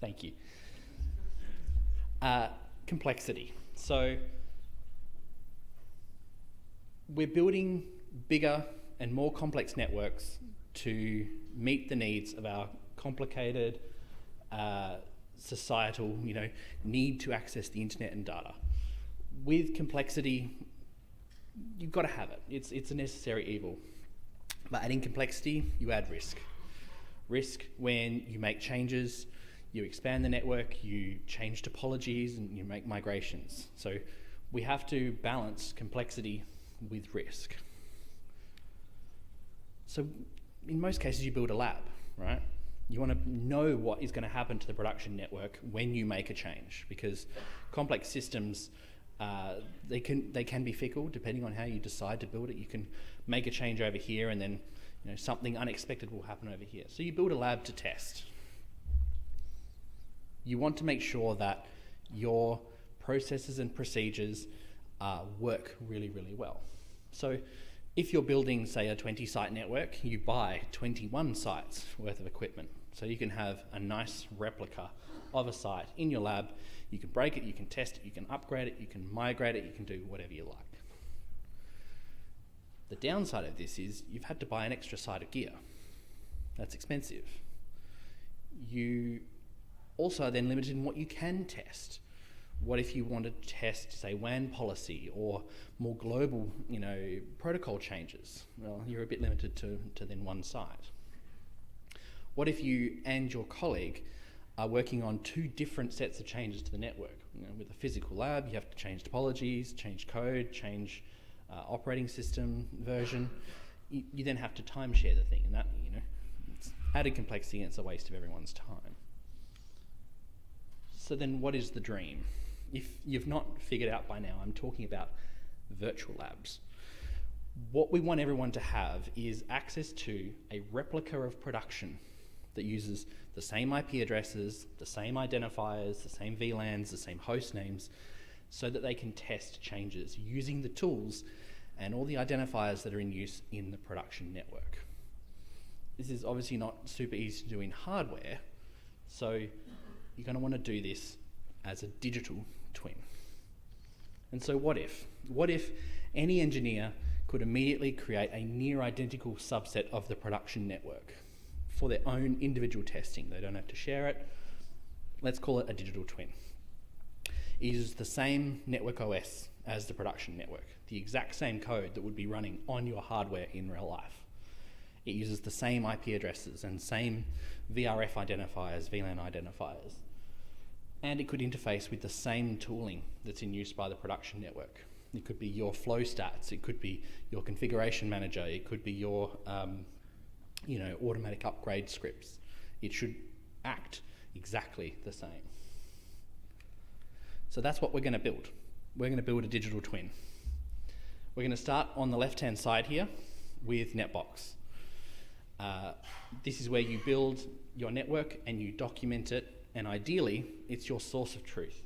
Thank you. Complexity. So we're building bigger and more complex networks to meet the needs of our complicated societal, need to access the internet and data. With complexity, you've got to have it. It's a necessary evil. But adding complexity, you add risk. Risk when you make changes, you expand the network, you change topologies, and you make migrations. So we have to balance complexity with risk. So in most cases, you build a lab, right? You want to know what is going to happen to the production network when you make a change, because complex systems, they can be fickle depending on how you decide to build it. You can make a change over here, and then something unexpected will happen over here. So you build a lab to test. You want to make sure that your processes and procedures work really, really well. So if you're building, say, a 20-site network, you buy 21 sites worth of equipment. So you can have a nice replica of a site in your lab. You can break it, you can test it, you can upgrade it, you can migrate it, you can do whatever you like. The downside of this is you've had to buy an extra site of gear. That's expensive. You also are then limited in what you can test. What if you want to test, say, WAN policy or more global, protocol changes? Well, you're a bit limited to then one site. What if you and your colleague are working on two different sets of changes to the network? With a physical lab, you have to change topologies, change code, change operating system version. You then have to timeshare the thing, and that, it's added complexity and it's a waste of everyone's time. So then what is the dream? If you've not figured out by now, I'm talking about virtual labs. What we want everyone to have is access to a replica of production that uses the same IP addresses, the same identifiers, the same VLANs, the same host names, so that they can test changes using the tools and all the identifiers that are in use in the production network. This is obviously not super easy to do in hardware, so you're going to want to do this as a digital twin. And so what if? What if any engineer could immediately create a near identical subset of the production network for their own individual testing? They don't have to share it. Let's call it a digital twin. It uses the same network OS as the production network, the exact same code that would be running on your hardware in real life. It uses the same IP addresses and same VRF identifiers, VLAN identifiers. And it could interface with the same tooling that's in use by the production network. It could be your flow stats, it could be your configuration manager, it could be your automatic upgrade scripts. It should act exactly the same. So that's what we're going to build. We're going to build a digital twin. We're going to start on the left-hand side here with NetBox. This is where you build your network and you document it, and ideally, it's your source of truth.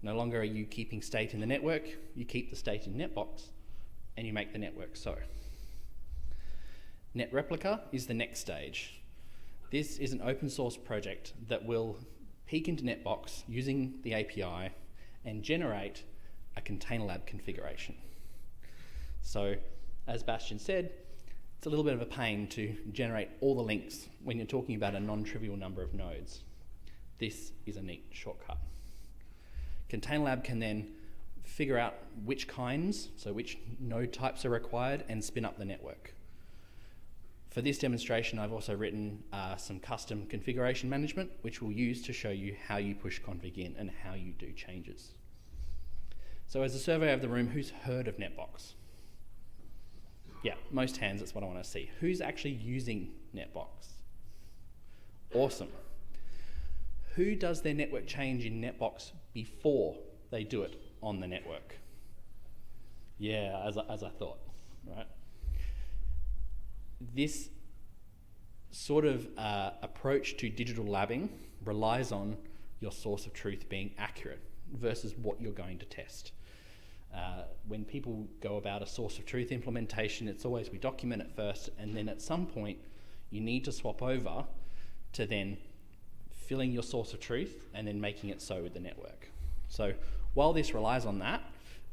No longer are you keeping state in the network, you keep the state in NetBox, and you make the network so. NetReplica is the next stage. This is an open source project that will peek into NetBox using the API and generate a container lab configuration. So, as Bastian said, it's a little bit of a pain to generate all the links when you're talking about a non-trivial number of nodes. This is a neat shortcut. Container Lab can then figure out which kinds, so which node types are required, and spin up the network. For this demonstration, I've also written some custom configuration management, which we'll use to show you how you push config in and how you do changes. So as a survey of the room, who's heard of NetBox? Yeah, most hands, that's what I want to see. Who's actually using NetBox? Awesome. Who does their network change in NetBox before they do it on the network? Yeah, as I thought, right? This sort of approach to digital labbing relies on your source of truth being accurate versus what you're going to test. When people go about a source of truth implementation, it's always we document it first, and then at some point you need to swap over to then filling your source of truth and then making it so with the network. So while this relies on that,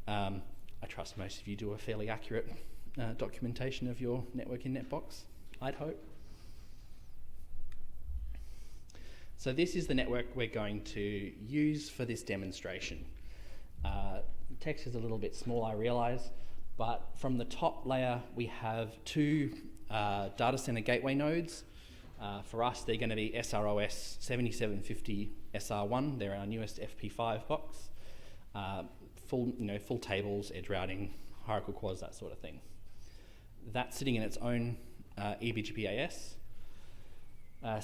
I trust most of you do a fairly accurate documentation of your network in NetBox, I'd hope. So this is the network we're going to use for this demonstration. Text is a little bit small, I realise, but from the top layer we have two data center gateway nodes. For us, they're going to be SROS 7750 SR1. They're our newest FP5 box. Full tables, edge routing, hierarchical quads, that sort of thing. That's sitting in its own eBGP AS.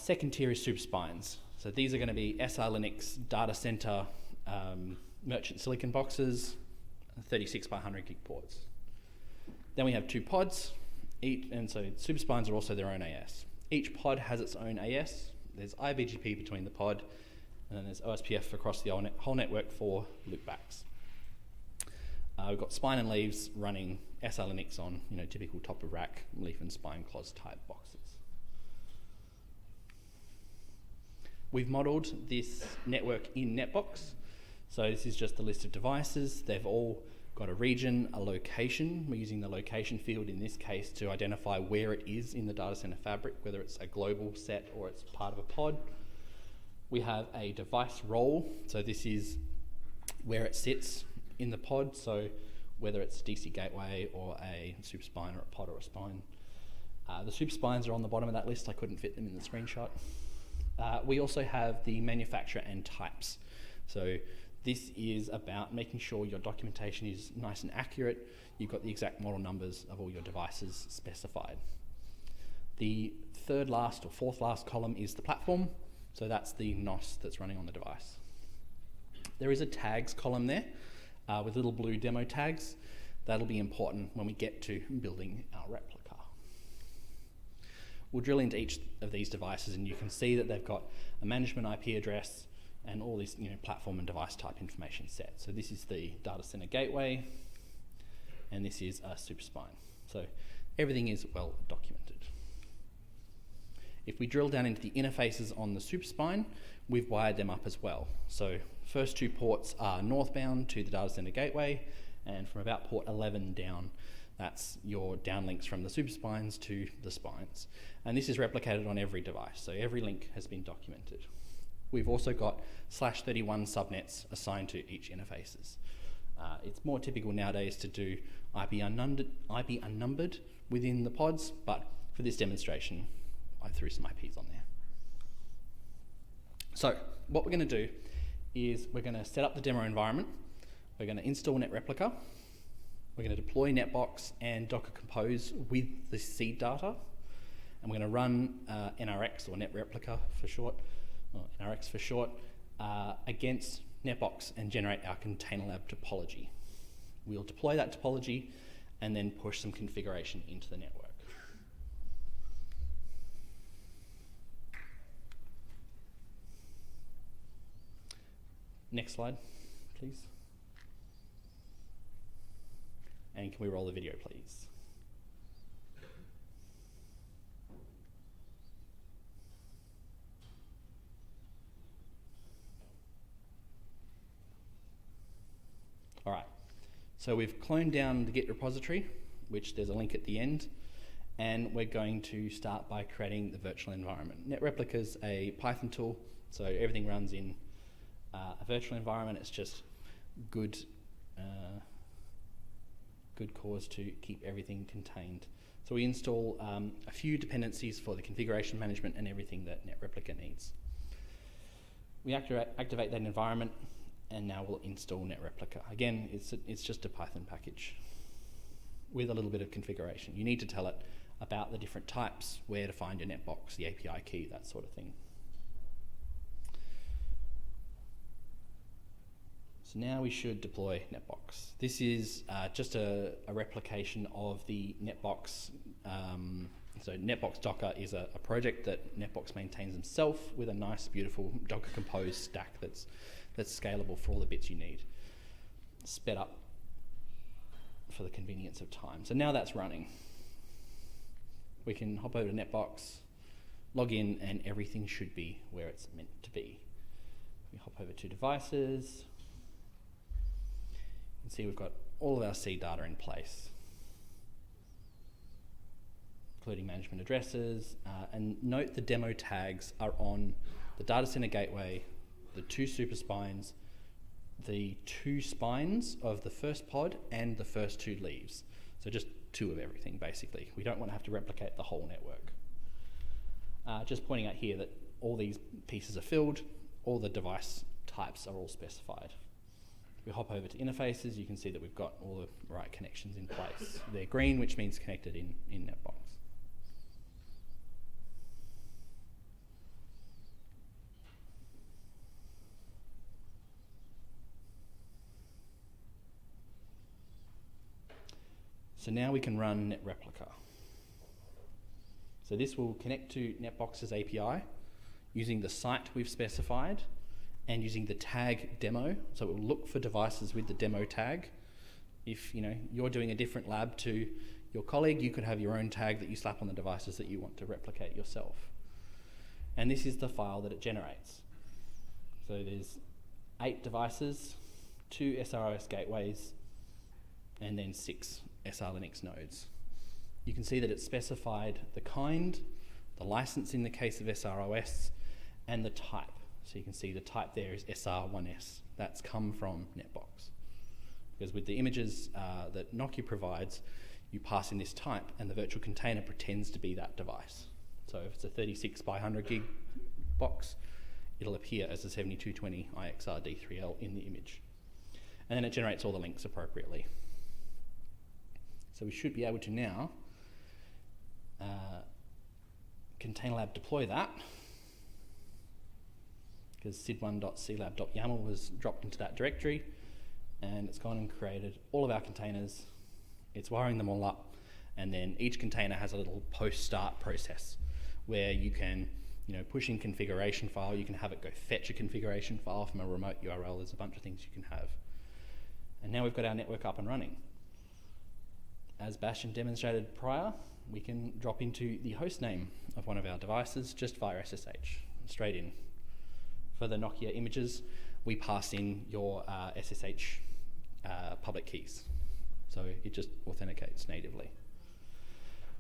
Second tier is super spines. So these are going to be SR Linux data center merchant silicon boxes, 36 by 100 gig ports. Then we have two pods, and so super spines are also their own AS. Each pod has its own AS. There's iBGP between the pod, and then there's OSPF across the whole network for loopbacks. We've got spine and leaves running SR Linux on typical top of rack leaf and spine clos type boxes. We've modelled this network in NetBox. So this is just a list of devices. They've all got a region, a location. We're using the location field in this case to identify where it is in the data center fabric, whether it's a global set or it's part of a pod. We have a device role. So this is where it sits in the pod. So whether it's a DC gateway or a super spine or a pod or a spine. The super spines are on the bottom of that list. I couldn't fit them in the screenshot. We also have the manufacturer and types. So this is about making sure your documentation is nice and accurate. You've got the exact model numbers of all your devices specified. The third last or fourth last column is the platform. So that's the NOS that's running on the device. There is a tags column there with little blue demo tags. That'll be important when we get to building our replica. We'll drill into each of these devices, and you can see that they've got a management IP address and all this platform and device type information set. So this is the data center gateway, and this is a superspine. So everything is well documented. If we drill down into the interfaces on the superspine, we've wired them up as well. So first two ports are northbound to the data center gateway, and from about port 11 down, that's your downlinks from the superspines to the spines. And this is replicated on every device, so every link has been documented. We've also got /31 subnets assigned to each interfaces. It's more typical nowadays to do IP unnumbered within the pods, but for this demonstration, I threw some IPs on there. So what we're going to do is we're going to set up the demo environment. We're going to install NetReplica. We're going to deploy Netbox and Docker Compose with the seed data. And we're going to run NRX, or NetReplica for short, or NRX for short, against Netbox and generate our container lab topology. We'll deploy that topology and then push some configuration into the network. Next slide, please. And can we roll the video, please? All right, so we've cloned down the Git repository, which there's a link at the end, and we're going to start by creating the virtual environment. NetReplica's a Python tool, so everything runs in a virtual environment. It's just good cause to keep everything contained. So we install a few dependencies for the configuration management and everything that NetReplica needs. We activate that environment, and now we'll install NetReplica. Again, it's just a Python package with a little bit of configuration. You need to tell it about the different types, where to find your netbox, the API key, that sort of thing. So now we should deploy Netbox. This is just a replication of the Netbox. So Netbox Docker is a project that Netbox maintains themselves with a nice, beautiful Docker Compose stack that's scalable for all the bits you need. Sped up for the convenience of time. So now that's running. We can hop over to Netbox, log in, and everything should be where it's meant to be. We hop over to devices. You can see we've got all of our seed data in place, including management addresses. And note the demo tags are on the data center gateway, the two super spines, the two spines of the first pod, and the first two leaves. So just two of everything, basically. We don't want to have to replicate the whole network. Just pointing out here that all these pieces are filled, all the device types are all specified. We hop over to interfaces, you can see that we've got all the right connections in place. They're green, which means connected in Netbox. So now we can run NetReplica. So this will connect to Netbox's API using the site we've specified and using the tag demo. So it will look for devices with the demo tag. If you're doing a different lab to your colleague, you could have your own tag that you slap on the devices that you want to replicate yourself. And this is the file that it generates. So there's 8 devices, 2 SROS gateways, and then 6 SR Linux nodes. You can see that it's specified the kind, the license in the case of SROS, and the type. So you can see the type there is SR1S. That's come from Netbox. Because with the images that Nokia provides, you pass in this type and the virtual container pretends to be that device. So if it's a 36 by 100 gig box, it'll appear as a 7220 IXR D3L in the image. And then it generates all the links appropriately. So we should be able to now container lab deploy that, because sid1.cliab.yaml was dropped into that directory, and it's gone and created all of our containers It's wiring them all up, and then each container has a little post-start process where you can push in configuration file, you can have it go fetch a configuration file from a remote URL. There's a bunch of things you can have. And now we've got our network up and running. As Bastian demonstrated prior, we can drop into the host name of one of our devices just via SSH, straight in. For the Nokia images, we pass in your SSH public keys. So it just authenticates natively.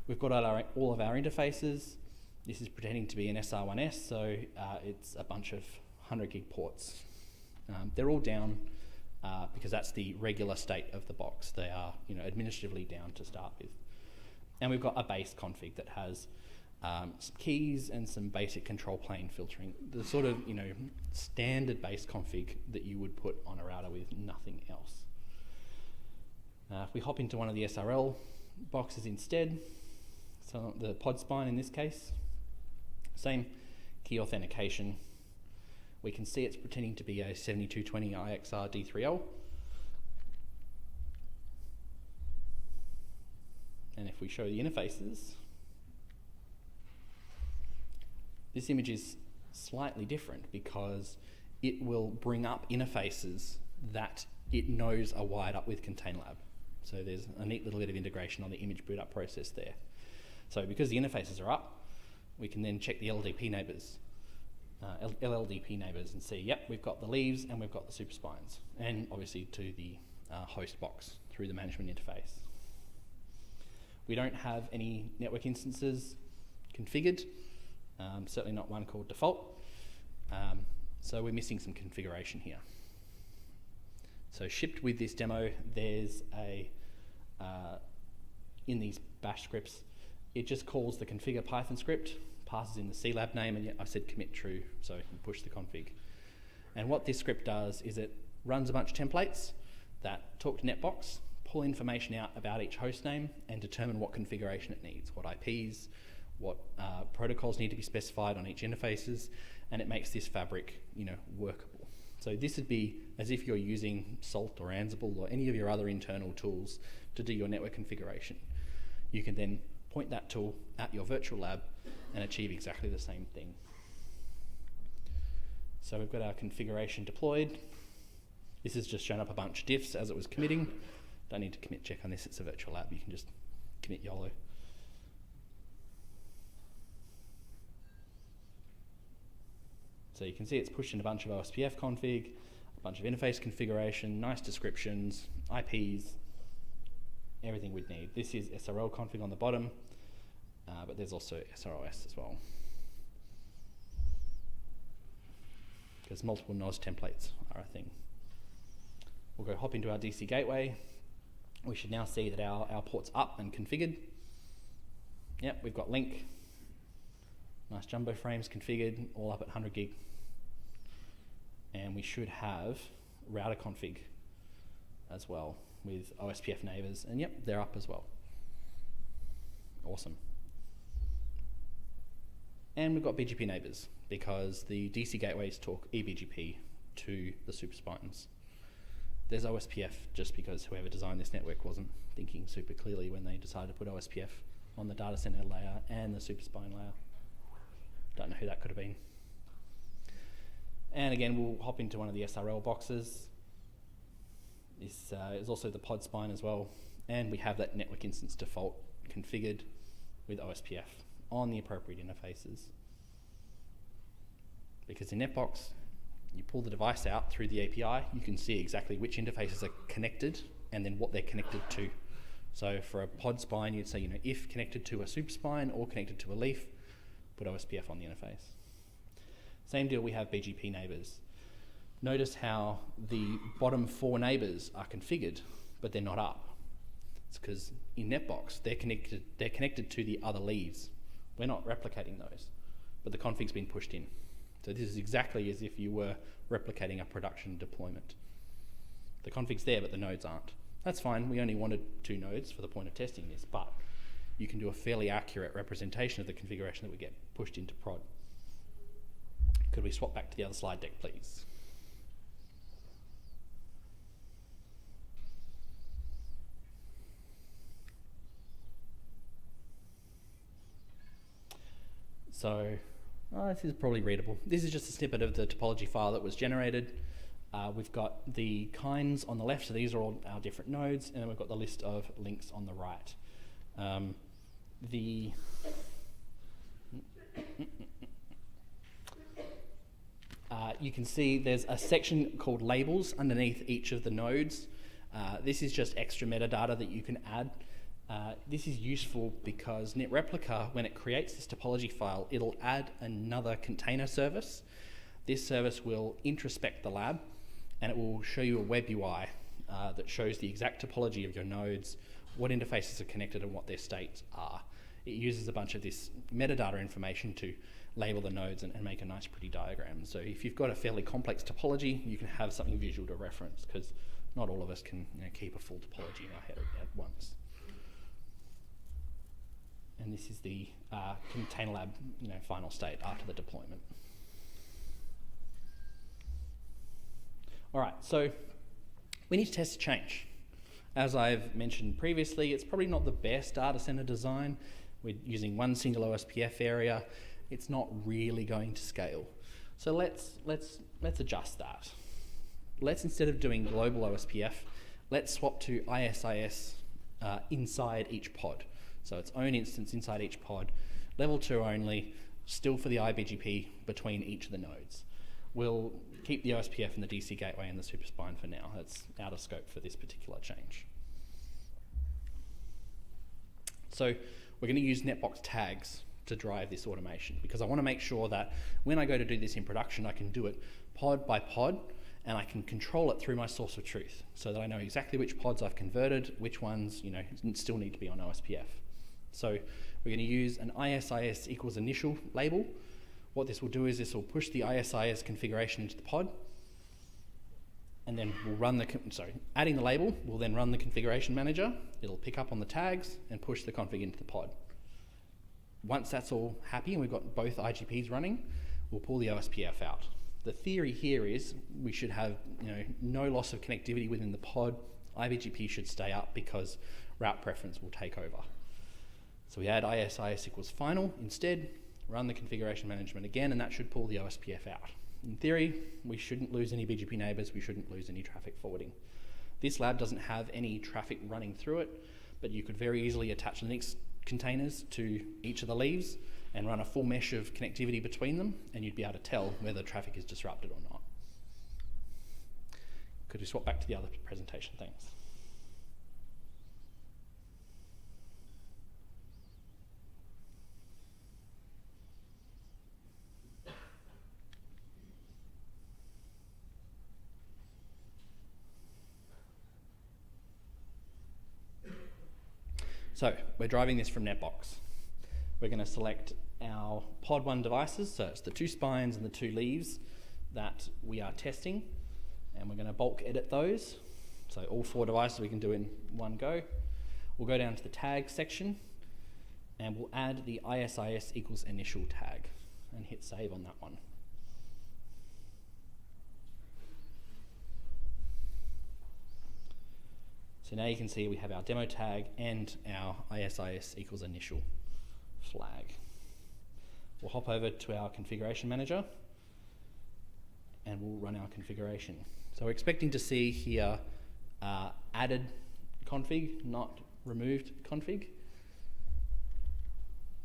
We've got all of our interfaces. This is pretending to be an SR1S, so it's a bunch of 100 gig ports. They're all down because that's the regular state of the box. They are administratively down to start with. And we've got a base config that has some keys and some basic control plane filtering. The sort of standard base config that you would put on a router with nothing else. If we hop into one of the SRL boxes instead, so the pod spine in this case, same key authentication. We can see it's pretending to be a 7220 IXR D3L. And if we show the interfaces, this image is slightly different because it will bring up interfaces that it knows are wired up with ContainerLab. So there's a neat little bit of integration on the image boot up process there. So because the interfaces are up, we can then check the LLDP neighbors and see, yep, we've got the leaves and we've got the super spines, and obviously to the host box through the management interface. We don't have any network instances configured, certainly not one called default, so we're missing some configuration here. So shipped with this demo, there's in these bash scripts, it just calls the configure Python script, passes in the CLab name, and yet I said commit true, so you push the config. And what this script does is it runs a bunch of templates that talk to Netbox, pull information out about each host name, and determine what configuration it needs, what IPs, what protocols need to be specified on each interfaces, and it makes this fabric workable. So this would be as if you're using Salt or Ansible or any of your other internal tools to do your network configuration. You can then point that tool at your virtual lab and achieve exactly the same thing. So we've got our configuration deployed. This has just shown up a bunch of diffs as it was committing. Don't need to commit check on this, it's a virtual lab. You can just commit YOLO. So you can see it's pushed in a bunch of OSPF config, a bunch of interface configuration, nice descriptions, IPs, everything we'd need. This is SRL config on the bottom, but there's also SROS as well. Because multiple NOS templates are a thing. We'll go hop into our DC gateway. We should now see that our port's up and configured. Yep, we've got link. Nice jumbo frames configured, all up at 100 gig. And we should have router config as well with OSPF neighbors. And yep, they're up as well. Awesome. And we've got BGP neighbors because the DC gateways talk eBGP to the super spines. There's OSPF just because whoever designed this network wasn't thinking super clearly when they decided to put OSPF on the data center layer and the super spine layer. Don't know who that could have been. And again, we'll hop into one of the SRL boxes. This is also the pod spine as well. And we have that network instance default configured with OSPF on the appropriate interfaces. Because in Netbox, you pull the device out through the API, you can see exactly which interfaces are connected and then what they're connected to. So for a pod spine, you'd say, if connected to a super spine or connected to a leaf, put OSPF on the interface. Same deal, we have BGP neighbors. Notice how the bottom 4 neighbors are configured, but they're not up. It's because in Netbox, they're connected to the other leaves. We're not replicating those, but the config's been pushed in. So this is exactly as if you were replicating a production deployment. The config's there, but the nodes aren't. That's fine, we only wanted 2 nodes for the point of testing this, but you can do a fairly accurate representation of the configuration that we get pushed into prod. Could we swap back to the other slide deck, please? So this is probably readable. This is just a snippet of the topology file that was generated. We've got the kinds on the left, so these are all our different nodes, and then we've got the list of links on the right. You can see there's a section called labels underneath each of the nodes. This is just extra metadata that you can add. This is useful because NetReplica, when it creates this topology file, it'll add another container service. This service will introspect the lab, and it will show you a web UI that shows the exact topology of your nodes, what interfaces are connected and what their states are. It uses a bunch of this metadata information to label the nodes and make a nice pretty diagram. So if you've got a fairly complex topology, you can have something visual to reference, because not all of us can keep a full topology in our head at once. And this is the container lab final state after the deployment. All right, so we need to test a change. As I've mentioned previously, it's probably not the best data center design. We're using one single OSPF area. It's not really going to scale. So let's adjust that. Let's, instead of doing global OSPF, let's swap to ISIS inside each pod. So its own instance inside each pod, level 2 only, still for the IBGP between each of the nodes. We'll keep the OSPF and the DC gateway and the superspine for now. That's out of scope for this particular change. So we're going to use netbox tags to drive this automation, because I want to make sure that when I go to do this in production, I can do it pod by pod, and I can control it through my source of truth, so that I know exactly which pods I've converted, which ones still need to be on OSPF. So we're going to use an ISIS equals initial label. What this will do is this will push the ISIS configuration into the pod, and then we'll run adding the label will then run the configuration manager. It'll pick up on the tags and push the config into the pod. Once that's all happy and we've got both IGPs running, we'll pull the OSPF out. The theory here is we should have no loss of connectivity within the pod. IBGP should stay up because route preference will take over. So we add ISIS equals final instead, run the configuration management again, and that should pull the OSPF out. In theory, we shouldn't lose any BGP neighbors, we shouldn't lose any traffic forwarding. This lab doesn't have any traffic running through it, but you could very easily attach Linux containers to each of the leaves and run a full mesh of connectivity between them, and you'd be able to tell whether traffic is disrupted or not. Could we swap back to the other presentation? Thanks. So we're driving this from Netbox. We're going to select our pod 1 devices, so it's the 2 spines and the 2 leaves that we are testing, and we're going to bulk edit those. So all 4 devices we can do in one go. We'll go down to the tag section, and we'll add the ISIS equals initial tag and hit save on that one. So now you can see we have our demo tag and our ISIS equals initial flag. We'll hop over to our configuration manager and we'll run our configuration. So we're expecting to see here added config, not removed config.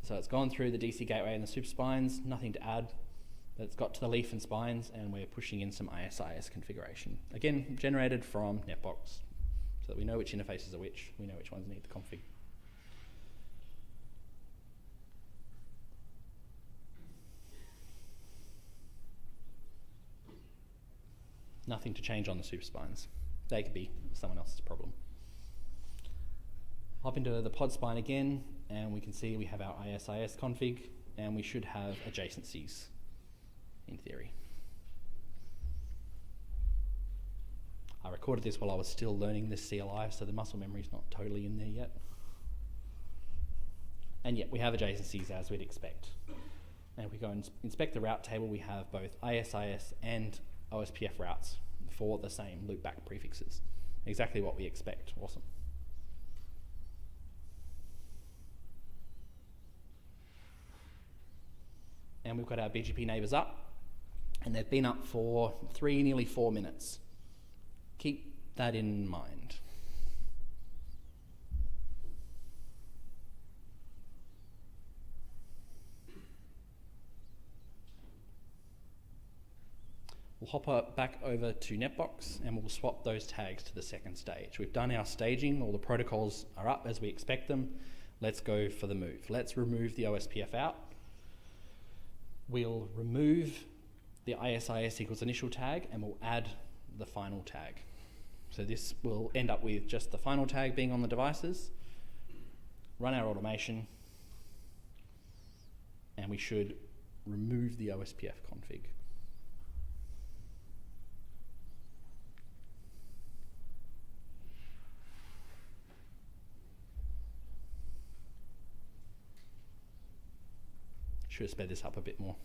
So it's gone through the DC gateway and the super spines, nothing to add. But it's got to the leaf and spines, and we're pushing in some ISIS configuration. Again, generated from Netbox, so that we know which interfaces are which, we know which ones need the config. Nothing to change on the super spines. They could be someone else's problem. Hop into the pod spine again, and we can see we have our ISIS config, and we should have adjacencies in theory. I recorded this while I was still learning this CLI, so the muscle memory is not totally in there yet. And yet we have adjacencies as we'd expect. And if we go and inspect the route table, we have both ISIS and OSPF routes for the same loopback prefixes. Exactly what we expect. Awesome. and we've got our BGP neighbours up, and they've been up for nearly 4 minutes. Keep that in mind. We'll hop back over to Netbox and we'll swap those tags to the second stage. We've done our staging, all the protocols are up as we expect them. Let's go for the move. Let's remove the OSPF out. We'll remove the ISIS equals initial tag and we'll add the final tag. So this will end up with just the final tag being on the devices. Run our automation and we should remove the OSPF config. Should have sped this up a bit more.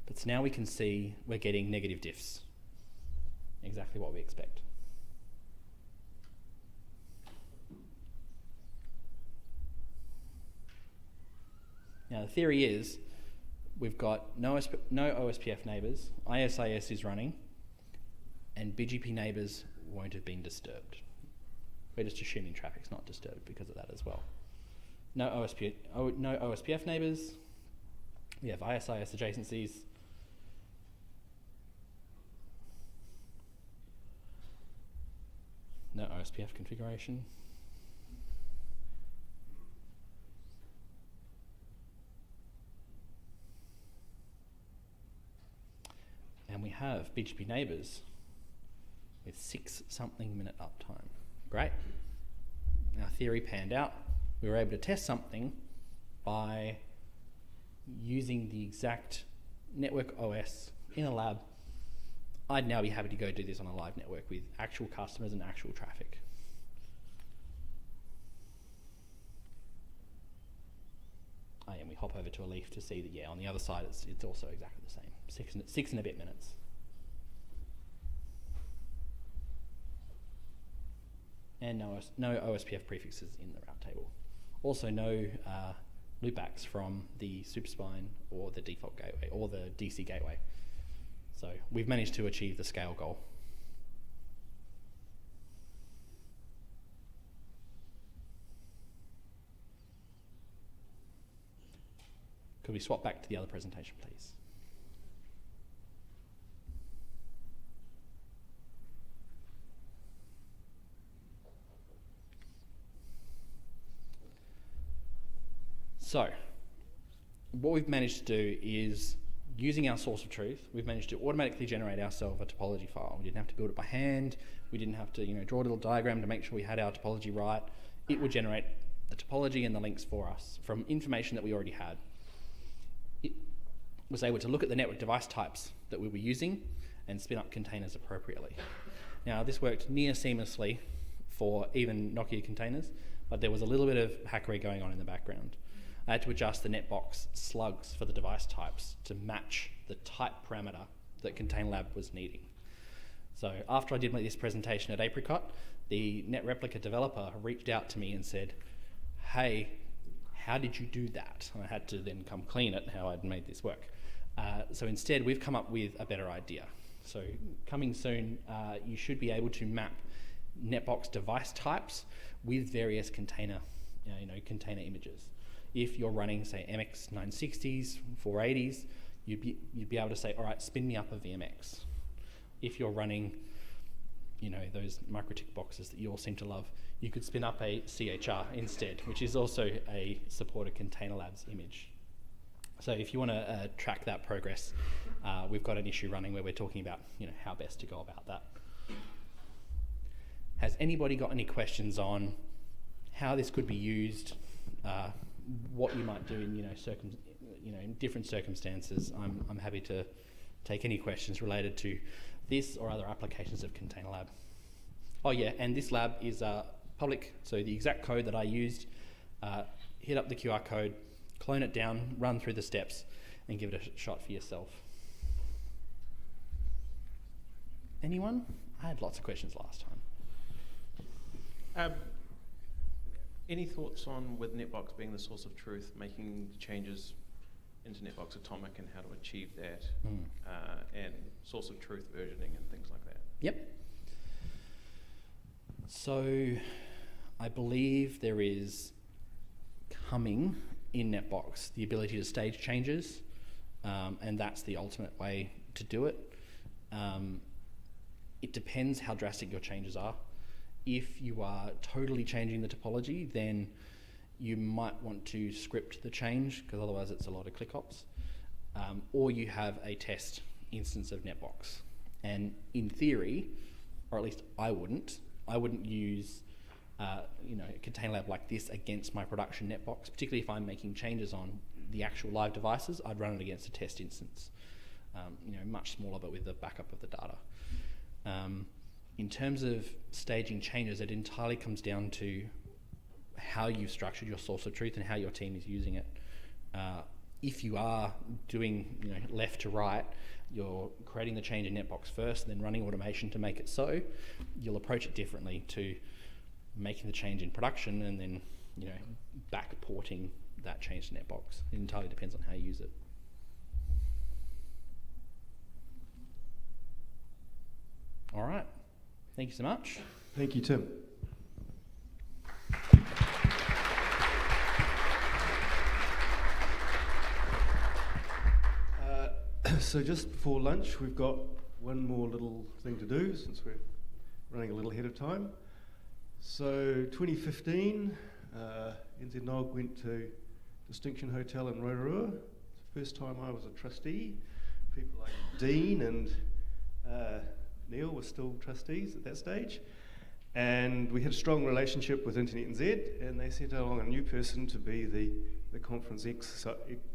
But so now we can see we're getting negative diffs. Exactly what we expect. Now the theory is we've got no OSPF neighbours, ISIS is running, and BGP neighbours won't have been disturbed. We're just assuming traffic's not disturbed because of that as well. No OSPF neighbours. We have ISIS adjacencies. No OSPF configuration. And we have BGP neighbours with 6-something minute uptime. Great. Our theory panned out. We were able to test something by using the exact network OS in a lab. I'd now be happy to go do this on a live network with actual customers and actual traffic. And we hop over to a leaf to see that, yeah, on the other side it's also exactly the same. 6 and a bit minutes. And no OSPF prefixes in the route table. Also no loopbacks from the superspine or the default gateway or the DC gateway. So we've managed to achieve the scale goal. Could we swap back to the other presentation, please? So, what we've managed to do is, using our source of truth, we've managed to automatically generate ourselves a topology file. We didn't have to build it by hand. We didn't have to, draw a little diagram to make sure we had our topology right. It would generate the topology and the links for us from information that we already had. It was able to look at the network device types that we were using and spin up containers appropriately. Now, this worked near seamlessly for even Nokia containers, but there was a little bit of hackery going on in the background. I had to adjust the netbox slugs for the device types to match the type parameter that Container Lab was needing. So after I did this presentation at Apricot, the NetReplica developer reached out to me and said, hey, how did you do that? And I had to then come clean it how I'd made this work. So instead, we've come up with a better idea. So coming soon, you should be able to map netbox device types with various container images. If you're running, say, MX 960s, 480s, you'd be able to say, all right, spin me up a VMX. If you're running, those microtick boxes that you all seem to love, you could spin up a CHR instead, which is also a supported Container Labs image. So if you want to track that progress, we've got an issue running where we're talking about, how best to go about that. Has anybody got any questions on how this could be used? What you might do in in different circumstances? I'm happy to take any questions related to this or other applications of Container Lab. Oh yeah, and this lab is public, so the exact code that I used, hit up the QR code, clone it down, run through the steps, and give it a shot for yourself. Anyone? I had lots of questions last time. Any thoughts on, with NetBox being the source of truth, making changes into NetBox Atomic and how to achieve that, and source of truth versioning and things like that? Yep. So I believe there is coming in NetBox the ability to stage changes, and that's the ultimate way to do it. It depends how drastic your changes are. If you are totally changing the topology, then you might want to script the change, because otherwise it's a lot of click hops. Or you have a test instance of NetBox. And in theory, or at least I wouldn't use a container lab like this against my production NetBox, particularly if I'm making changes on the actual live devices. I'd run it against a test instance, much smaller, but with the backup of the data. In terms of staging changes, it entirely comes down to how you've structured your source of truth and how your team is using it. If you are doing left to right, you're creating the change in NetBox first and then running automation to make it so, you'll approach it differently to making the change in production and then backporting that change to NetBox. It entirely depends on how you use it. All right. Thank you so much. Thank you, Tim. So just before lunch, we've got one more little thing to do since we're running a little ahead of time. So 2015, NZNOG went to Distinction Hotel in Rotorua. It's the first time I was a trustee. People like Dean and Neil were still trustees at that stage. And we had a strong relationship with Internet NZ, and they sent along a new person to be the conference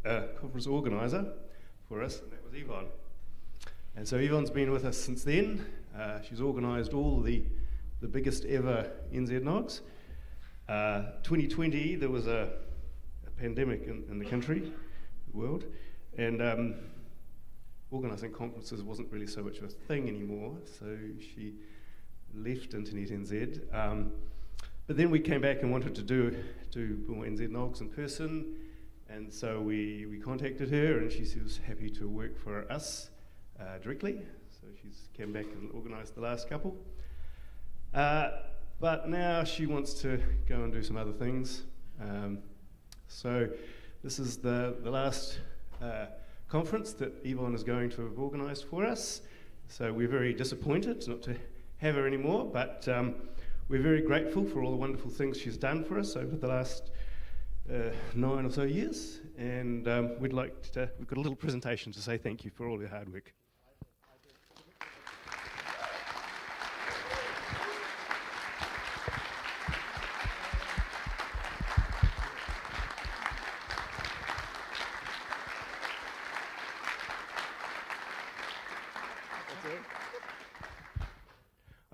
conference organiser for us, and that was Yvonne. And so Yvonne's been with us since then. She's organised all the biggest ever NZNOGs. 2020, there was a pandemic in the country, the world, and organising conferences wasn't really so much of a thing anymore, so she left Internet NZ. But then we came back and wanted to do more NZNOGs in person, and so we contacted her, and she was happy to work for us directly. So she's came back and organised the last couple. But now she wants to go and do some other things. So this is the last conference that Yvonne is going to have organised for us. So we're very disappointed not to have her anymore, but we're very grateful for all the wonderful things she's done for us over the last 9 or so years, and we've got a little presentation to say thank you for all your hard work.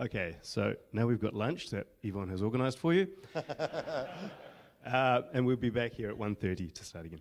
Okay, so now we've got lunch that Yvonne has organised for you. And we'll be back here at 1:30 to start again.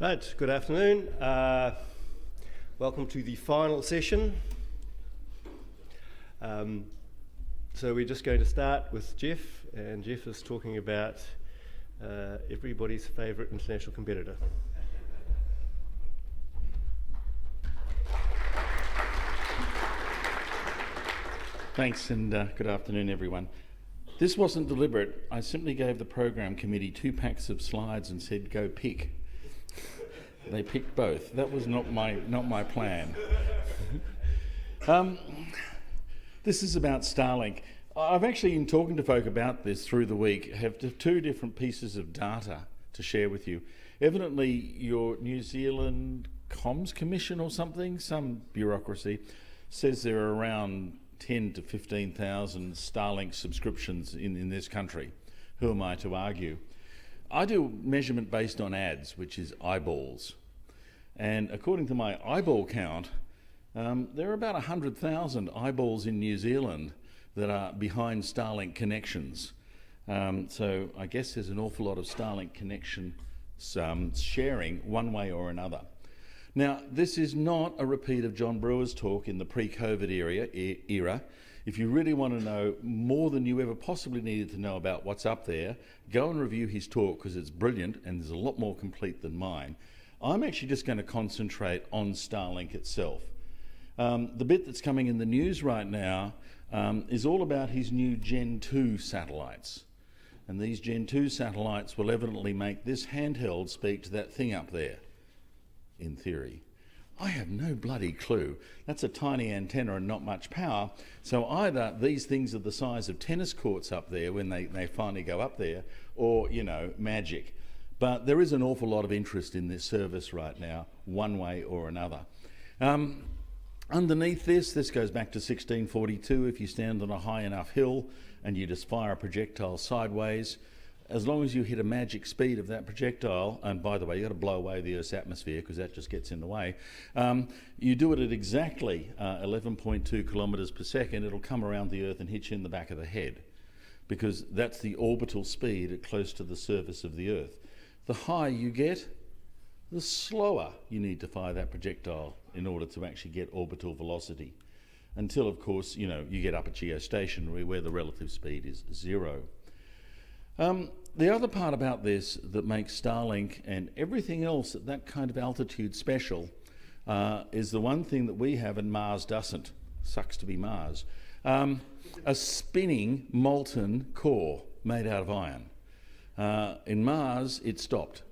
Right, good afternoon. Welcome to the final session. So we're just going to start with Jeff, and Jeff is talking about everybody's favourite international competitor. Thanks, and good afternoon, everyone. This wasn't deliberate. I simply gave the program committee 2 packs of slides and said, go pick. They picked both. That was not my plan. This is about Starlink. I've actually been talking to folk about this through the week. I have 2 different pieces of data to share with you. Evidently, your New Zealand Comms Commission or something, some bureaucracy, says there are around 10 to 15,000 Starlink subscriptions in this country. Who am I to argue? I do measurement based on ads, which is eyeballs. And according to my eyeball count, there are about 100,000 eyeballs in New Zealand that are behind Starlink connections. So I guess there's an awful lot of Starlink connection sharing one way or another. Now, this is not a repeat of John Brewer's talk in the pre-COVID era. If you really want to know more than you ever possibly needed to know about what's up there, go and review his talk because it's brilliant and there's a lot more complete than mine. I'm actually just going to concentrate on Starlink itself. The bit that's coming in the news right now is all about his new Gen 2 satellites. And these Gen 2 satellites will evidently make this handheld speak to that thing up there, in theory. I have no bloody clue. That's a tiny antenna and not much power. So either these things are the size of tennis courts up there when they finally go up there, or, you know, magic. But there is an awful lot of interest in this service right now, one way or another. Underneath this goes back to 1642. If you stand on a high enough hill and you just fire a projectile sideways, as long as you hit a magic speed of that projectile, and by the way, you've got to blow away the Earth's atmosphere because that just gets in the way, you do it at exactly 11.2 kilometres per second, it'll come around the Earth and hit you in the back of the head, because that's the orbital speed at close to the surface of the Earth. The higher you get, the slower you need to fire that projectile in order to actually get orbital velocity, until, of course, you know, you get up at geostationary where the relative speed is 0. The other part about this that makes Starlink and everything else at that kind of altitude special is the one thing that we have and Mars doesn't. Sucks to be Mars. A spinning molten core made out of iron. In Mars, it stopped.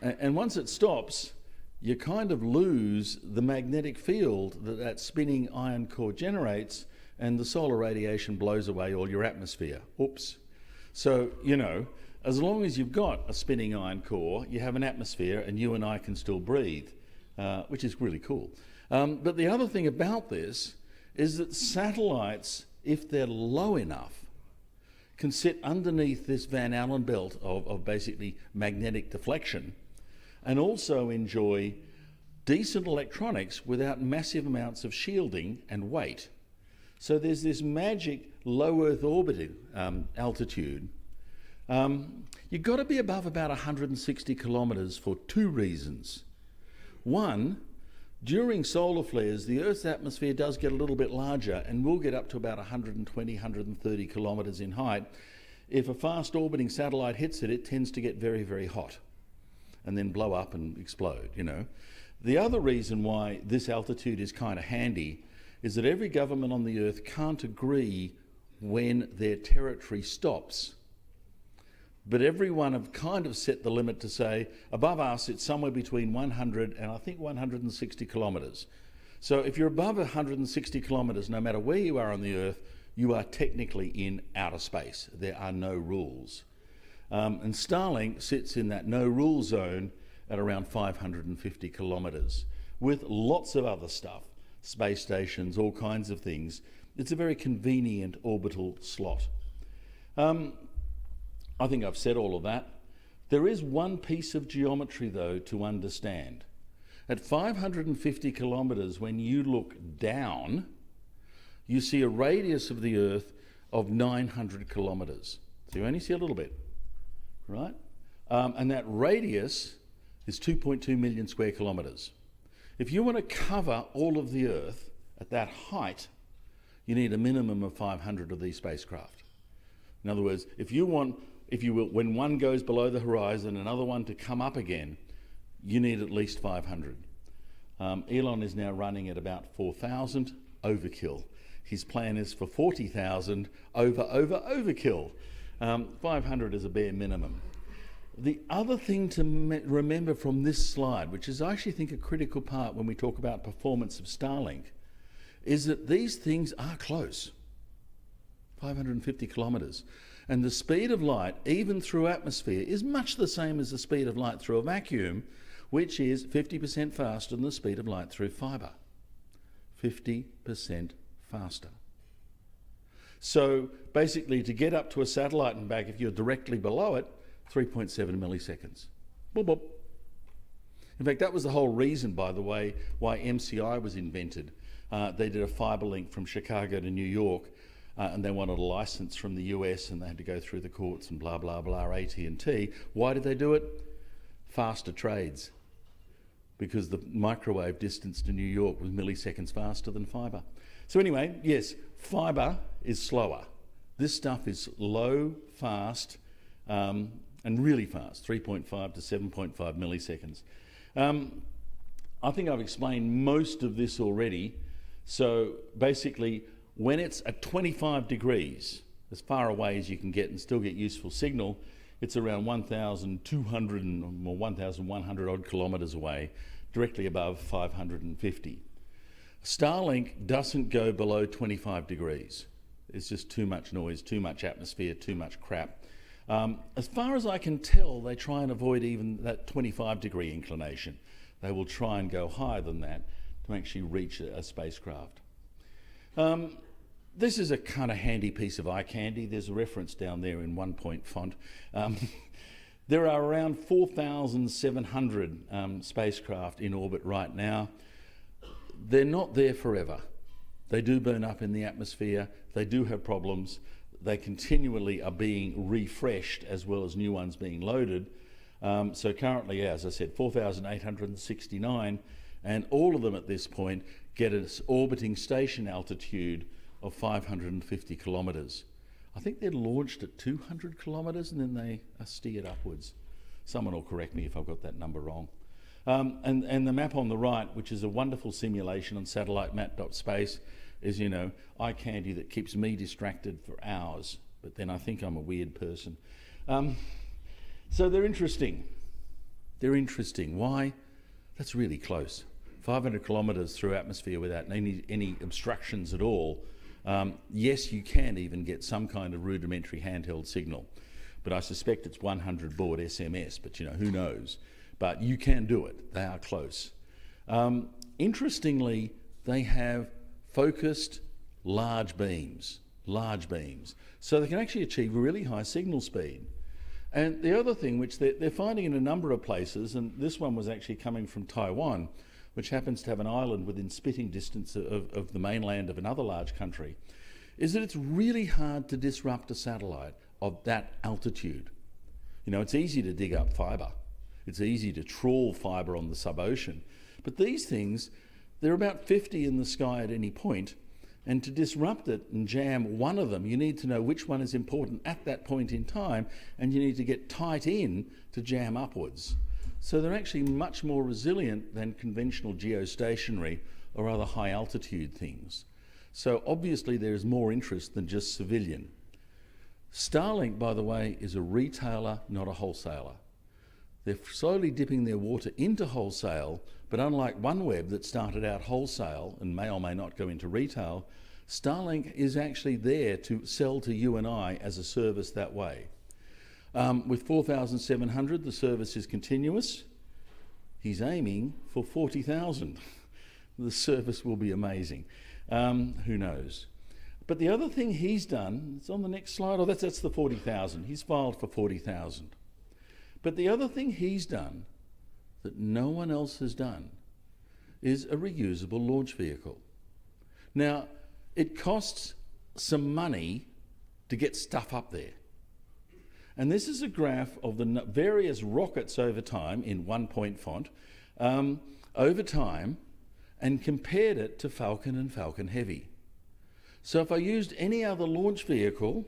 And once it stops, you kind of lose the magnetic field that spinning iron core generates, and the solar radiation blows away all your atmosphere. Oops. So, you know, as long as you've got a spinning iron core, you have an atmosphere and you and I can still breathe, which is really cool. But the other thing about this is that satellites, if they're low enough, can sit underneath this Van Allen belt of basically magnetic deflection and also enjoy decent electronics without massive amounts of shielding and weight. So there's this magic low Earth orbit altitude. You've got to be above about 160 kilometres for 2 reasons. One, during solar flares, the Earth's atmosphere does get a little bit larger and will get up to about 120, 130 kilometres in height. If a fast orbiting satellite hits it, it tends to get very, very hot and then blow up and explode, you know. The other reason why this altitude is kind of handy is that every government on the Earth can't agree when their territory stops. But everyone have kind of set the limit to say, above us, it's somewhere between 100 and I think 160 kilometres. So if you're above 160 kilometres, no matter where you are on the Earth, you are technically in outer space. There are no rules. And Starlink sits in that no rule zone at around 550 kilometres with lots of other stuff, space stations, all kinds of things. It's a very convenient orbital slot. I think I've said all of that. There is one piece of geometry, though, to understand. At 550 kilometres, when you look down, you see a radius of the Earth of 900 kilometres. So you only see a little bit, right? And that radius is 2.2 million square kilometres. If you want to cover all of the Earth at that height, you need a minimum of 500 of these spacecraft. In other words, if you want, if you will, when one goes below the horizon, another one to come up again, you need at least 500. Elon is now running at about 4,000, overkill. His plan is for 40,000, overkill. 500 is a bare minimum. The other thing to remember from this slide, which is I actually think a critical part when we talk about performance of Starlink, is that these things are close, 550 kilometres. And the speed of light, even through atmosphere, is much the same as the speed of light through a vacuum, which is 50% faster than the speed of light through fibre. 50% faster. So basically, to get up to a satellite and back, if you're directly below it, 3.7 milliseconds. Boop, boop. In fact, that was the whole reason, by the way, why MCI was invented. They did a fibre link from Chicago to New York, and they wanted a license from the US, and they had to go through the courts and blah, blah, blah, AT&T. Why did they do it? Faster trades. Because the microwave distance to New York was milliseconds faster than fibre. So anyway, yes, fibre is slower. This stuff is low, fast, and really fast, 3.5 to 7.5 milliseconds. I think I've explained most of this already. So basically, when it's at 25 degrees, as far away as you can get and still get useful signal, it's around 1,200 or 1,100 odd kilometres away, directly above 550. Starlink doesn't go below 25 degrees. It's just too much noise, too much atmosphere, too much crap. As far as I can tell, they try and avoid even that 25 degree inclination. They will try and go higher than that to actually reach a spacecraft. This is a kind of handy piece of eye candy. There's a reference down there in 1-point font. There are around 4,700 spacecraft in orbit right now. They're not there forever. They do burn up in the atmosphere. They do have problems. They continually are being refreshed as well as new ones being loaded. So currently, as I said, 4,869, and all of them at this point get an orbiting station altitude of 550 kilometres. I think they're launched at 200 kilometres and then they are steered upwards. Someone will correct me if I've got that number wrong. And the map on the right, which is a wonderful simulation on satellitemat.space, is, you know, eye candy that keeps me distracted for hours, but then I think I'm a weird person. So they're interesting. They're interesting. Why? That's really close. 500 kilometres through atmosphere without any obstructions at all. Yes, you can even get some kind of rudimentary handheld signal, but I suspect it's 100 baud SMS, but you know, who knows? But you can do it. They are close. Interestingly, they have focused large beams, so they can actually achieve really high signal speed. And the other thing, which they're finding in a number of places, and this one was actually coming from Taiwan, which happens to have an island within spitting distance of the mainland of another large country, is that it's really hard to disrupt a satellite of that altitude. You know, it's easy to dig up fibre. It's easy to trawl fibre on the sub-ocean. But these things, they're about 50 in the sky at any point, and to disrupt it and jam one of them, you need to know which one is important at that point in time, and you need to get tight in to jam upwards. So they're actually much more resilient than conventional geostationary or other high altitude things. So obviously there is more interest than just civilian. Starlink, by the way, is a retailer, not a wholesaler. They're slowly dipping their water into wholesale, but unlike OneWeb that started out wholesale and may or may not go into retail, Starlink is actually there to sell to you and I as a service that way. With 4,700, the service is continuous. He's aiming for 40,000. The service will be amazing. Who knows? But the other thing he's done, it's on the next slide, oh, that's the 40,000. He's filed for 40,000. But the other thing he's done that no one else has done is a reusable launch vehicle. Now, it costs some money to get stuff up there. And this is a graph of the various rockets over time in 1-point font over time, and compared it to Falcon and Falcon Heavy. So if I used any other launch vehicle,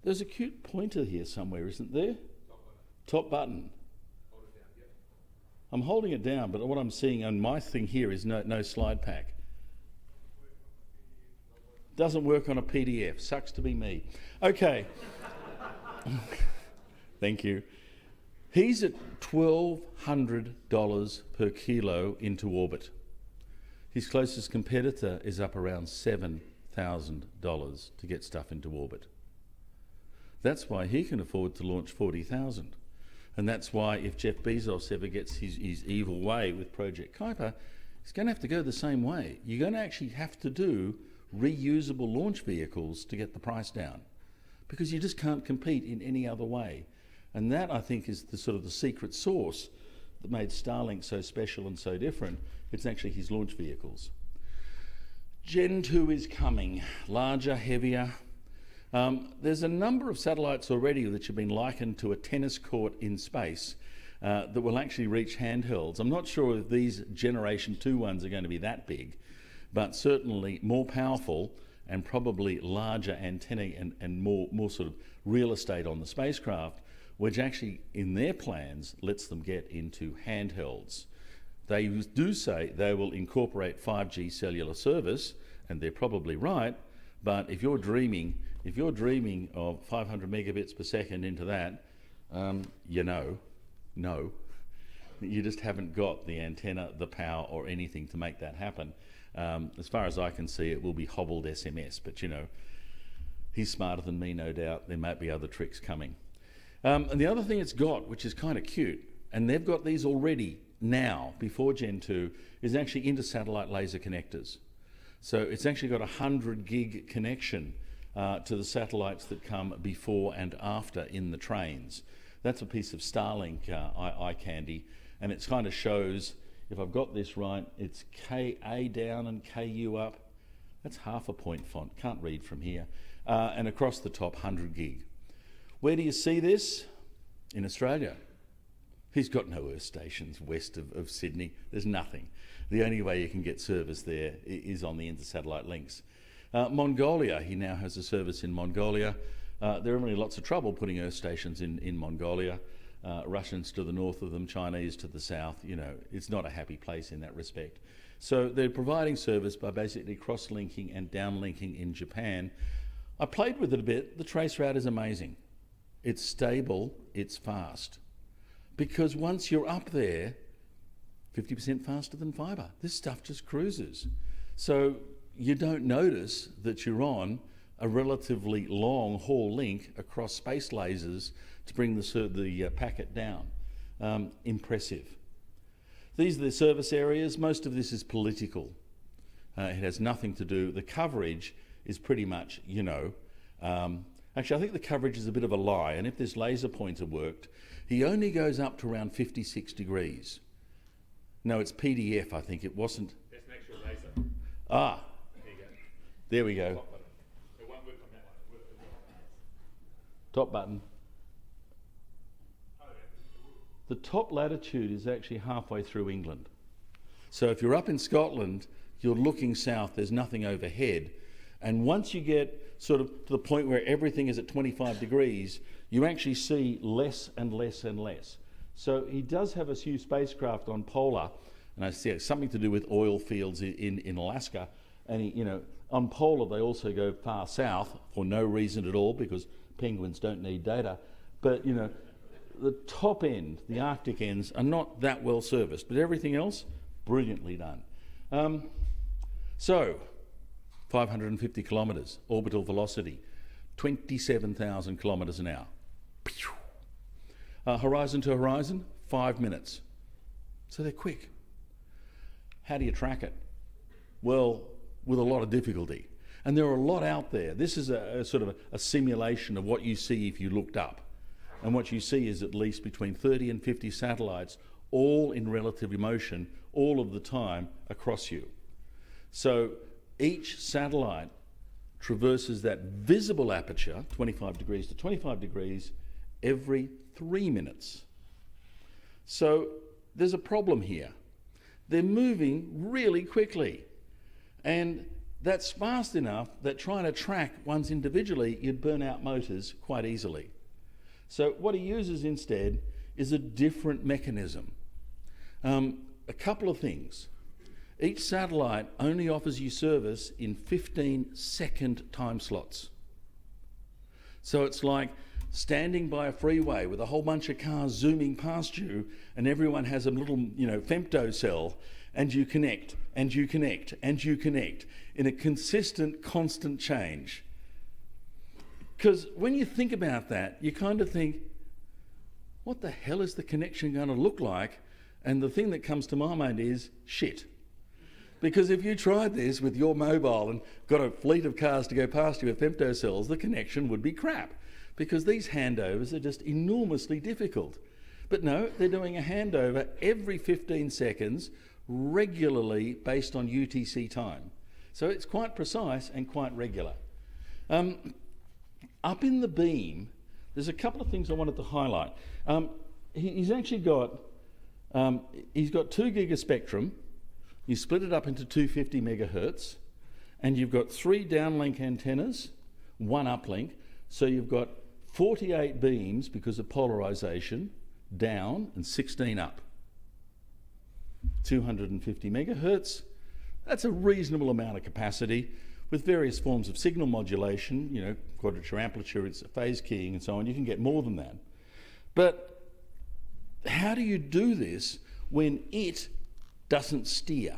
there's a cute pointer here somewhere, isn't there? Top button. I'm holding it down, but what I'm seeing on my thing here is no slide pack. Doesn't work on a PDF. Sucks to be me. Okay. Thank you. He's at $1,200 per kilo into orbit. His closest competitor is up around $7,000 to get stuff into orbit. That's why he can afford to launch 40,000. And that's why if Jeff Bezos ever gets his evil way with Project Kuiper, he's going to have to go the same way. You're going to actually have to do reusable launch vehicles to get the price down, because you just can't compete in any other way. And that, I think, is the sort of the secret sauce that made Starlink so special and so different. It's actually his launch vehicles. Gen 2 is coming, larger, heavier. There's a number of satellites already that have been likened to a tennis court in space that will actually reach handhelds. I'm not sure if these Generation 2 ones are going to be that big, but certainly more powerful and probably larger antennae and more sort of real estate on the spacecraft, which actually in their plans lets them get into handhelds. They do say they will incorporate 5G cellular service, and they're probably right, but if you're dreaming of 500 megabits per second into that, no. You just haven't got the antenna, the power, or anything to make that happen. As far as I can see, it will be hobbled SMS, but he's smarter than me, no doubt. There might be other tricks coming. And the other thing it's got, which is kind of cute, and they've got these already now, before Gen 2, is actually inter-satellite laser connectors. So it's actually got a 100 gig connection to the satellites that come before and after in the trains. That's a piece of Starlink eye candy, and it kind of shows, if I've got this right, it's KA down and KU up. That's half a point font, can't read from here. And across the top, 100 gig. Where do you see this? In Australia. He's got no Earth stations west of Sydney. There's nothing. The only way you can get service there is on the inter-satellite links. Mongolia, he now has a service in Mongolia. There are really lots of trouble putting Earth stations in Mongolia. Russians to the north of them, Chinese to the south. It's not a happy place in that respect. So they're providing service by basically cross-linking and downlinking in Japan. I played with it a bit. The trace route is amazing. It's stable, it's fast. Because once you're up there, 50% faster than fibre. This stuff just cruises. So you don't notice that you're on a relatively long haul link across space lasers to bring the packet down. Impressive. These are the service areas. Most of this is political. It has nothing to do. The coverage is pretty much, actually, I think the coverage is a bit of a lie, and if this laser pointer worked, he only goes up to around 56 degrees. No, it's PDF, I think. It wasn't. That's an actual laser. Ah. There you go. There we go. It won't work on that one. Top button. The top latitude is actually halfway through England. So if you're up in Scotland, you're looking south, there's nothing overhead. And once you get sort of to the point where everything is at 25 degrees, you actually see less and less and less. So he does have a few spacecraft on polar, and I see it's something to do with oil fields in Alaska. And on polar they also go far south for no reason at all, because penguins don't need data. But the top end, the Arctic ends, are not that well serviced, but everything else, brilliantly done. So 550 kilometres, orbital velocity, 27,000 kilometres an hour. Horizon to horizon, 5 minutes. So they're quick. How do you track it? Well, with a lot of difficulty. And there are a lot out there. This is a sort of a simulation of what you see if you looked up. And what you see is at least between 30 and 50 satellites, all in relative motion, all of the time across you. So each satellite traverses that visible aperture, 25 degrees to 25 degrees, every 3 minutes. So there's a problem here. They're moving really quickly, and that's fast enough that trying to track ones individually, you'd burn out motors quite easily. So what he uses instead is a different mechanism. A couple of things. Each satellite only offers you service in 15-second time slots. So it's like standing by a freeway with a whole bunch of cars zooming past you, and everyone has a little, femto cell, and you connect, and you connect, and you connect in a consistent, constant change. Because when you think about that, you kind of think, what the hell is the connection going to look like? And the thing that comes to my mind is shit. Because if you tried this with your mobile and got a fleet of cars to go past you with femtocells, the connection would be crap. Because these handovers are just enormously difficult. But no, they're doing a handover every 15 seconds, regularly based on UTC time. So it's quite precise and quite regular. Up in the beam, there's a couple of things I wanted to highlight. He's actually got, he's got 2 gig of spectrum. You split it up into 250 megahertz, and you've got 3 downlink antennas, 1 uplink. So you've got 48 beams because of polarization down and 16 up. 250 megahertz. That's a reasonable amount of capacity with various forms of signal modulation, quadrature amplitude, phase keying and so on. You can get more than that. But how do you do this when it doesn't steer?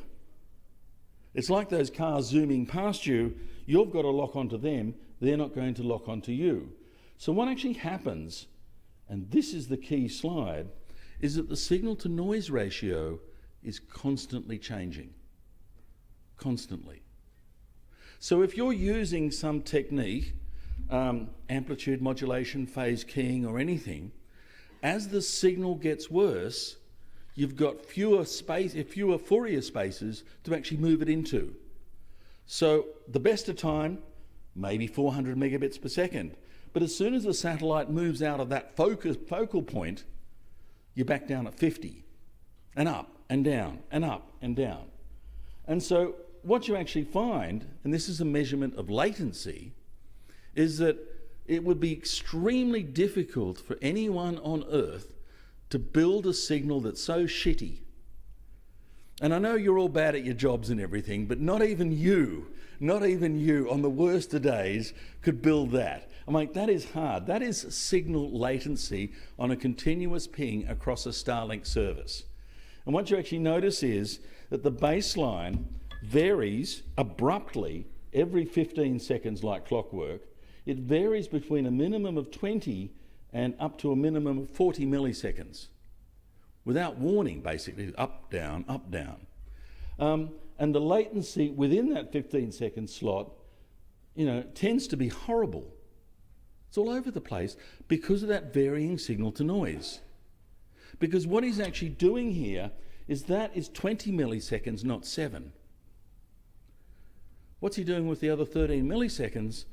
It's like those cars zooming past you. You've got to lock onto them. They're not going to lock onto you. So what actually happens, and this is the key slide, is that the signal to noise ratio is constantly changing. Constantly. So if you're using some technique, amplitude modulation, phase keying or anything, as the signal gets worse, you've got fewer Fourier spaces to actually move it into. So the best of time, maybe 400 megabits per second. But as soon as the satellite moves out of that focal point, you're back down at 50, and up and down and up and down. And so what you actually find, and this is a measurement of latency, is that it would be extremely difficult for anyone on Earth to build a signal that's so shitty. And I know you're all bad at your jobs and everything, but not even you on the worst of days could build that. I'm like, that is hard. That is signal latency on a continuous ping across a Starlink service. And what you actually notice is that the baseline varies abruptly every 15 seconds like clockwork. It varies between a minimum of 20 and up to a minimum of 40 milliseconds. Without warning, basically, up, down, up, down. And the latency within that 15-second slot, tends to be horrible. It's all over the place because of that varying signal to noise. Because what he's actually doing here is that is 20 milliseconds, not 7. What's he doing with the other 13 milliseconds?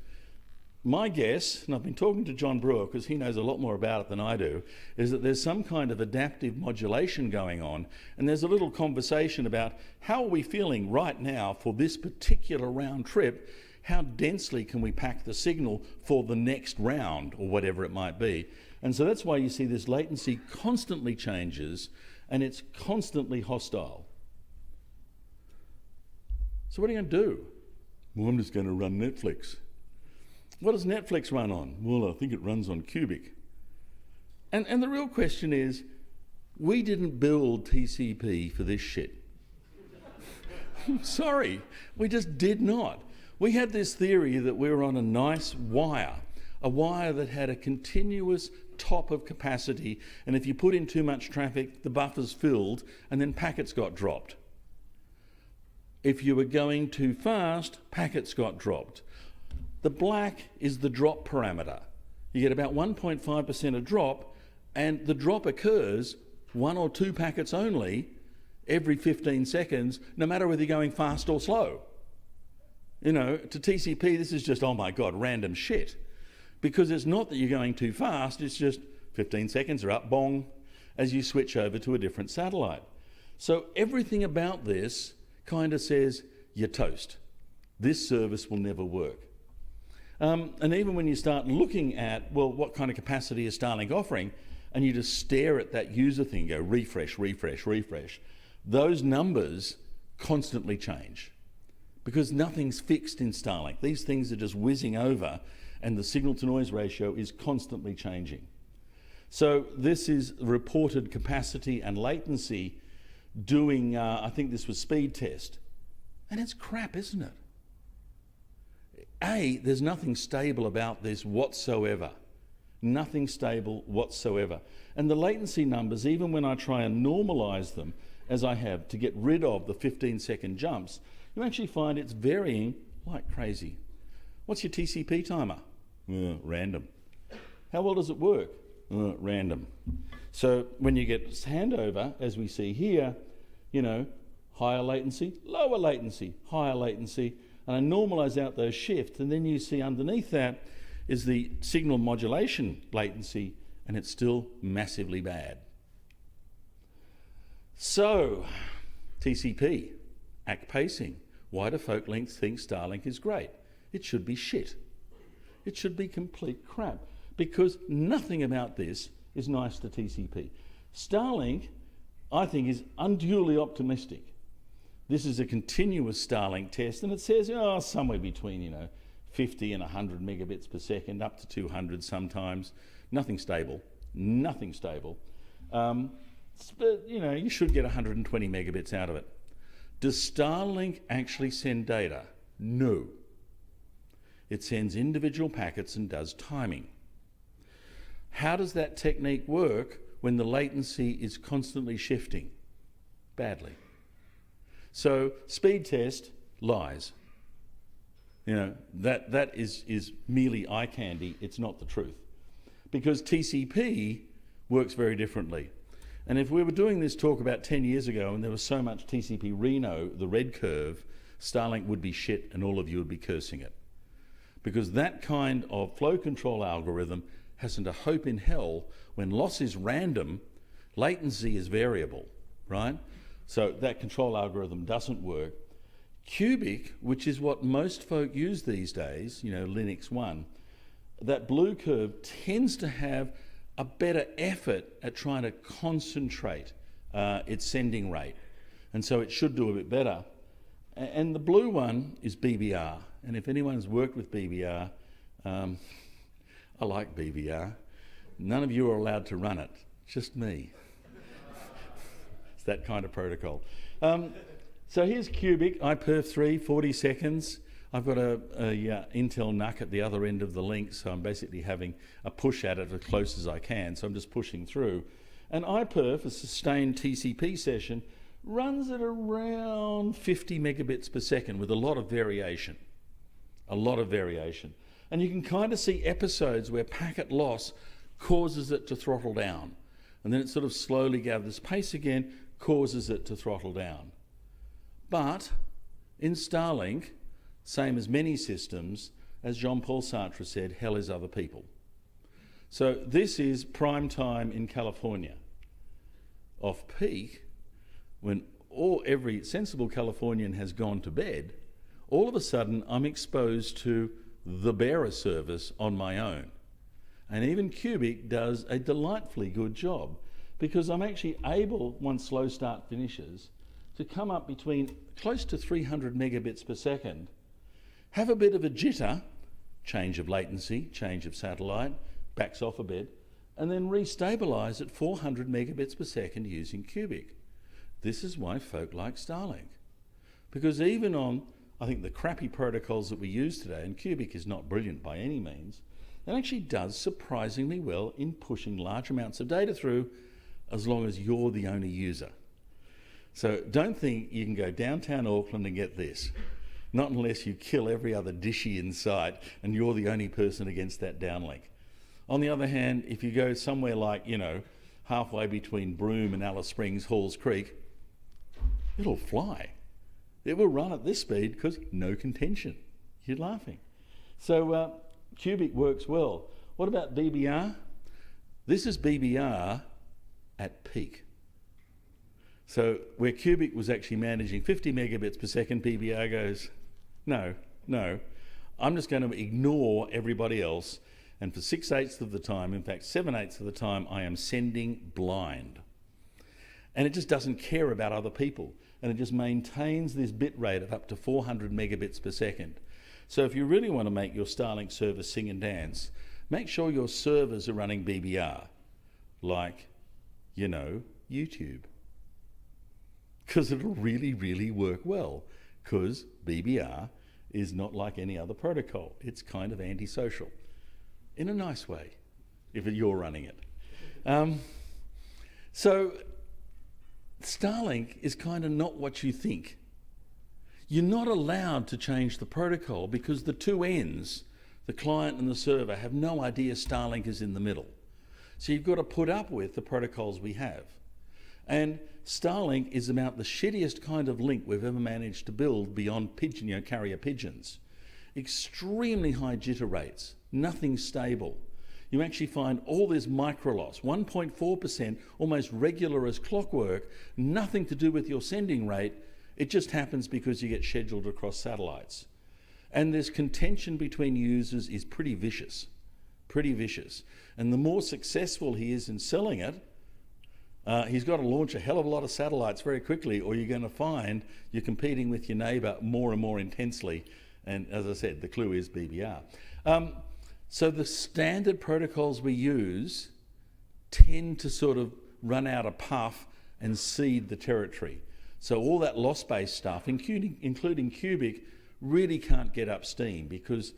My guess, and I've been talking to John Brewer because he knows a lot more about it than I do, is that there's some kind of adaptive modulation going on, and there's a little conversation about how are we feeling right now for this particular round trip. How densely can we pack the signal for the next round or whatever it might be? And so that's why you see this latency constantly changes and it's constantly hostile. So what are you going to do? Well, I'm just going to run Netflix. What does Netflix run on? Well, I think it runs on Cubic. And the real question is, we didn't build TCP for this shit. Sorry, we just did not. We had this theory that we were on a nice wire, a wire that had a continuous top of capacity, and if you put in too much traffic, the buffer's filled, and then packets got dropped. If you were going too fast, packets got dropped. The black is the drop parameter. You get about 1.5% of drop, and the drop occurs 1 or 2 packets only every 15 seconds, no matter whether you're going fast or slow. To TCP, this is just, oh my God, random shit. Because it's not that you're going too fast, it's just 15 seconds are up, bong, as you switch over to a different satellite. So everything about this kind of says, you're toast. This service will never work. And even when you start looking at, well, what kind of capacity is Starlink offering, and you just stare at that user thing, go refresh, refresh, refresh, those numbers constantly change because nothing's fixed in Starlink. These things are just whizzing over and the signal to noise ratio is constantly changing. So this is reported capacity and latency doing, I think this was speed test, and it's crap, isn't it? There's nothing stable about this whatsoever. Nothing stable whatsoever. And the latency numbers, even when I try and normalize them, as I have, to get rid of the 15-second jumps, you actually find it's varying like crazy. What's your TCP timer? Random. How well does it work? Random. So when you get handover, as we see here, you know, higher latency, lower latency, higher latency, and I normalise out those shifts, and then you see underneath that is the signal modulation latency, and it's still massively bad. So, TCP, ACK pacing. Why do folk think Starlink is great? It should be shit. It should be complete crap, because nothing about this is nice to TCP. Starlink, I think, is unduly optimistic. This is a continuous Starlink test, and it says, somewhere between, 50 and 100 megabits per second, up to 200 sometimes. Nothing stable. Nothing stable. But, you should get 120 megabits out of it. Does Starlink actually send data? No. It sends individual packets and does timing. How does that technique work when the latency is constantly shifting? Badly. So speed test lies. That is merely eye candy. It's not the truth. Because TCP works very differently. And if we were doing this talk about 10 years ago and there was so much TCP Reno, the red curve, Starlink would be shit and all of you would be cursing it. Because that kind of flow control algorithm hasn't a hope in hell. When loss is random, latency is variable, right? So that control algorithm doesn't work. Cubic, which is what most folk use these days, Linux 1, that blue curve tends to have a better effort at trying to concentrate its sending rate. And so it should do a bit better. And the blue one is BBR. And if anyone's worked with BBR, I like BBR. None of you are allowed to run it, just me. It's that kind of protocol. So here's Cubic, iPerf 3, 40 seconds. I've got a Intel NUC at the other end of the link, so I'm basically having a push at it as close as I can, so I'm just pushing through. And iPerf, a sustained TCP session, runs at around 50 megabits per second with a lot of variation. A lot of variation. And you can kind of see episodes where packet loss causes it to throttle down. And then it sort of slowly gathers pace again, causes it to throttle down. But in Starlink, same as many systems, as Jean-Paul Sartre said, hell is other people. So this is prime time in California. Off peak, when every sensible Californian has gone to bed, all of a sudden I'm exposed to the bearer service on my own. And even Cubic does a delightfully good job because I'm actually able, once slow start finishes, to come up between close to 300 megabits per second, have a bit of a jitter, change of latency, change of satellite, backs off a bit, and then restabilize at 400 megabits per second using Cubic. This is why folk like Starlink. Because even on, I think, the crappy protocols that we use today, and Cubic is not brilliant by any means, it actually does surprisingly well in pushing large amounts of data through as long as you're the only user. So don't think you can go downtown Auckland and get this. Not unless you kill every other dishy in sight and you're the only person against that downlink. On the other hand, if you go somewhere like, halfway between Broome and Alice Springs, Halls Creek, it'll fly. It will run at this speed because no contention. You're laughing. So Cubic works well. What about BBR? This is BBR at peak. So where Cubic was actually managing 50 megabits per second, BBR goes, no, I'm just going to ignore everybody else, and for 6/8 of the time, in fact 7/8 of the time, I am sending blind. And it just doesn't care about other people, and it just maintains this bit rate of up to 400 megabits per second. So if you really want to make your Starlink service sing and dance, make sure your servers are running BBR, like, YouTube. Because it'll really, really work well, because BBR is not like any other protocol. It's kind of antisocial, in a nice way, if you're running it. So Starlink is kind of not what you think. You're not allowed to change the protocol because the two ends, the client and the server, have no idea Starlink is in the middle. So you've got to put up with the protocols we have. And Starlink is about the shittiest kind of link we've ever managed to build beyond carrier pigeons. Extremely high jitter rates, nothing stable. You actually find all this micro loss, 1.4%, almost regular as clockwork, nothing to do with your sending rate. It just happens because you get scheduled across satellites. And this contention between users is pretty vicious. And the more successful he is in selling it, he's got to launch a hell of a lot of satellites very quickly, or you're going to find you're competing with your neighbour more and more intensely. And as I said, the clue is BBR. So the standard protocols we use tend to sort of run out of puff and cede the territory. So all that loss-based stuff, including Cubic, really can't get up steam because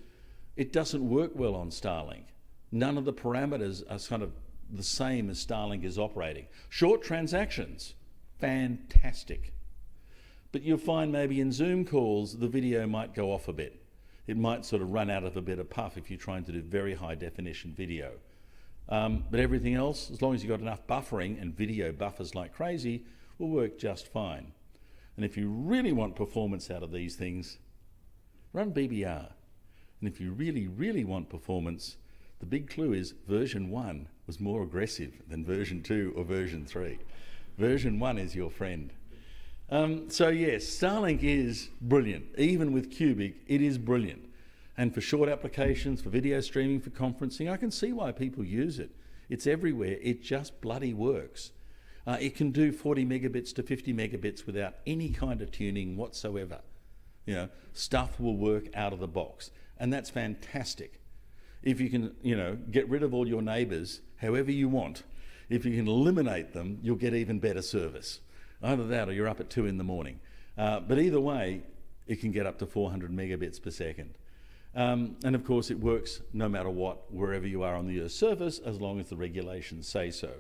it doesn't work well on Starlink. None of the parameters are kind of the same as Starlink is operating. Short transactions, fantastic. But you'll find maybe in Zoom calls, the video might go off a bit. It might sort of run out of a bit of puff if you're trying to do very high definition video. But everything else, as long as you've got enough buffering and video buffers like crazy, will work just fine. And if you really want performance out of these things, run BBR. And if you really, really want performance, the big clue is version 1 was more aggressive than version 2 or version 3. Version 1 is your friend. So yes, Starlink is brilliant. Even with Cubic, it is brilliant. And for short applications, for video streaming, for conferencing, I can see why people use it. It's everywhere. It just bloody works. It can do 40 megabits to 50 megabits without any kind of tuning whatsoever. Stuff will work out of the box. And that's fantastic. If you can, get rid of all your neighbours however you want, if you can eliminate them, you'll get even better service. Either that or you're up at 2 in the morning. But either way, it can get up to 400 megabits per second. And of course, it works no matter what, wherever you are on the Earth's surface, as long as the regulations say so.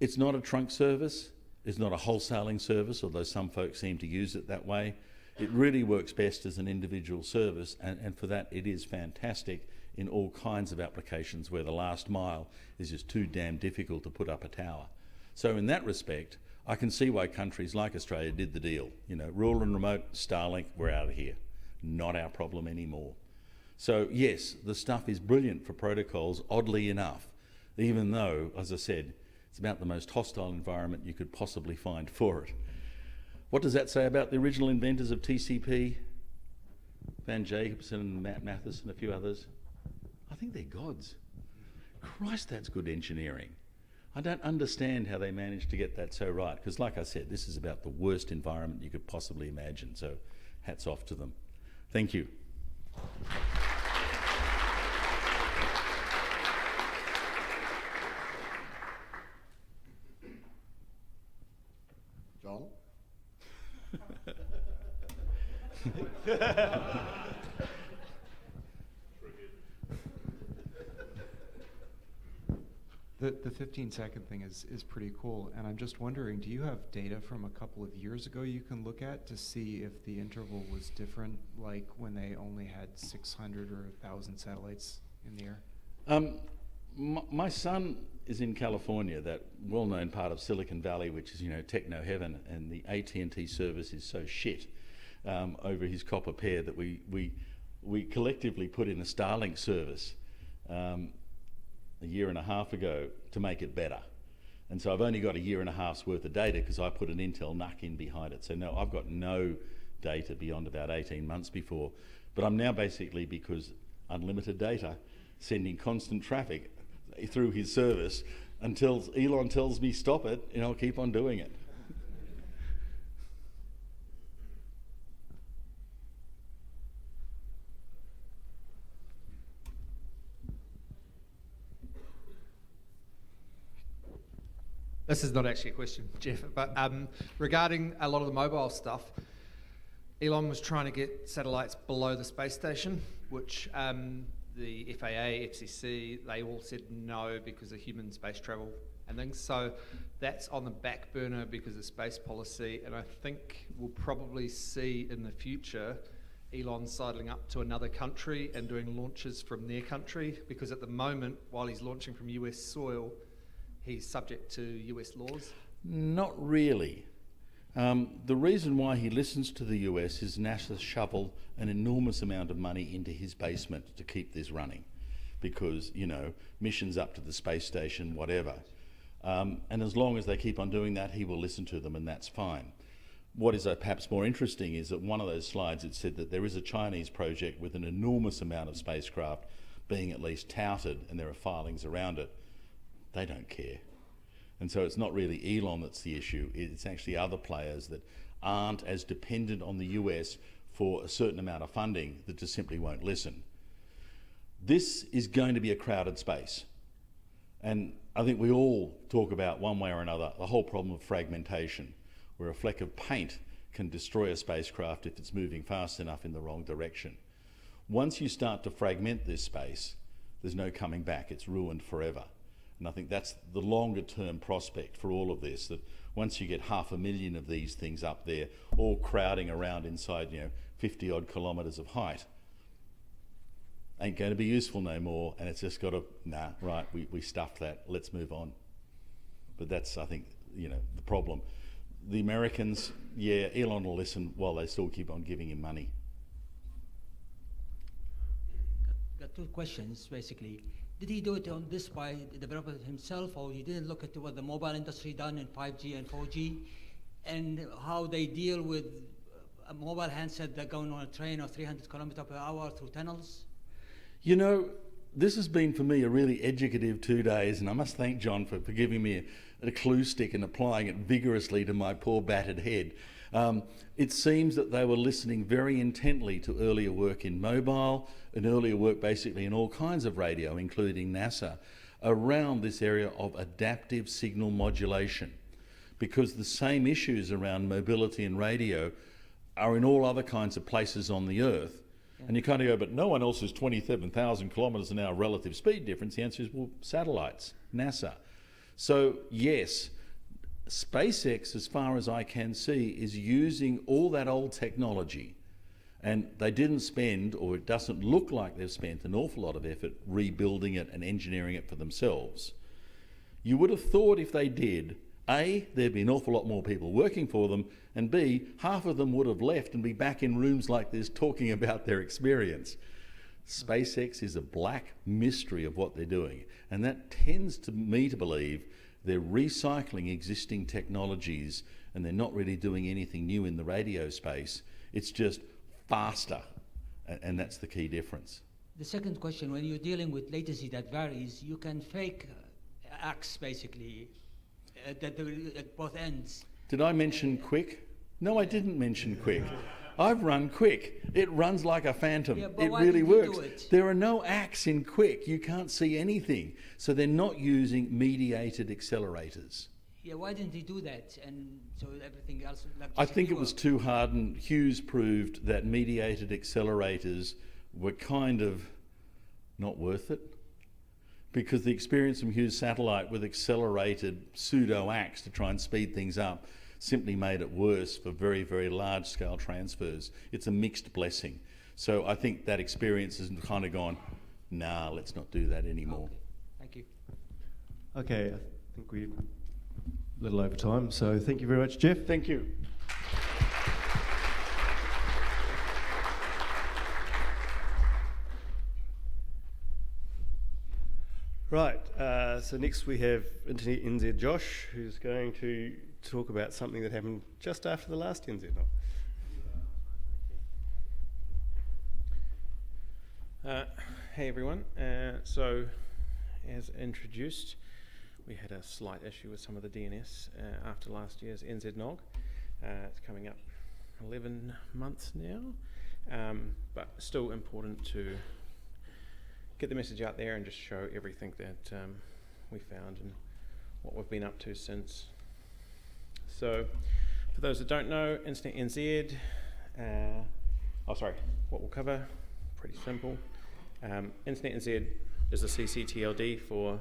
It's not a trunk service. It's not a wholesaling service, although some folks seem to use it that way. It really works best as an individual service, and for that, it is fantastic in all kinds of applications where the last mile is just too damn difficult to put up a tower. So in that respect, I can see why countries like Australia did the deal. Rural and remote, Starlink, we're out of here. Not our problem anymore. So yes, the stuff is brilliant for protocols, oddly enough, even though, as I said, it's about the most hostile environment you could possibly find for it. What does that say about the original inventors of TCP? Van Jacobson, Matt Mathis and a few others. I think they're gods. Christ, that's good engineering. I don't understand how they managed to get that so right, because like I said, this is about the worst environment you could possibly imagine, so hats off to them. Thank you. John? The 15-second thing is pretty cool, and I'm just wondering, do you have data from a couple of years ago you can look at to see if the interval was different, like when they only had 600 or 1,000 satellites in the air? My son is in California, that well-known part of Silicon Valley, which is, techno heaven, and the AT&T service is so shit over his copper pair that we collectively put in a Starlink service. a year and a half ago to make it better. And so I've only got a year and a half's worth of data because I put an Intel NUC in behind it. So no, I've got no data beyond about 18 months before. But I'm now basically, because unlimited data, sending constant traffic through his service until Elon tells me stop it, and I'll keep on doing it. This is not actually a question, Jeff, but regarding a lot of the mobile stuff, Elon was trying to get satellites below the space station, which the FAA, FCC, they all said no because of human space travel and things. So that's on the back burner because of space policy, and I think we'll probably see in the future Elon sidling up to another country and doing launches from their country, because at the moment, while he's launching from US soil, he's subject to US laws? Not really. The reason why he listens to the US is NASA shoveled an enormous amount of money into his basement to keep this running, because, you know, missions up to the space station, whatever. And as long as they keep on doing that, he will listen to them, and that's fine. What is perhaps more interesting is that one of those slides, it said that there is a Chinese project with an enormous amount of spacecraft being at least touted, and there are filings around it. They don't care. And so it's not really Elon that's the issue, it's actually other players that aren't as dependent on the US for a certain amount of funding that just simply won't listen. This is going to be a crowded space. And I think we all talk about, one way or another, the whole problem of fragmentation, where a fleck of paint can destroy a spacecraft if it's moving fast enough in the wrong direction. Once you start to fragment this space, there's no coming back, it's ruined forever. And I think that's the longer term prospect for all of this, that once you get 500,000 of these things up there, all crowding around inside, 50 odd kilometres of height, ain't going to be useful no more, and it's just got to, we stuffed that, let's move on. But that's, I think, the problem. The Americans, Elon will listen while they still keep on giving him money. Got two questions, basically. Did he do it on this by developing it himself, or he didn't look at what the mobile industry done in 5G and 4G, and how they deal with a mobile handset that going on a train of 300 kilometers per hour through tunnels? This has been for me a really educative 2 days, and I must thank John for giving me a clue stick and applying it vigorously to my poor battered head. It seems that they were listening very intently to earlier work in mobile and earlier work basically in all kinds of radio, including NASA, around this area of adaptive signal modulation, because the same issues around mobility and radio are in all other kinds of places on the Earth. And you kind of go, but no one else is 27,000 kilometres an hour relative speed difference. The answer is, well, satellites, NASA. So yes, SpaceX, as far as I can see, is using all that old technology, and they didn't spend, or it doesn't look like they've spent, an awful lot of effort rebuilding it and engineering it for themselves. You would have thought if they did, A, there'd be an awful lot more people working for them, and B, half of them would have left and be back in rooms like this talking about their experience. SpaceX is a black mystery of what they're doing, and that tends to me to believe they're recycling existing technologies, and they're not really doing anything new in the radio space. It's just faster, and that's the key difference. The second question, when you're dealing with latency that varies, you can fake acts basically at both ends. Did I mention quick? No, I didn't mention quick. I've run quick. It runs like a phantom. Yeah, but it why really did you works. do it? There are no acts in quick. You can't see anything. So they're not using mediated accelerators. Yeah, why didn't he do that? And so everything else. Like I think it was too hard, and Hughes proved that mediated accelerators were kind of not worth it, because the experience from Hughes satellite with accelerated pseudo acts to try and speed things up simply made it worse for very, very large scale transfers. It's a mixed blessing. So I think that experience has kind of gone, nah, let's not do that anymore. Okay. Thank you. Okay, I think we're a little over time, so thank you very much, Jeff. Thank you. Right, so next we have Internet NZ Josh, who's going to talk about something that happened just after the last NZNOG. Hey everyone, so as introduced, we had a slight issue with some of the DNS after last year's NZNOG. It's coming up 11 months now, but still important to get the message out there and just show everything that we found and what we've been up to since. So, for those that don't know, Internet NZ, what we'll cover, pretty simple. Internet NZ is a CCTLD for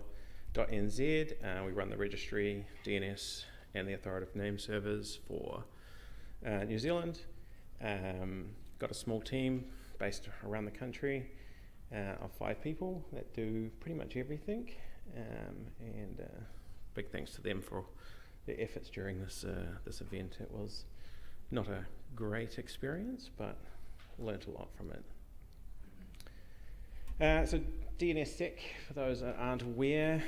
.nz. We run the registry, DNS, and the authoritative name servers for New Zealand. Got a small team based around the country of 5 people that do pretty much everything, and big thanks to them for their efforts during this event. It was not a great experience, but learnt a lot from it. So DNSSEC, for those that aren't aware,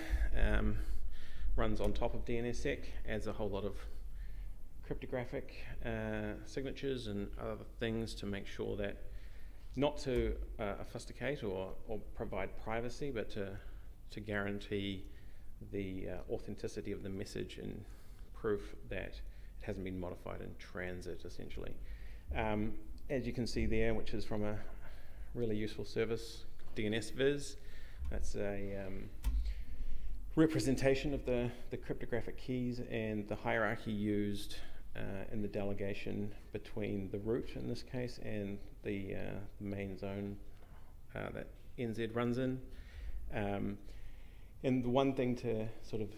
runs on top of DNSSEC, adds a whole lot of cryptographic signatures and other things to make sure that not to obfuscate or provide privacy, but to guarantee the authenticity of the message and proof that it hasn't been modified in transit, essentially. As you can see there, which is from a really useful service, DNSViz. That's a representation of the cryptographic keys and the hierarchy used in the delegation between the root, in this case, and the main zone that NZ runs in. And the one thing to sort of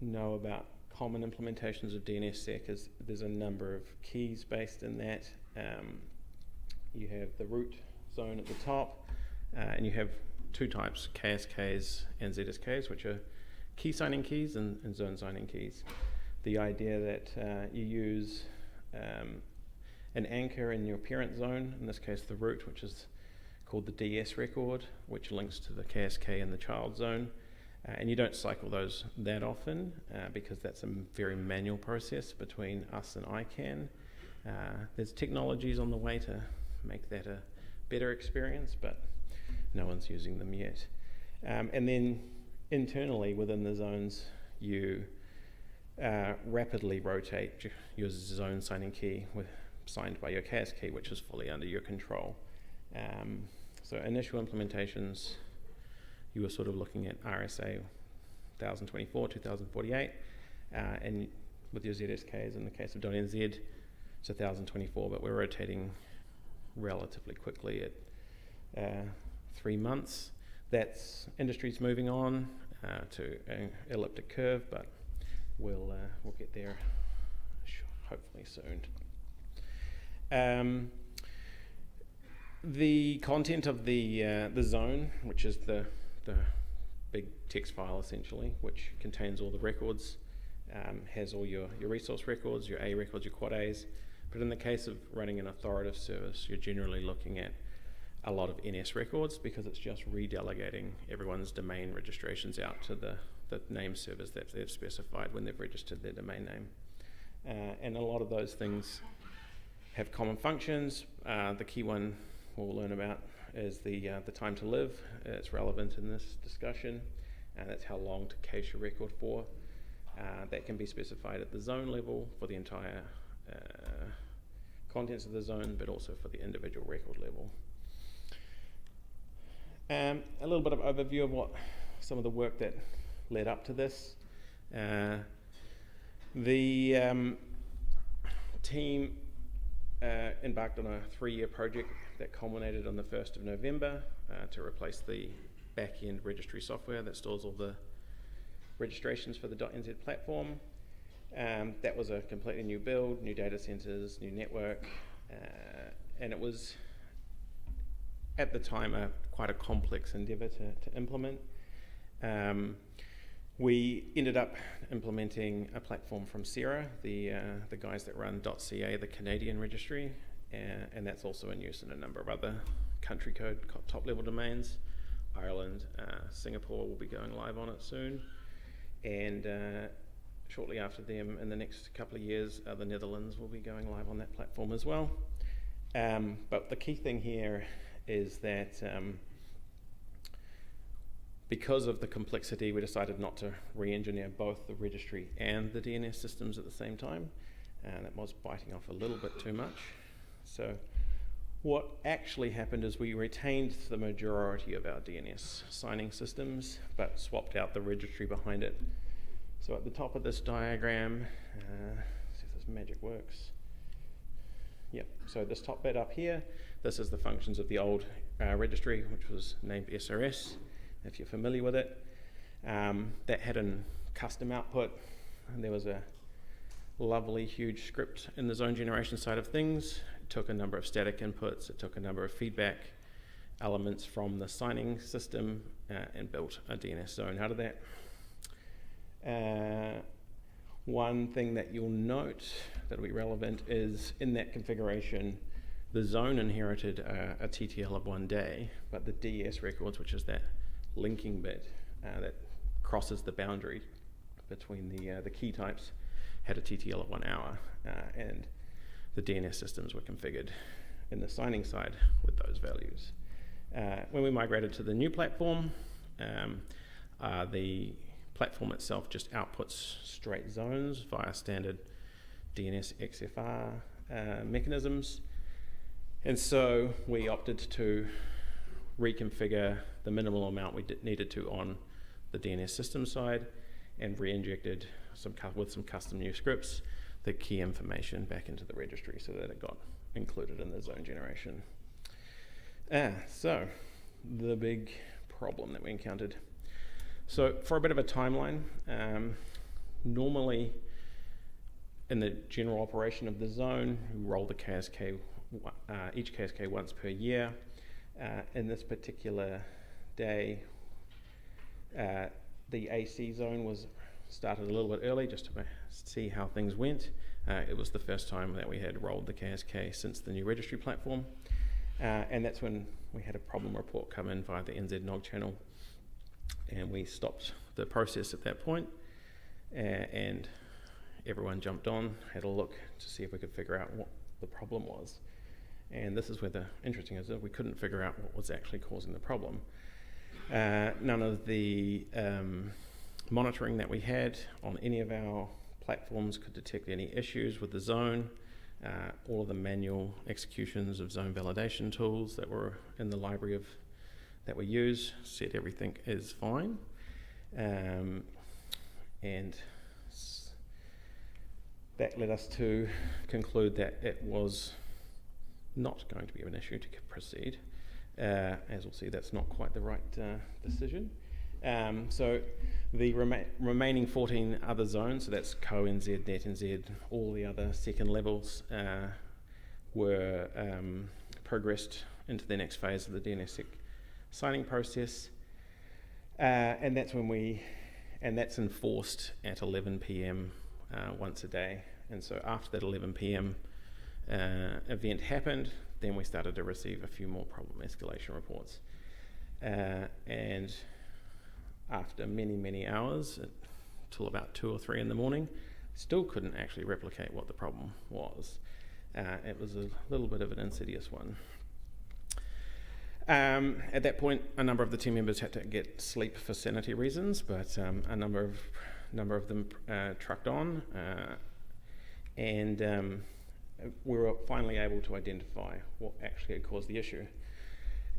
know about common implementations of DNSSEC is there's a number of keys based in that. You have the root zone at the top, and you have 2 types, KSKs and ZSKs, which are key signing keys and zone signing keys. The idea that you use an anchor in your parent zone, in this case the root, which is called the DS record, which links to the KSK in the child zone. And you don't cycle those that often because that's a very manual process between us and ICANN. There's technologies on the way to make that a better experience, but no one's using them yet. And then internally within the zones, you rapidly rotate your zone signing key signed by your KSK, which is fully under your control. So initial implementations, you were sort of looking at RSA 1024, 2048, and with your ZSKs, in the case of .nz, it's 1024, but we're rotating relatively quickly at 3 months. That's industry's moving on to an elliptic curve, but we'll get there hopefully soon. The content of the zone, which is the big text file essentially, which contains all the records, has all your resource records, your A records, your quad A's. But in the case of running an authoritative service, you're generally looking at a lot of NS records because it's just redelegating everyone's domain registrations out to the name servers that they've specified when they've registered their domain name. And a lot of those things have common functions. The key one we'll learn about is the time to live. It's relevant in this discussion. That's how long to cache a record for. That can be specified at the zone level for the entire contents of the zone, but also for the individual record level. A little bit of overview of what some of the work that led up to this. The team embarked on a 3-year project that culminated on the 1st of November to replace the back-end registry software that stores all the registrations for the .nz platform. That was a completely new build, new data centers, new network, and it was at the time quite a complex endeavor to implement. We ended up implementing a platform from Sarah, the guys that run .ca, the Canadian registry, and that's also in use in a number of other country code top-level domains. Ireland, Singapore will be going live on it soon, and shortly after them, in the next couple of years, the Netherlands will be going live on that platform as well. But the key thing here is that because of the complexity, we decided not to re-engineer both the registry and the DNS systems at the same time, and that was biting off a little bit too much. So what actually happened is we retained the majority of our DNS signing systems, but swapped out the registry behind it. So at the top of this diagram, see if this magic works. Yep, so this top bit up here, this is the functions of the old registry, which was named SRS, if you're familiar with it. That had a custom output, and there was a lovely huge script in the zone generation side of things. It took a number of static inputs, it took a number of feedback elements from the signing system, and built a DNS zone out of that. One thing that you'll note that'll be relevant is in that configuration, the zone inherited a TTL of 1 day, but the DS records, which is that linking bit that crosses the boundary between the key types, had a TTL of 1 hour, and the DNS systems were configured in the signing side with those values. When we migrated to the new platform, the platform itself just outputs straight zones via standard DNS XFR mechanisms, and so we opted to reconfigure the minimal amount we needed to on the DNS system side, and re-injected with some custom new scripts the key information back into the registry so that it got included in the zone generation. So the big problem that we encountered. So for a bit of a timeline, normally in the general operation of the zone, we roll the KSK, each KSK once per year. In this particular day, the AC zone was started a little bit early just to see how things went. It was the first time that we had rolled the KSK since the new registry platform, and that's when we had a problem report come in via the NZNOG channel, and we stopped the process at that point, and everyone jumped on, had a look to see if we could figure out what the problem was. And this is where the interesting is that we couldn't figure out what was actually causing the problem. None of the monitoring that we had on any of our platforms could detect any issues with the zone. All of the manual executions of zone validation tools that were in the library that we use said everything is fine. And that led us to conclude that it was not going to be an issue to proceed. As we'll see, that's not quite the right decision. So the remaining 14 other zones, so that's Co-NZ, NetNZ, all the other second levels, were progressed into the next phase of the DNSSEC signing process, and that's enforced at 11 p.m. Once a day. And so after that 11 p.m. Event happened, then we started to receive a few more problem escalation reports. And after many, many hours, till about 2 or 3 in the morning, still couldn't actually replicate what the problem was. It was a little bit of an insidious one. At that point, a number of the team members had to get sleep for sanity reasons, but a number of them trucked on, and we were finally able to identify what actually had caused the issue.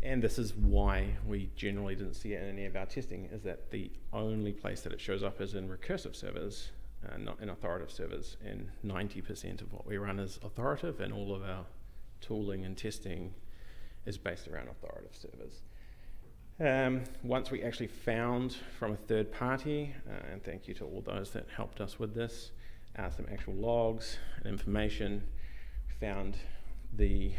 And this is why we generally didn't see it in any of our testing, is that the only place that it shows up is in recursive servers, not in authoritative servers, and 90% of what we run is authoritative, and all of our tooling and testing is based around authoritative servers. Once we actually found from a third party, and thank you to all those that helped us with this, some actual logs and information, found the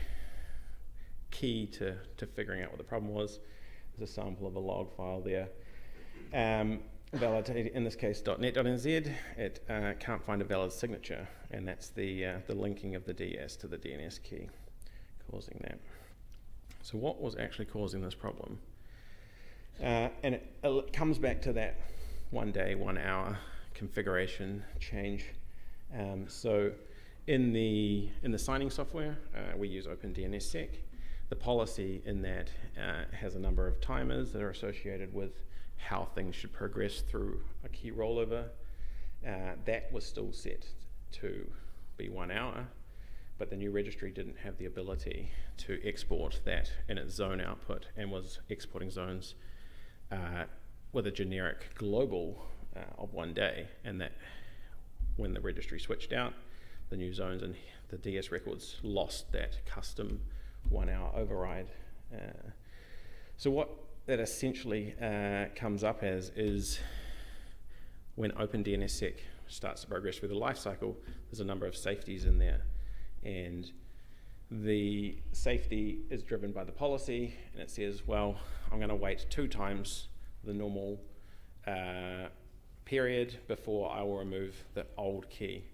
key to figuring out what the problem was. There's a sample of a log file there. Validated, in this case, .net.nz, it can't find a valid signature, and that's the linking of the DS to the DNS key causing that. So what was actually causing this problem? And it comes back to that 1 day, 1 hour configuration change. So in the signing software, we use OpenDNSSEC. The policy in that has a number of timers that are associated with how things should progress through a key rollover. That was still set to be 1 hour, but the new registry didn't have the ability to export that in its zone output and was exporting zones with a generic global of 1 day, and that when the registry switched out, the new zones and the DS records lost that custom 1 hour override. So what that essentially comes up as is when OpenDNSSEC starts to progress through the life cycle, there's a number of safeties in there, and the safety is driven by the policy, and it says, well, I'm going to wait 2 times the normal period before I will remove the old key.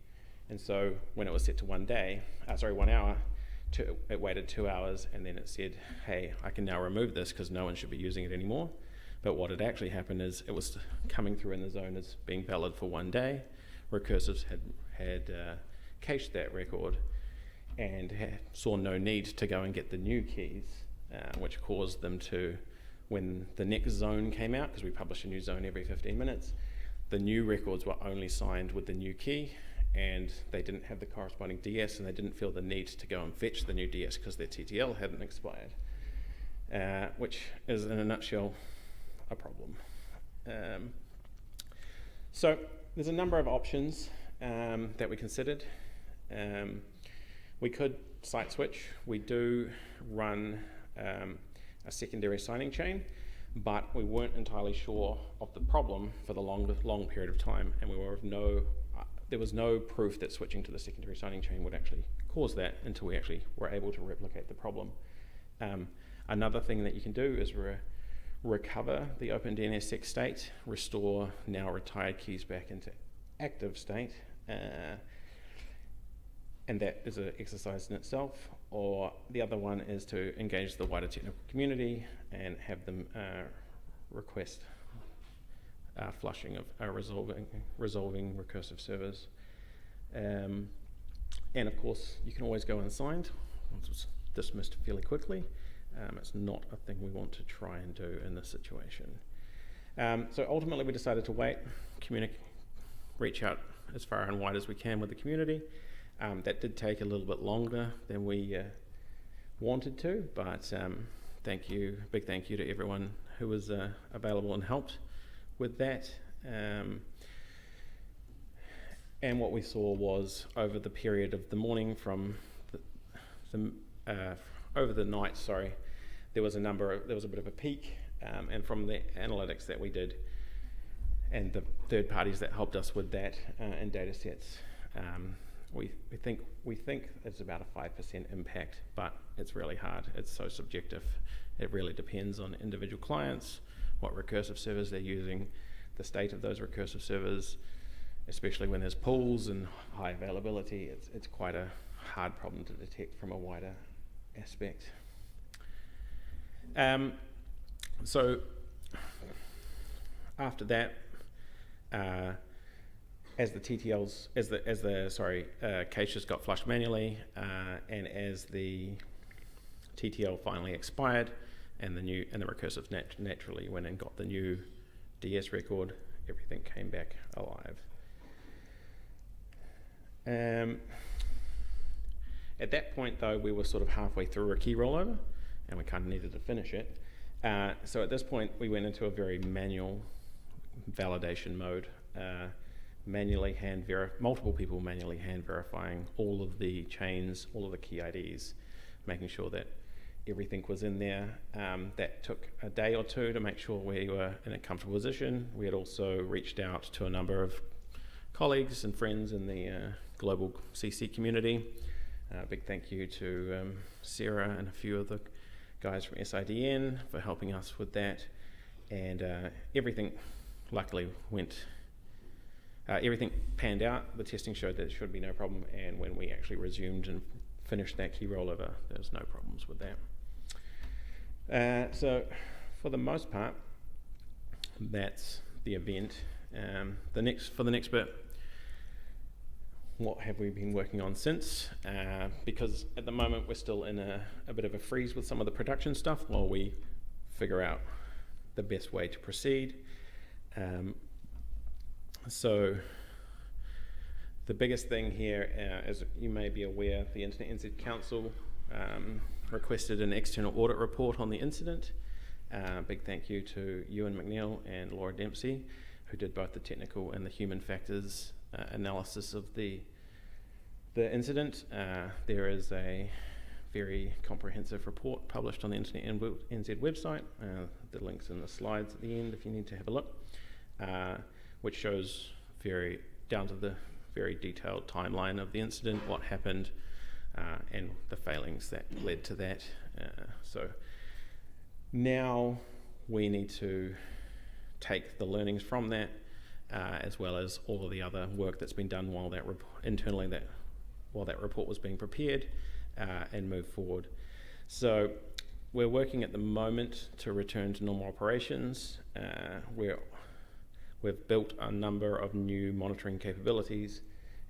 And so when it was set to 1 hour, it waited 2 hours, and then it said, hey, I can now remove this because no one should be using it anymore. But what had actually happened is it was coming through in the zone as being valid for 1 day. Recursives had cached that record and saw no need to go and get the new keys, which caused them to, when the next zone came out, because we publish a new zone every 15 minutes, the new records were only signed with the new key, and they didn't have the corresponding DS, and they didn't feel the need to go and fetch the new DS because their TTL hadn't expired, which is, in a nutshell, a problem. So there's a number of options that we considered. We could site switch. We do run a secondary signing chain, but we weren't entirely sure of the problem for the long period of time, and there was no proof that switching to the secondary signing chain would actually cause that until we actually were able to replicate the problem. Another thing that you can do is recover the OpenDNSSEC state, restore now retired keys back into active state, and that is an exercise in itself. Or the other one is to engage the wider technical community and have them request flushing of resolving recursive servers. And of course, you can always go unsigned. It's dismissed fairly quickly. It's not a thing we want to try and do in this situation. So ultimately, we decided to wait, reach out as far and wide as we can with the community. That did take a little bit longer than we wanted to, but big thank you to everyone who was available and helped with that. And what we saw was over the period of the morning from over the night, there was a bit of a peak, and from the analytics that we did and the third parties that helped us with that and data sets, we think it's about a 5% impact, but it's really hard. It's so subjective. It really depends on individual clients, what recursive servers they're using, the state of those recursive servers, especially when there's pools and high availability. It's quite a hard problem to detect from a wider aspect. So after that, as the caches got flushed manually, and as the TTL finally expired, and the recursive naturally went and got the new DS record, everything came back alive. At that point, though, we were sort of halfway through a key rollover, and we kind of needed to finish it. So at this point, we went into a very manual validation mode. Multiple people manually hand verifying all of the chains, all of the key IDs, making sure that everything was in there. That took a day or two to make sure we were in a comfortable position. We had also reached out to a number of colleagues and friends in the global CC community. Big thank you to Sarah and a few of the guys from SIDN for helping us with that. And everything luckily everything panned out. The testing showed that there should be no problem, and when we actually resumed and finished that key rollover, there was no problems with that. So for the most part, that's the event. For the next bit, what have we been working on since? Because at the moment we're still in a bit of a freeze with some of the production stuff while we figure out the best way to proceed. So the biggest thing here, as you may be aware, the Internet NZ Council requested an external audit report on the incident. Big thank you to Ewan McNeil and Laura Dempsey, who did both the technical and the human factors analysis of the incident. There is a very comprehensive report published on the Internet NZ website. The link's in the slides at the end if you need to have a look, which shows down to the very detailed timeline of the incident, what happened, and the failings that led to that. So now we need to take the learnings from that, as well as all of the other work that's been done while that report was being prepared, and move forward. So we're working at the moment to return to normal operations. We've built a number of new monitoring capabilities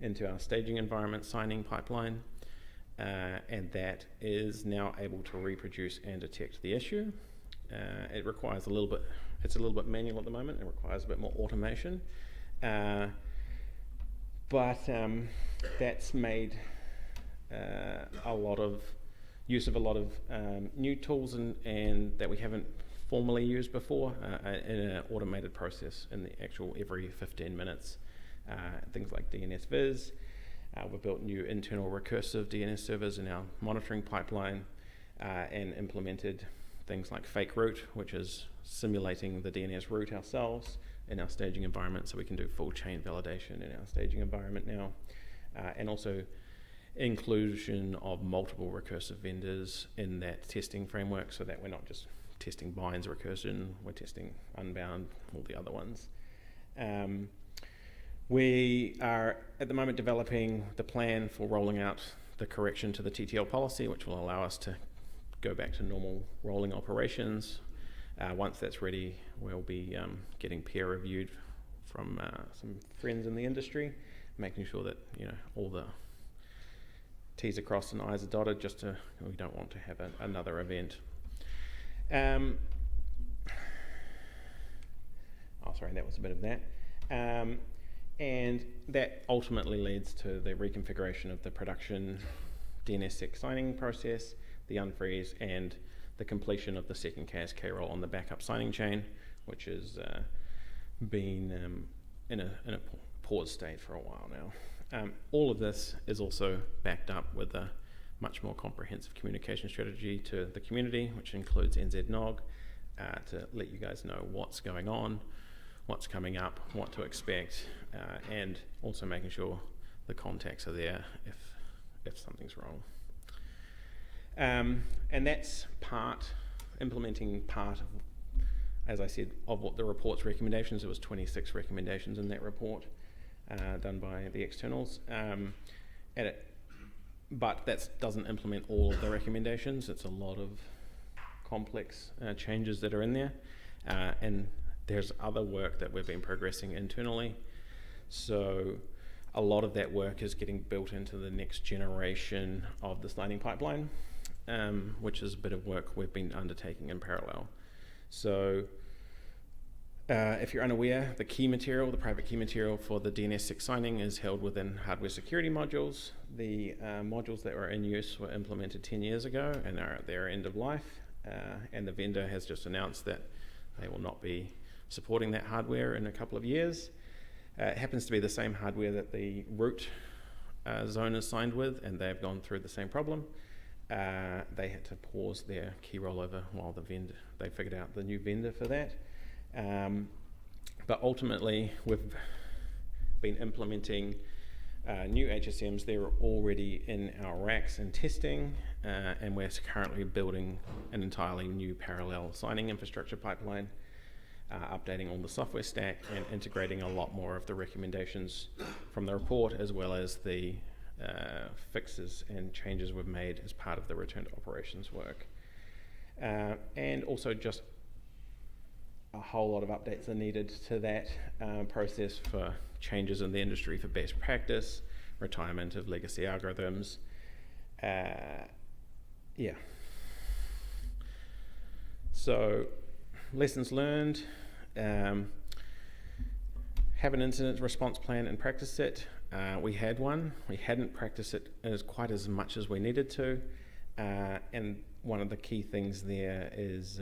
into our staging environment signing pipeline, and that is now able to reproduce and detect the issue. It requires it's a little bit manual at the moment. It requires a bit more automation, but that's made a lot of use of a lot of new tools and that we haven't formally used before in an automated process in the actual every 15 minutes. Things like DNS Viz. We've built new internal recursive DNS servers in our monitoring pipeline, and implemented things like fake root, which is simulating the DNS route ourselves in our staging environment, so we can do full chain validation in our staging environment now, and also inclusion of multiple recursive vendors in that testing framework, so that we're not just testing binds recursion, we're testing unbound, all the other ones. We are at the moment developing the plan for rolling out the correction to the TTL policy, which will allow us to go back to normal rolling operations. Once that's ready, we'll be getting peer reviewed from some friends in the industry, making sure that all the T's are crossed and I's are dotted. We don't want to have another event. That was a bit of that. And that ultimately leads to the reconfiguration of the production DNSSEC signing process, the unfreeze, and the completion of the second KSK roll on the backup signing chain, which has been in a pause state for a while now. All of this is also backed up with a much more comprehensive communication strategy to the community, which includes NZNOG, to let you guys know what's going on, what's coming up, what to expect, and also making sure the contacts are there if something's wrong. And that's implementing part of, as I said, of what the report's recommendations. There was 26 recommendations in that report done by the externals. But that doesn't implement all of the recommendations. It's a lot of complex changes that are in there. And there's other work that we've been progressing internally. So a lot of that work is getting built into the next generation of the signing pipeline, which is a bit of work we've been undertaking in parallel. So if you're unaware, the private key material for the DNSSEC signing is held within hardware security modules. The modules that were in use were implemented 10 years ago and are at their end of life. And the vendor has just announced that they will not be supporting that hardware in a couple of years. It happens to be the same hardware that the root zone is signed with, and they've gone through the same problem. They had to pause their key rollover while they figured out the new vendor for that. But ultimately, we've been implementing new HSMs. They're already in our racks and testing, and we're currently building an entirely new parallel signing infrastructure pipeline, updating all the software stack and integrating a lot more of the recommendations from the report, as well as the fixes and changes we've made as part of the return to operations work. And also just a whole lot of updates are needed to that process for changes in the industry for best practice, retirement of legacy algorithms. Yeah. So, lessons learned. Have an incident response plan and practice it. We had one. We hadn't practiced it quite as much as we needed to. And one of the key things there is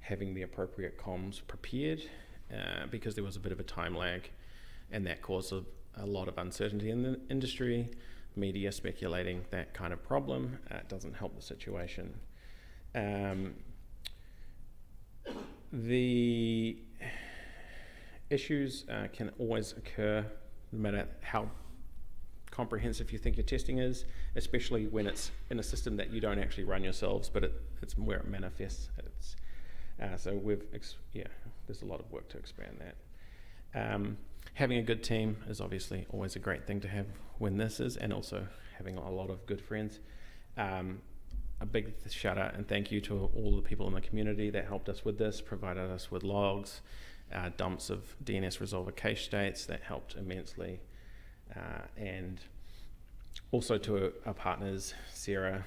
having the appropriate comms prepared, because there was a bit of a time lag, and that caused a lot of uncertainty in the industry. Media speculating that kind of problem doesn't help the situation. The issues can always occur no matter how comprehensive you think your testing is, especially when it's in a system that you don't actually run yourselves, but it's where it manifests. So there's a lot of work to expand that. Having a good team is obviously always a great thing to have when this is, and also having a lot of good friends. A big shout out and thank you to all the people in the community that helped us with this, provided us with logs, dumps of DNS resolver cache states that helped immensely, and also to our partners Sarah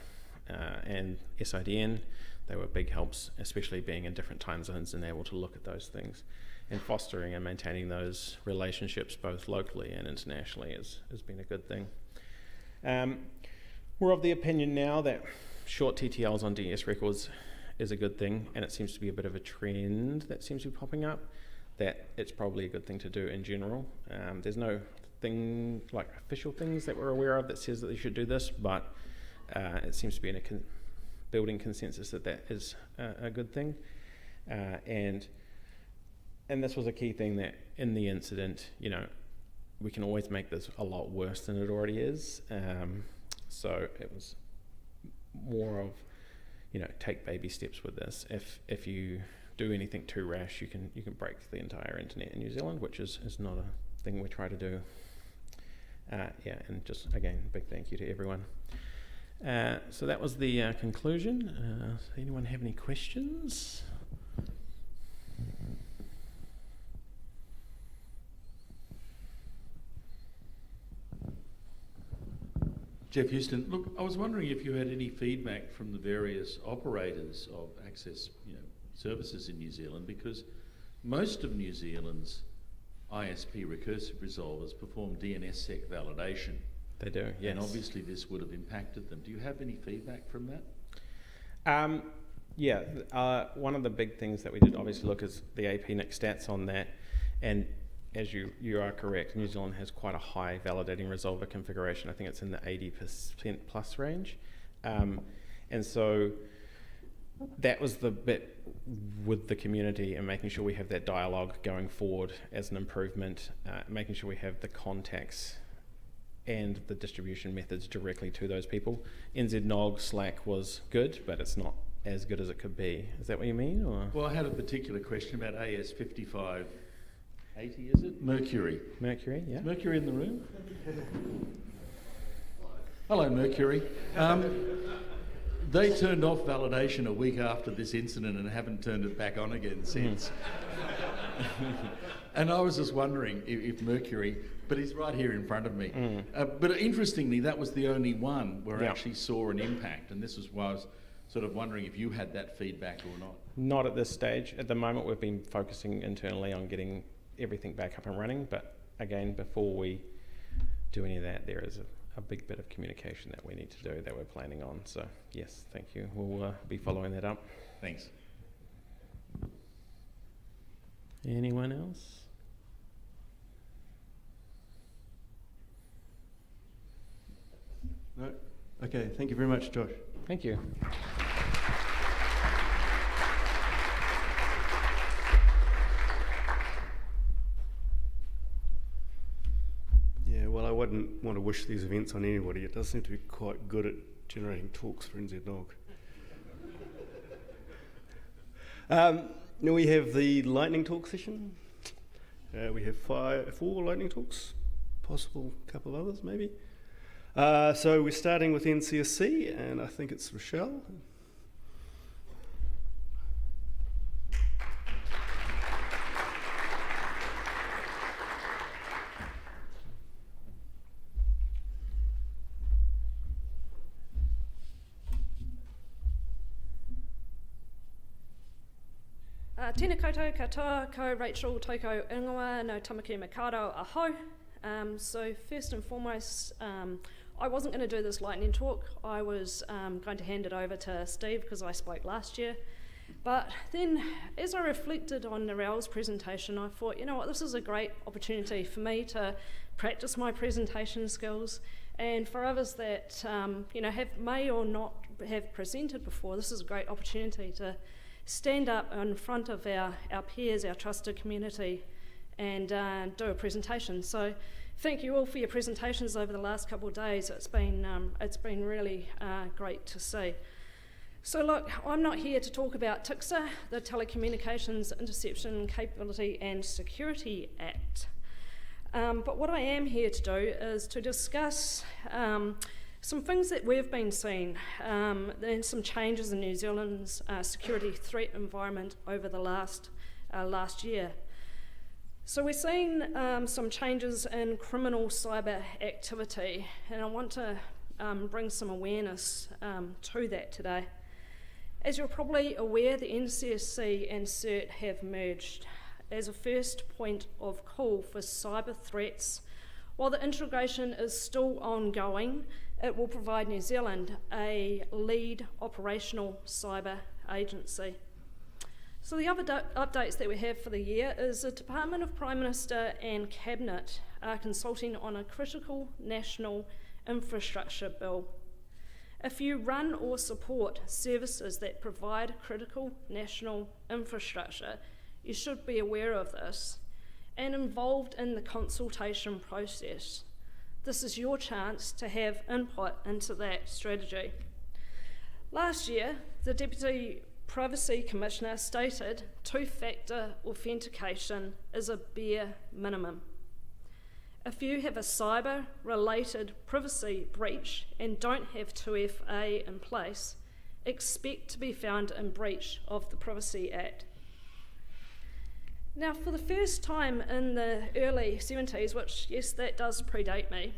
and SIDN. They were big helps, especially being in different time zones and able to look at those things, and fostering and maintaining those relationships both locally and internationally has been a good thing. We're of the opinion now that short TTLs on DNS records is a good thing, and it seems to be a bit of a trend that seems to be popping up, that it's probably a good thing to do in general. There's no thing like official things that we're aware of that says that you should do this, but it seems to be in a building consensus that is a good thing. And this was a key thing, that in the incident, we can always make this a lot worse than it already is. So it was more of, take baby steps with this. If you do anything too rash, you can break the entire internet in New Zealand, which is not a thing we try to do. And just again, big thank you to everyone. So that was the conclusion. Does anyone have any questions? Jeff Houston, look, I was wondering if you had any feedback from the various operators of access services in New Zealand, because most of New Zealand's ISP recursive resolvers perform DNSSEC validation. They do, yes. And obviously this would have impacted them. Do you have any feedback from that? One of the big things that we did obviously look is the APNIC stats on that, and as you are correct, New Zealand has quite a high validating resolver configuration. I think it's in the 80% plus range. And so that was the bit with the community, and making sure we have that dialogue going forward as an improvement, making sure we have the contacts and the distribution methods directly to those people. NZNOG Slack was good, but it's not as good as it could be. Is that what you mean? Or? Well, I had a particular question about AS5580, is it? Mercury. Mercury, yeah. Is Mercury in the room? Hello, Mercury. They turned off validation a week after this incident and haven't turned it back on again since. And I was just wondering if Mercury, but he's right here in front of me. But interestingly, that was the only one where I actually saw an impact, and this is why I was sort of wondering if you had that feedback or not. Not at this stage. At the moment, we've been focusing internally on getting everything back up and running, but again, before we do any of that, there is a big bit of communication that we need to do that we're planning on. So yes, thank you. We'll be following that up. Thanks. Anyone else? No? Okay, thank you very much, Josh. Thank you. Yeah, well, I wouldn't want to wish these events on anybody. It does seem to be quite good at generating talks for NZNOG. Now we have the lightning talk session. We have 4 lightning talks, possible couple of others maybe. So we're starting with NCSC, and I think it's Rochelle. Tēnā koutou, katoa, ko Rachel, toko ingoa, no tamaki makaro, aho. So first and foremost, I wasn't going to do this lightning talk. I was going to hand it over to Steve because I spoke last year. But then as I reflected on Narelle's presentation, I thought, you know what, this is a great opportunity for me to practice my presentation skills, and for others that may or not have presented before, this is a great opportunity to stand up in front of our peers, our trusted community, and do a presentation. So thank you all for your presentations over the last couple of days. It's been really great to see. So look, I'm not here to talk about TICSA, the Telecommunications Interception Capability and Security Act. But what I am here to do is to discuss some things that we've been seeing and some changes in New Zealand's security threat environment over the last year. So we're seeing some changes in criminal cyber activity, and I want to bring some awareness to that today. As you're probably aware, the NCSC and CERT have merged as a first point of call for cyber threats. While the integration is still ongoing, it will provide New Zealand a lead operational cyber agency. So the other updates that we have for the year is the Department of Prime Minister and Cabinet are consulting on a critical national infrastructure bill. If you run or support services that provide critical national infrastructure, you should be aware of this and involved in the consultation process. This is your chance to have input into that strategy. Last year, the Deputy Privacy Commissioner stated two-factor authentication is a bare minimum. If you have a cyber-related privacy breach and don't have 2FA in place, expect to be found in breach of the Privacy Act. Now, for the first time in the early 70s, which, yes, that does predate me,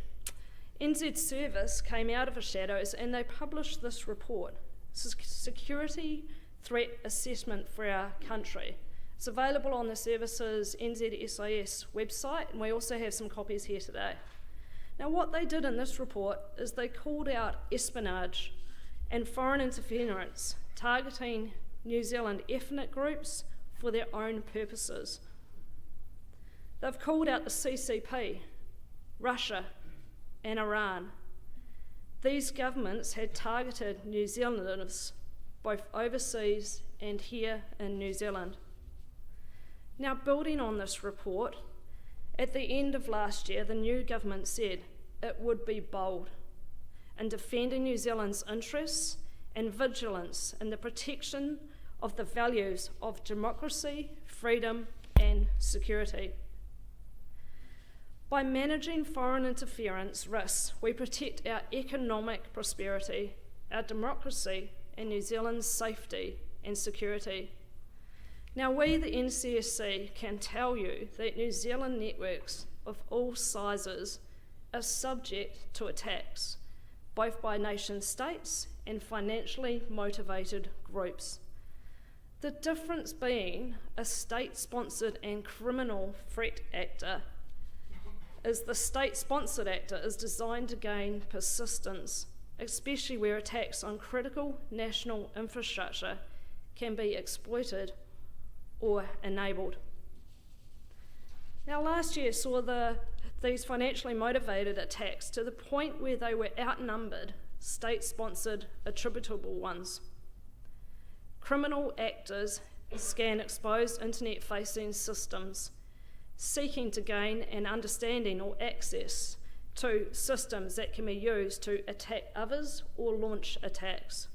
NZ Service came out of the shadows and they published this report, Security Threat Assessment for Our Country. It's available on the Service's NZSIS website, and we also have some copies here today. Now, what they did in this report is they called out espionage and foreign interference, targeting New Zealand ethnic groups for their own purposes. They've called out the CCP, Russia, and Iran. These governments had targeted New Zealanders, both overseas and here in New Zealand. Now, building on this report, at the end of last year, the new government said it would be bold in defending New Zealand's interests and vigilance in the protection of the values of democracy, freedom, and security. By managing foreign interference risks, we protect our economic prosperity, our democracy, and New Zealand's safety and security. Now, we, the NCSC, can tell you that New Zealand networks of all sizes are subject to attacks, both by nation states and financially motivated groups. The difference being a state-sponsored and criminal threat actor is the state-sponsored actor is designed to gain persistence, especially where attacks on critical national infrastructure can be exploited or enabled. Now, last year saw these financially motivated attacks to the point where they were outnumbered state-sponsored attributable ones. Criminal actors scan exposed internet-facing systems, seeking to gain an understanding or access to systems that can be used to attack others or launch attacks.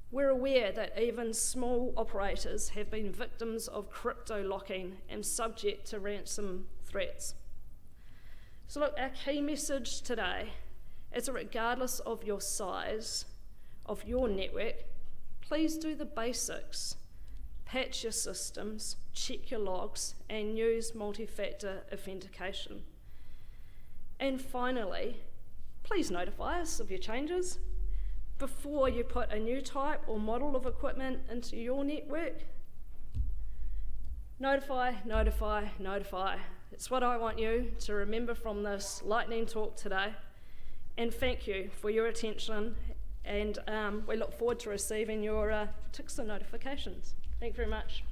We're aware that even small operators have been victims of crypto locking and subject to ransom threats. So look, our key message today is that regardless of your size of your network, please do the basics. Patch your systems, check your logs, and use multi-factor authentication. And finally, please notify us of your changes. Before you put a new type or model of equipment into your network, Notify, notify, notify. It's what I want you to remember from this lightning talk today. And thank you for your attention. And we look forward to receiving your ticks and notifications. Thank you very much.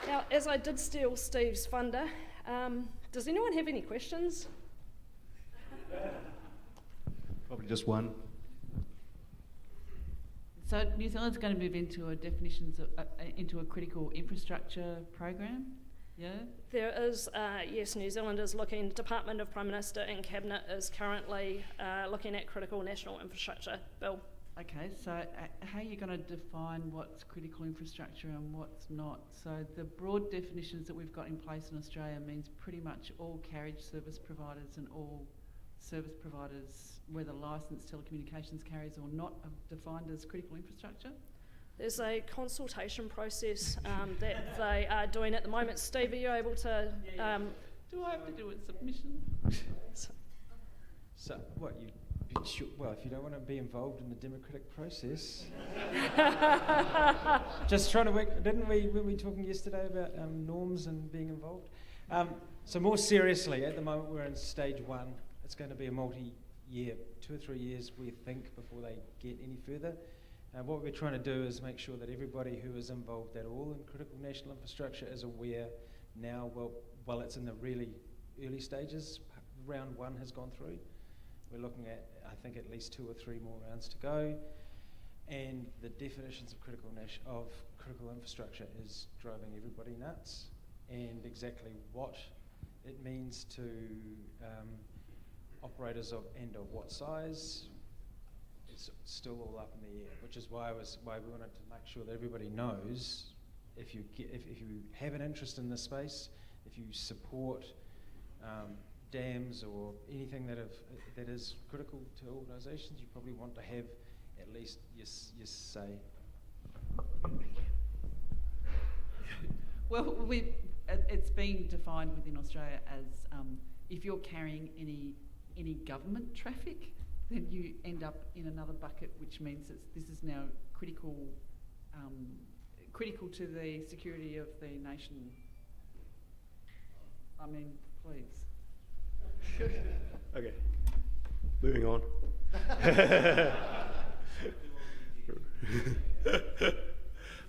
Now, as I did steal Steve's thunder, does anyone have any questions? Probably just one. So New Zealand's going to move into into a critical infrastructure program, yeah? There is, yes, New Zealand is looking, Department of Prime Minister and Cabinet is currently looking at critical national infrastructure bill. Okay, so how are you going to define what's critical infrastructure and what's not? So the broad definitions that we've got in place in Australia means pretty much all carriage service providers and all service providers, whether licensed telecommunications carriers or not, are defined as critical infrastructure? There's a consultation process that they are doing at the moment. Steve, are you able to... Do I have to do a submission? So, what, well, if you don't want to be involved in the democratic process... Just trying to work... Were we talking yesterday about norms and being involved? So more seriously, at the moment we're in stage 1. It's going to be a multi-year, 2 or 3 years, we think, before they get any further. What we're trying to do is make sure that everybody who is involved at all in critical national infrastructure is aware now, while it's in the really early stages. Round 1 has gone through. We're looking at, I think, at least 2 or 3 more rounds to go. And the definitions of critical infrastructure is driving everybody nuts. And exactly what it means to operators of what size, it's still all up in the air, which is why we wanted to make sure that everybody knows if you have an interest in this space, if you support dams or anything that is critical to organisations, you probably want to have at least your say. Well, it's been defined within Australia as if you're carrying any government traffic, then you end up in another bucket, which means this is now critical to the security of the nation. I mean, please. Okay, moving on.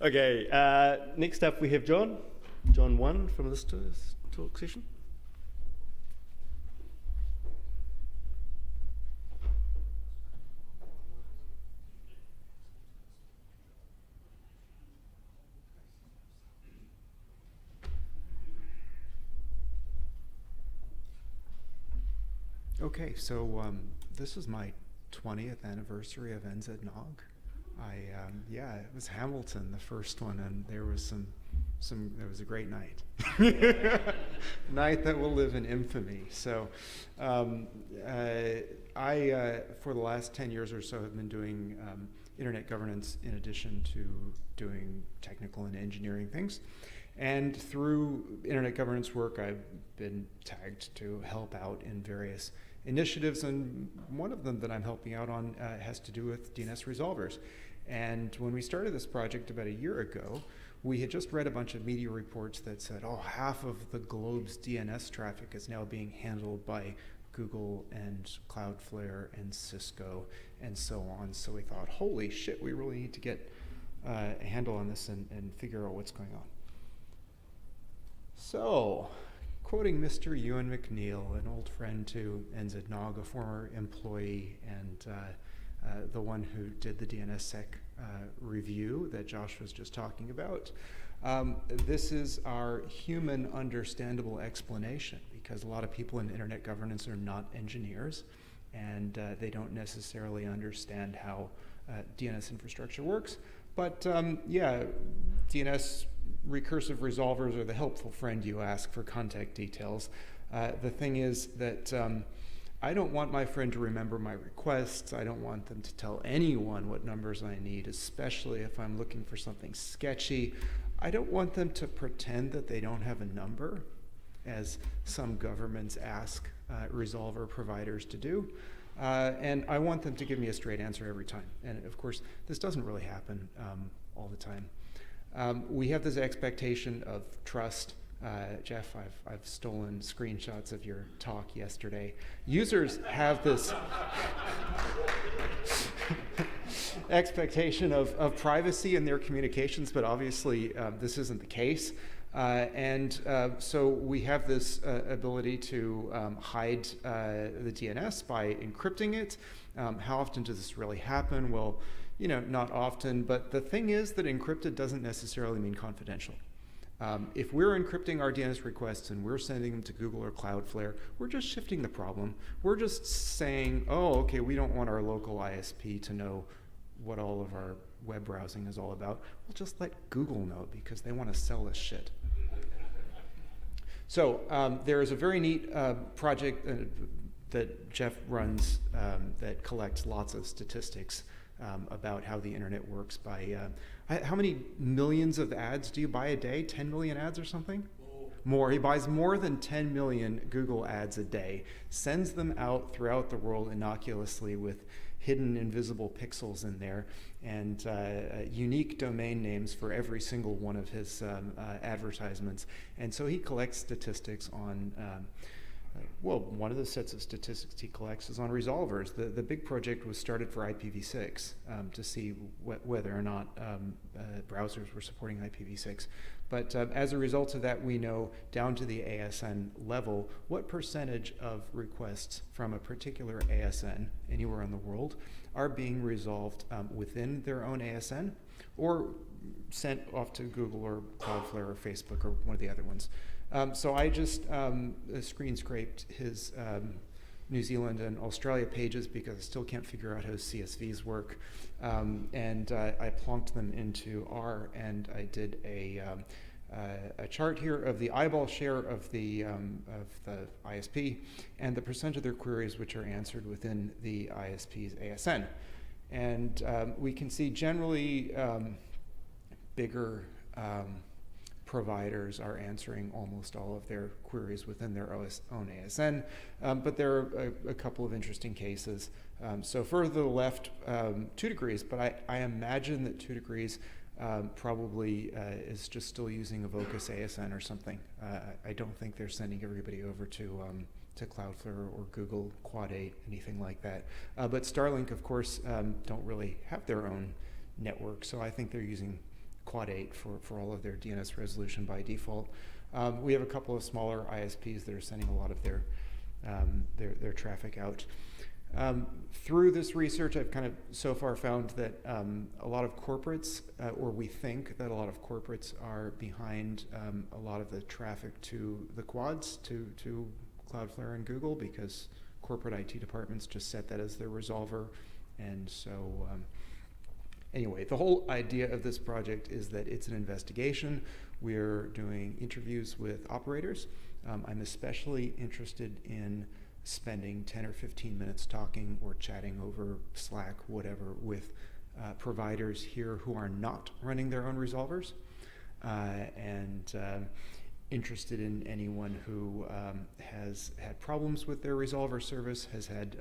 Okay, next up we have John 1 from this talk session. Okay, so this is my 20th anniversary of NZNOG. It was Hamilton, the first one, and there was it was a great night. Night that will live in infamy. So I, for the last 10 years or so, have been doing internet governance in addition to doing technical and engineering things. And through internet governance work, I've been tagged to help out in various initiatives, and one of them that I'm helping out on has to do with DNS resolvers. And when we started this project about a year ago, we had just read a bunch of media reports that said, half of the globe's DNS traffic is now being handled by Google and Cloudflare and Cisco and so on. So we thought, holy shit, we really need to get a handle on this and figure out what's going on. So, quoting Mr. Ewan McNeil, an old friend to NZNOG, a former employee and the one who did the DNSSEC review that Josh was just talking about, this is our human understandable explanation, because a lot of people in internet governance are not engineers, and they don't necessarily understand how DNS infrastructure works. But DNS recursive resolvers are the helpful friend you ask for contact details. The thing is that I don't want my friend to remember my requests. I don't want them to tell anyone what numbers I need, especially if I'm looking for something sketchy. I don't want them to pretend that they don't have a number, as some governments ask resolver providers to do. And I want them to give me a straight answer every time. And of course, this doesn't really happen all the time. We have this expectation of trust. Jeff, I've stolen screenshots of your talk yesterday. Users have this expectation of privacy in their communications, but obviously this isn't the case. So we have this ability to hide the DNS by encrypting it. How often does this really happen? Well, not often, but the thing is that encrypted doesn't necessarily mean confidential. If we're encrypting our DNS requests and we're sending them to Google or Cloudflare, we're just shifting the problem. We're just saying, oh, okay, we don't want our local ISP to know what all of our web browsing is all about. We'll just let Google know because they want to sell us shit. So there is a very neat project that Jeff runs that collects lots of statistics about how the internet works by how many millions of ads do you buy a day? 10 million ads or something? More. He buys more than 10 million Google ads a day, sends them out throughout the world innocuously with hidden invisible pixels in there and unique domain names for every single one of his advertisements. And so he collects statistics on one of the sets of statistics he collects is on resolvers. The big project was started for IPv6 to see whether or not browsers were supporting IPv6. But as a result of that, we know down to the ASN level what percentage of requests from a particular ASN anywhere in the world are being resolved within their own ASN or sent off to Google or Cloudflare or Facebook or one of the other ones. So I just screen scraped his New Zealand and Australia pages because I still can't figure out how CSVs work. And I plonked them into R, and I did a chart here of the eyeball share of the ISP and the percent of their queries which are answered within the ISP's ASN. And we can see generally bigger providers are answering almost all of their queries within their own ASN, but there are a couple of interesting cases. So further to the left, 2 degrees, but I imagine that 2 degrees probably is just still using a Vocus ASN or something. I don't think they're sending everybody over to Cloudflare or Google Quad 8, anything like that. But Starlink, of course, don't really have their own network, so I think they're using Quad 8 for all of their DNS resolution by default. We have a couple of smaller ISPs that are sending a lot of their traffic out. Through this research, I've kind of so far found that a lot of corporates, or we think that a lot of corporates are behind a lot of the traffic to the quads, to Cloudflare and Google, because corporate IT departments just set that as their resolver. And so anyway, the whole idea of this project is that it's an investigation. We're doing interviews with operators. I'm especially interested in spending 10 or 15 minutes talking or chatting over Slack, whatever, with providers here who are not running their own resolvers, and interested in anyone who has had problems with their resolver service, has had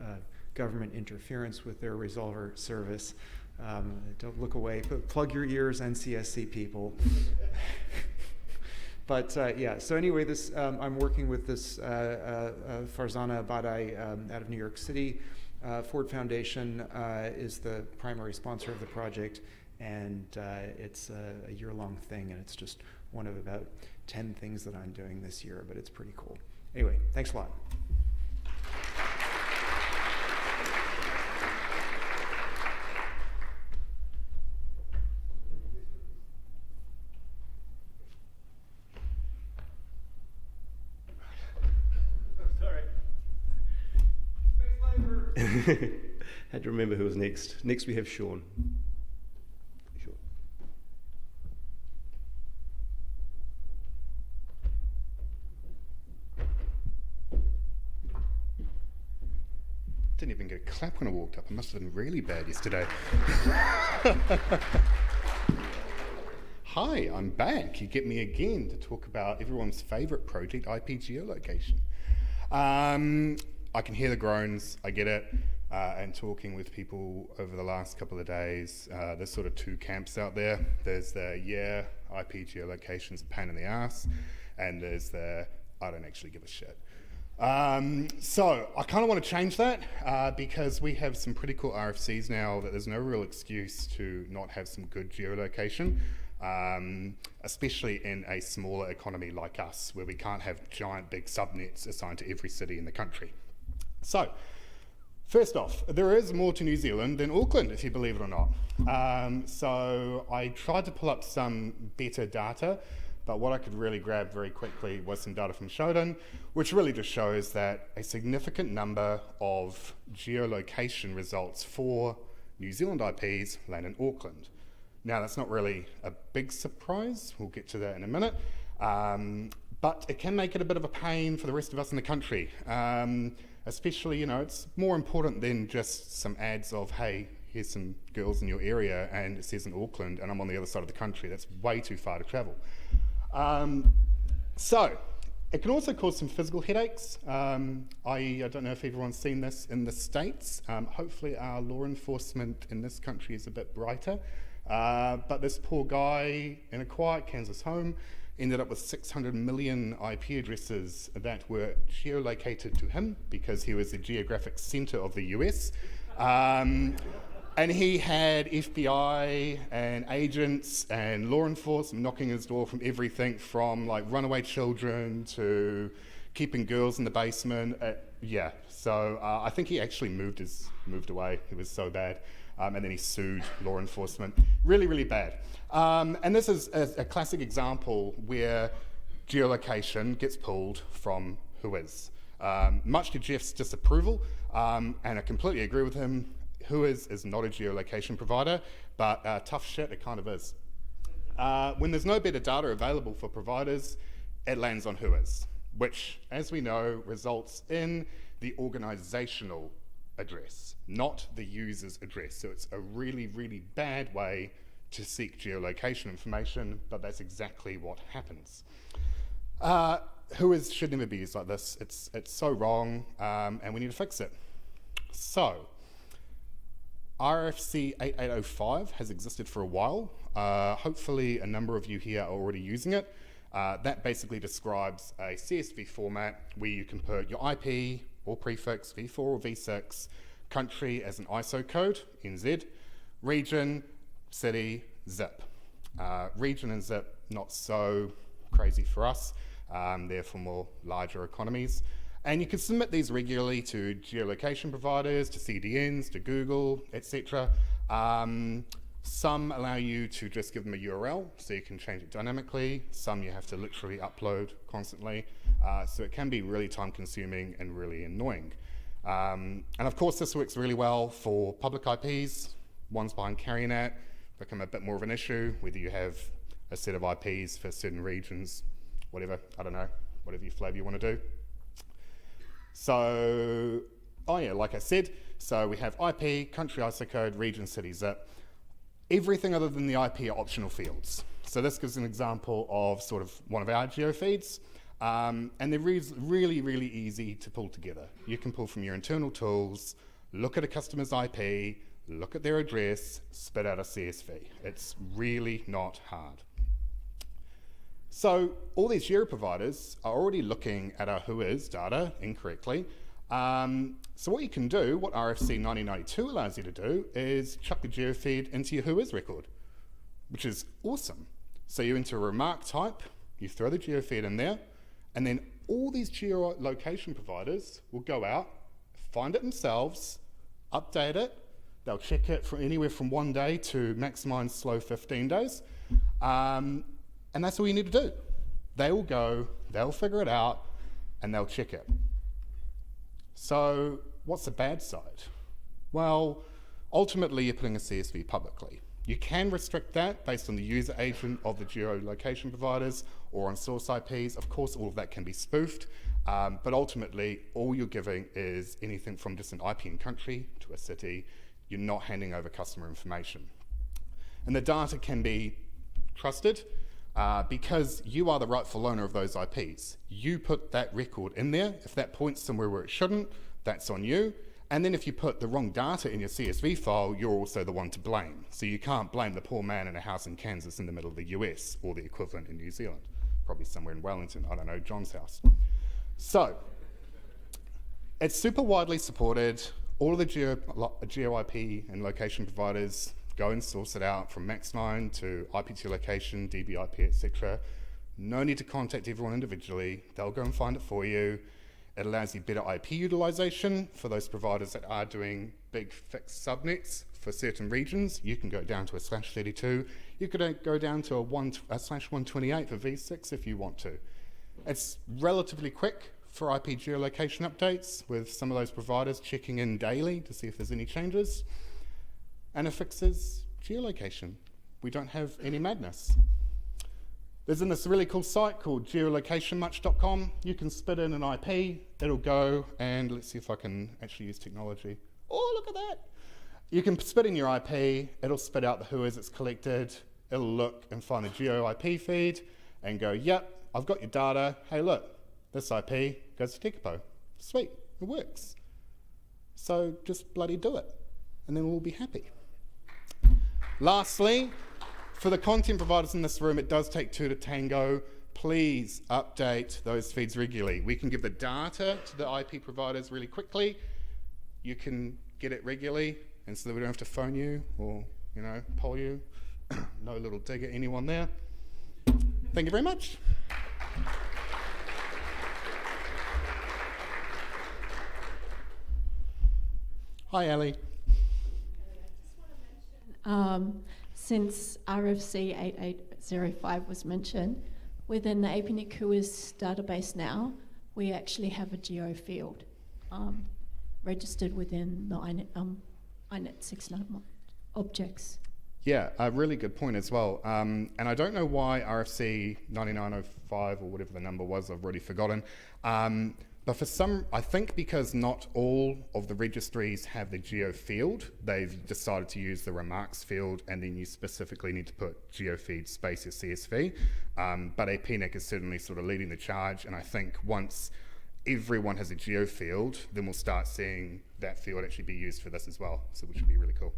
government interference with their resolver service. Don't look away, but plug your ears, NCSC people. But yeah, so anyway, this I'm working with this Farzana Badai out of New York City. Ford Foundation is the primary sponsor of the project, and it's a year-long thing, and it's just one of about 10 things that I'm doing this year, but it's pretty cool. Anyway, thanks a lot. Had to remember who was next. Next we have Sean. Sure. Didn't even get a clap when I walked up. I must have been really bad yesterday. Hi, I'm back. You get me again to talk about everyone's favourite project, IP geolocation. I can hear the groans, I get it. and talking with people over the last couple of days, there's sort of two camps out there. There's the, IP geolocation's a pain in the ass, and there's the, I don't actually give a shit. So I kind of want to change that because we have some pretty cool RFCs now that there's no real excuse to not have some good geolocation, especially in a smaller economy like us, where we can't have giant big subnets assigned to every city in the country. So, first off, there is more to New Zealand than Auckland, if you believe it or not. So I tried to pull up some better data, but what I could really grab very quickly was some data from Shodan, which really just shows that a significant number of geolocation results for New Zealand IPs land in Auckland. Now, that's not really a big surprise. We'll get to that in a minute. But it can make it a bit of a pain for the rest of us in the country. Especially, it's more important than just some ads of, hey, here's some girls in your area and it says in Auckland and I'm on the other side of the country. That's way too far to travel. So, it can also cause some physical headaches. I don't know if everyone's seen this in the States. Hopefully our law enforcement in this country is a bit brighter. But this poor guy in a quiet Kansas home ended up with 600 million IP addresses that were geolocated to him because he was the geographic center of the US. And he had FBI and agents and law enforcement knocking his door from everything from like runaway children to keeping girls in the basement. So I think he actually moved away. It was so bad. And then he sued law enforcement. Really, really bad. And this is a classic example where geolocation gets pulled from WHOIS. Much to Jeff's disapproval, and I completely agree with him, WHOIS is not a geolocation provider, but tough shit, it kind of is. When there's no better data available for providers, it lands on WHOIS, which, as we know, results in the organisational address, not the user's address. So it's a really, really bad way to seek geolocation information, but that's exactly what happens. WHOIS should never be used like this. It's so wrong, and we need to fix it. So, RFC 8805 has existed for a while. Hopefully a number of you here are already using it. That basically describes a CSV format where you can put your IP or prefix, V4 or V6, country as an ISO code, NZ, region, city, zip. Region and zip, not so crazy for us. They're for more larger economies. And you can submit these regularly to geolocation providers, to CDNs, to Google, etc. Some allow you to just give them a URL, so you can change it dynamically. Some you have to literally upload constantly. So it can be really time consuming and really annoying. And of course this works really well for public IPs. Ones behind CarryNet become a bit more of an issue, whether you have a set of IPs for certain regions, whatever, I don't know, whatever flavor you want to do. So, like I said, so we have IP, country ISO code, region, city, zip. Everything other than the IP are optional fields. So this gives an example of sort of one of our geofeeds. And they're really, really easy to pull together. You can pull from your internal tools, look at a customer's IP, look at their address, spit out a CSV. It's really not hard. So all these geo providers are already looking at our WHOIS data incorrectly. So what you can do, what RFC 9092 allows you to do, is chuck the geofeed into your WHOIS record, which is awesome. So you enter a remark type, you throw the geofeed in there, and then all these geolocation providers will go out, find it themselves, update it. They'll check it from anywhere from 1 day to maximum slow 15 days. And that's all you need to do. They will go, they'll figure it out, and they'll check it. So what's the bad side? Well, ultimately you're putting a CSV publicly. You can restrict that based on the user agent of the geolocation providers or on source IPs. Of course, all of that can be spoofed, but ultimately all you're giving is anything from just an IP and country to a city. You're not handing over customer information. And the data can be trusted because you are the rightful owner of those IPs. You put that record in there. If that points somewhere where it shouldn't, that's on you. And then if you put the wrong data in your CSV file, you're also the one to blame. So you can't blame the poor man in a house in Kansas in the middle of the US or the equivalent in New Zealand. Probably somewhere in Wellington, I don't know, John's house. So, it's super widely supported. All of the geo IP and location providers go and source it out from Max9 to IP geolocation, DBIP, etc. No need to contact everyone individually. They'll go and find it for you. It allows you better IP utilization for those providers that are doing big fixed subnets for certain regions. You can go down to a /32. You could go down to a /128 for V6 if you want to. It's relatively quick for IP geolocation updates, with some of those providers checking in daily to see if there's any changes. And it fixes geolocation. We don't have any madness. There's this really cool site called geolocationmuch.com. You can spit in an IP, it'll go, and let's see if I can actually use technology. Oh, look at that. You can spit in your IP, it'll spit out the whois it's collected, it'll look and find the geo IP feed and go, yep, I've got your data. Hey, look, this IP goes to Tekapo. Sweet, it works. So just bloody do it, and then we'll be happy. Lastly, for the content providers in this room, it does take two to tango. Please update those feeds regularly. We can give the data to the IP providers really quickly. You can get it regularly, and so that we don't have to phone you or, poll you. No little dig at anyone there. Thank you very much. Hi, Ellie. Since RFC 8805 was mentioned, within the APNet whois database now, we actually have a geo field registered within the INET6 objects. Yeah, a really good point as well. And I don't know why RFC 9905 or whatever the number was, I've already forgotten. But for some, I think because not all of the registries have the geo field, they've decided to use the remarks field, and then you specifically need to put geofeed space your CSV. But APNEC is certainly sort of leading the charge, and I think once everyone has a geo field, then we'll start seeing that field actually be used for this as well, so which would be really cool.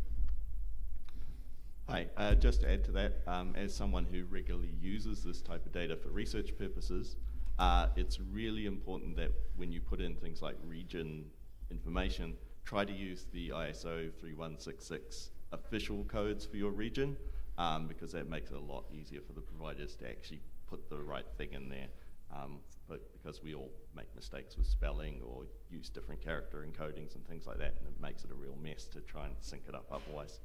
Hi, just to add to that, as someone who regularly uses this type of data for research purposes, it's really important that when you put in things like region information, try to use the ISO 3166 official codes for your region, because that makes it a lot easier for the providers to actually put the right thing in there. But because we all make mistakes with spelling or use different character encodings and things like that, and it makes it a real mess to try and sync it up otherwise.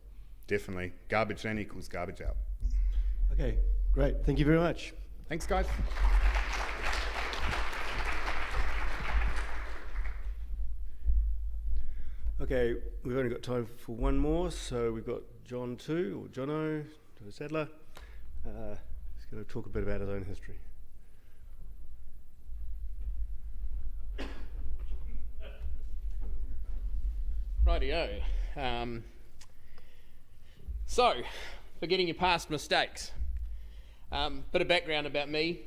Definitely. Garbage in equals garbage out. Okay, great. Thank you very much. Thanks, guys. Okay, we've only got time for one more, so we've got John 2, or Jono Sadler. He's going to talk a bit about his own history. Rightio. So, forgetting your past mistakes. Bit of background about me.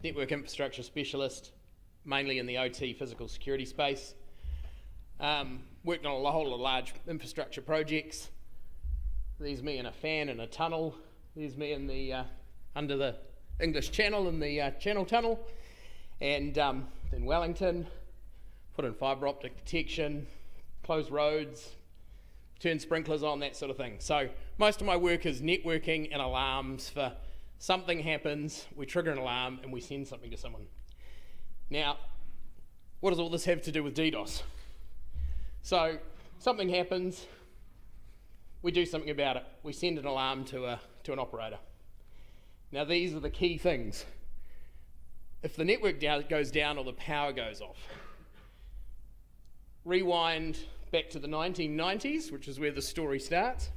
Network infrastructure specialist, mainly in the OT physical security space. Worked on a whole lot of large infrastructure projects. There's me in a fan in a tunnel. There's me in the under the English Channel in the Channel Tunnel. And in Wellington, put in fibre optic detection, closed roads, turn sprinklers on, that sort of thing. So most of my work is networking and alarms for something happens, we trigger an alarm and we send something to someone. Now, what does all this have to do with DDoS? So something happens, we do something about it. We send an alarm to an operator. Now these are the key things. If the network goes down or the power goes off, rewind back to the 1990s, which is where the story starts.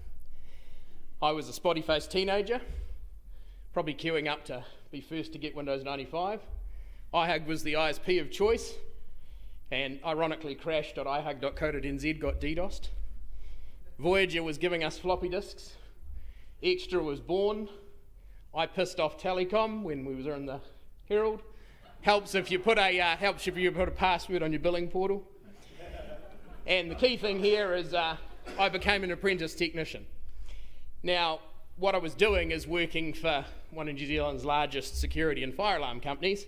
I was a spotty-faced teenager, probably queuing up to be first to get Windows 95. iHug was the ISP of choice, and ironically crash.ihug.co.nz got DDoSed. Voyager was giving us floppy disks. Extra was born. I pissed off Telecom when we were in the Herald. Helps if you put a password on your billing portal. And the key thing here is I became an apprentice technician. Now, what I was doing is working for one of New Zealand's largest security and fire alarm companies,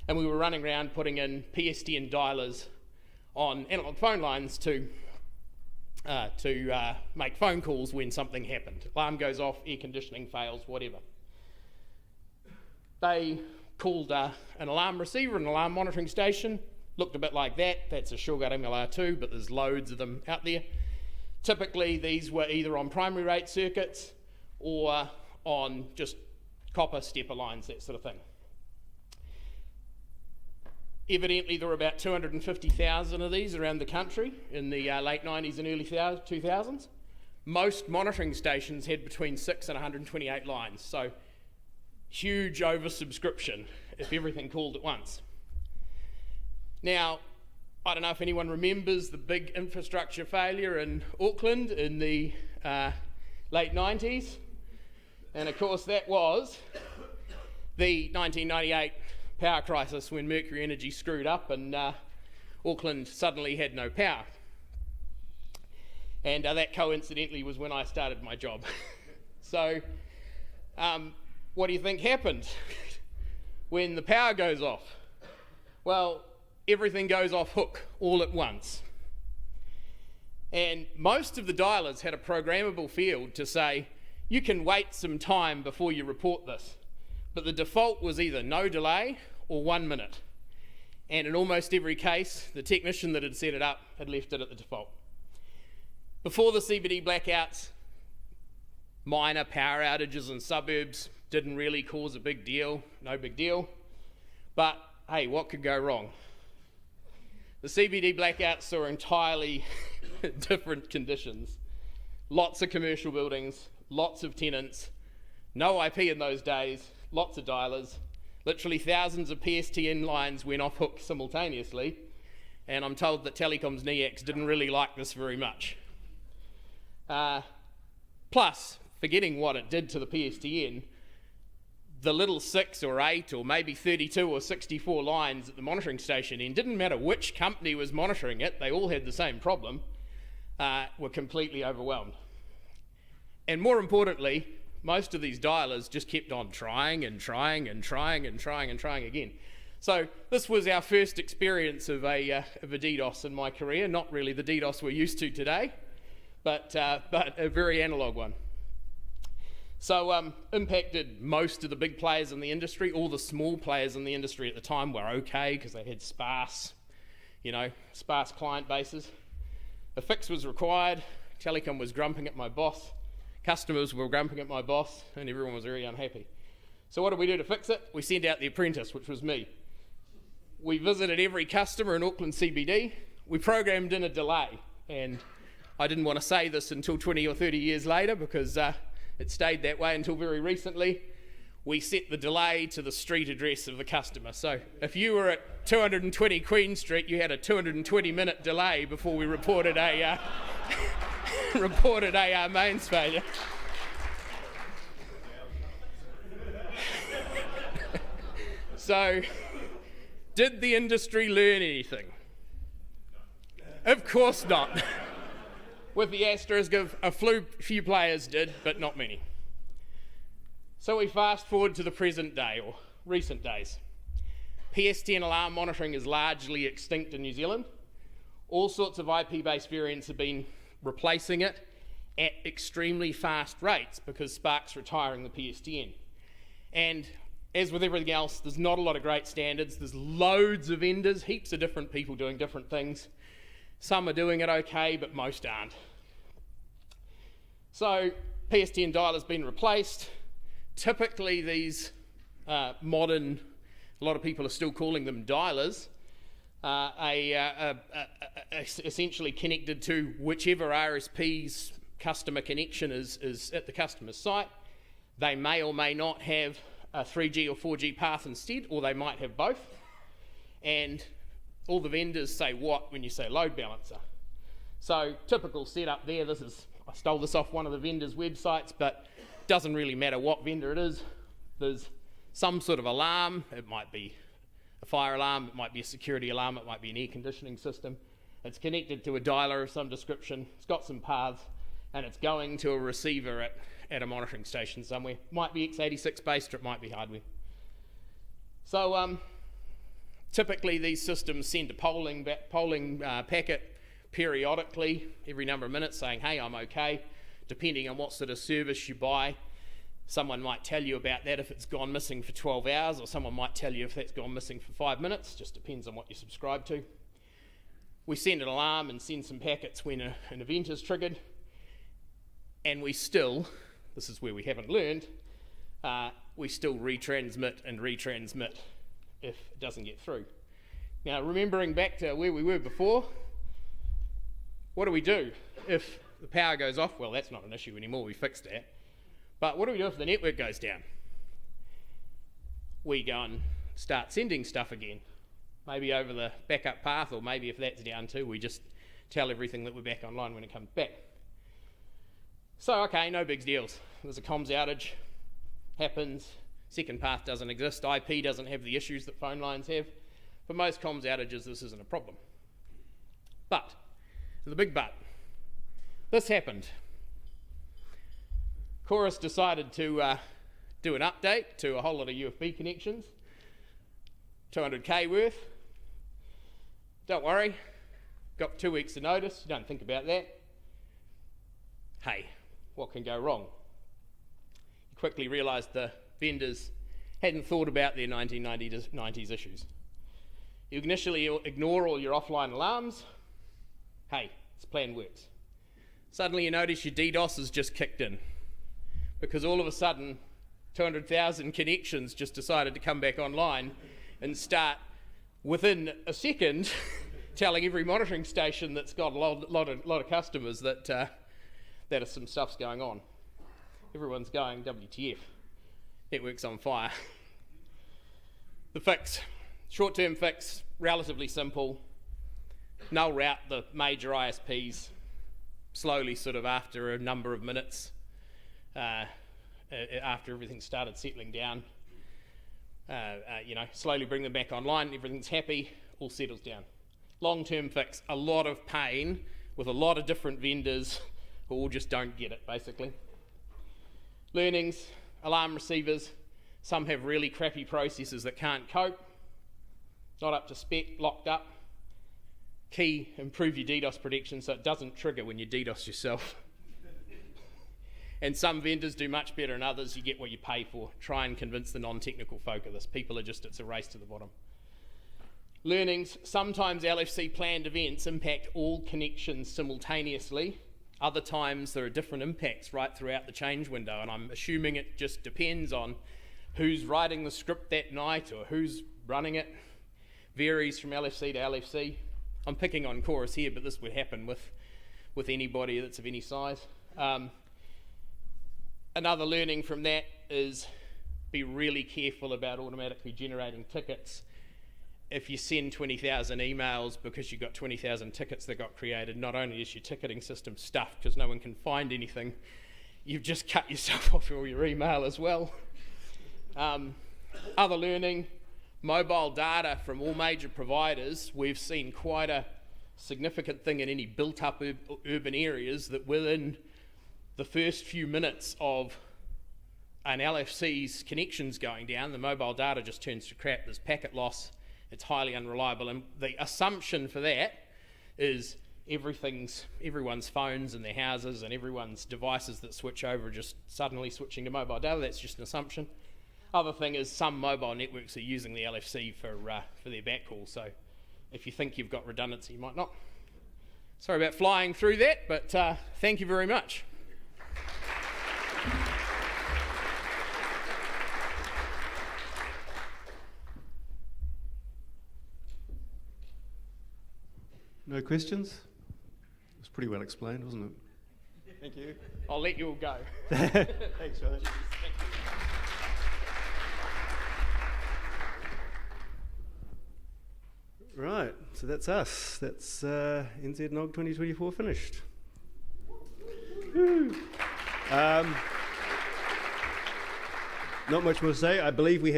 and we were running around putting in PSTN dialers on analog phone lines to make phone calls when something happened. Alarm goes off, air conditioning fails, whatever. They called an alarm receiver, an alarm monitoring station. Looked a bit like that. That's a Sureguard MLR2, but there's loads of them out there. Typically, these were either on primary rate circuits or on just copper stepper lines, that sort of thing. Evidently, there were about 250,000 of these around the country in the late 90s and early 2000s. Most monitoring stations had between 6 and 128 lines, so huge oversubscription if everything called at once. Now, I don't know if anyone remembers the big infrastructure failure in Auckland in the late 90s, and of course that was the 1998 power crisis when Mercury Energy screwed up and Auckland suddenly had no power. And that coincidentally was when I started my job. So what do you think happened when the power goes off? Well, everything goes off hook all at once. And most of the dialers had a programmable field to say, you can wait some time before you report this. But the default was either no delay or 1 minute. And in almost every case, the technician that had set it up had left it at the default. Before the CBD blackouts, minor power outages in suburbs didn't really cause a big deal, no big deal. But hey, what could go wrong? The CBD blackouts saw entirely different conditions. Lots of commercial buildings, lots of tenants, no IP in those days, lots of dialers, literally thousands of PSTN lines went off hook simultaneously, and I'm told that Telecom's NZIX didn't really like this very much. Plus, forgetting what it did to the PSTN, the little 6 or 8 or maybe 32 or 64 lines at the monitoring station end, didn't matter which company was monitoring it, they all had the same problem, were completely overwhelmed. And more importantly, most of these dialers just kept on trying and trying and trying and trying and trying again. So this was our first experience of a DDoS in my career, not really the DDoS we're used to today, but a very analog one. So impacted most of the big players in the industry. All the small players in the industry at the time were okay because they had sparse client bases. A fix was required. Telecom was grumping at my boss. Customers were grumping at my boss, and everyone was very unhappy. So what did we do to fix it? We sent out the apprentice, which was me. We visited every customer in Auckland CBD. We programmed in a delay, and I didn't want to say this until 20 or 30 years later because it stayed that way until very recently. We set the delay to the street address of the customer. So if you were at 220 Queen Street, you had a 220-minute delay before we reported a mains failure. So, did the industry learn anything? Of course not. With the asterisk of a few players did, but not many. So we fast forward to the present day, or recent days. PSTN alarm monitoring is largely extinct in New Zealand. All sorts of IP-based variants have been replacing it at extremely fast rates because Spark's retiring the PSTN. And as with everything else, there's not a lot of great standards. There's loads of vendors, heaps of different people doing different things. Some are doing it okay, but most aren't. So PSTN dialer's been replaced. Typically these modern, a lot of people are still calling them dialers, essentially connected to whichever RSP's customer connection is at the customer's site. They may or may not have a 3G or 4G path instead, or they might have both. And all the vendors say what when you say load balancer. So typical setup there, I stole this off one of the vendors' websites, but it doesn't really matter what vendor it is. There's some sort of alarm. It might be a fire alarm, it might be a security alarm, it might be an air conditioning system. It's connected to a dialer of some description, it's got some paths, and it's going to a receiver at a monitoring station somewhere. Might be x86 based, or it might be hardware. So typically these systems send a polling packet periodically, every number of minutes, saying, hey, I'm okay, depending on what sort of service you buy. Someone might tell you about that if it's gone missing for 12 hours, or someone might tell you if that's gone missing for 5 minutes, just depends on what you subscribe to. We send an alarm and send some packets when an event is triggered, and we still, this is where we haven't learned, we still retransmit and retransmit if it doesn't get through. Now, remembering back to where we were before, what do we do if the power goes off? Well, that's not an issue anymore, we fixed that. But what do we do if the network goes down? We go and start sending stuff again, maybe over the backup path, or maybe if that's down too, we just tell everything that we're back online when it comes back. So, okay, no big deals. There's a comms outage, happens, second path doesn't exist, IP doesn't have the issues that phone lines have. For most comms outages, this isn't a problem. But, the big but, this happened. Chorus decided to do an update to a whole lot of UFB connections, 200k worth. Don't worry, got 2 weeks of notice, don't think about that. Hey, what can go wrong? You quickly realised the vendors hadn't thought about their 1990s issues. You initially ignore all your offline alarms. Hey, this plan works. Suddenly you notice your DDoS has just kicked in, because all of a sudden 200,000 connections just decided to come back online and start within a second telling every monitoring station that's got a lot of customers that some stuff's going on. Everyone's going, WTF, network's on fire. The fix, short-term fix, relatively simple. Null route the major ISPs slowly, sort of after a number of minutes, after everything started settling down, slowly bring them back online, everything's happy, all settles down. Long-term fix, a lot of pain with a lot of different vendors who all just don't get it, basically. Learnings, alarm receivers, some have really crappy processors that can't cope, not up to spec, locked up. Key, improve your DDoS protection so it doesn't trigger when you DDoS yourself. And some vendors do much better than others. You get what you pay for. Try and convince the non-technical folk of this. People are just, it's a race to the bottom. Learnings, sometimes LFC planned events impact all connections simultaneously. Other times there are different impacts right throughout the change window, and I'm assuming it just depends on who's writing the script that night or who's running it. Varies from LFC to LFC. I'm picking on Chorus here, but this would happen with anybody that's of any size. Another learning from that is be really careful about automatically generating tickets. If you send 20,000 emails because you've got 20,000 tickets that got created, not only is your ticketing system stuffed because no one can find anything, you've just cut yourself off all your email as well. Other learning, mobile data from all major providers. We've seen quite a significant thing in any built-up urban areas that within the first few minutes of an LFC's connections going down, the mobile data just turns to crap. There's packet loss. It's highly unreliable, and the assumption for that is everyone's phones in their houses and everyone's devices that switch over are just suddenly switching to mobile data. That's just an assumption. Other thing is some mobile networks are using the LFC for their backhaul, so if you think you've got redundancy, you might not. Sorry about flying through that, but thank you very much. No questions? It was pretty well explained, wasn't it? Thank you. I'll let you all go. Thanks, Ryan. Right, so that's us. That's NZNOG 2024 finished. Not much more to say. I believe we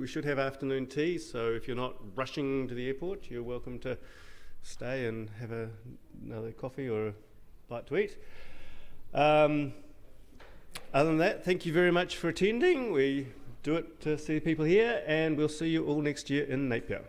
should have afternoon tea, so if you're not rushing to the airport, you're welcome to stay and have another coffee or a bite to eat. Other than that, thank you very much for attending. We do it to see people here, and we'll see you all next year in Napier.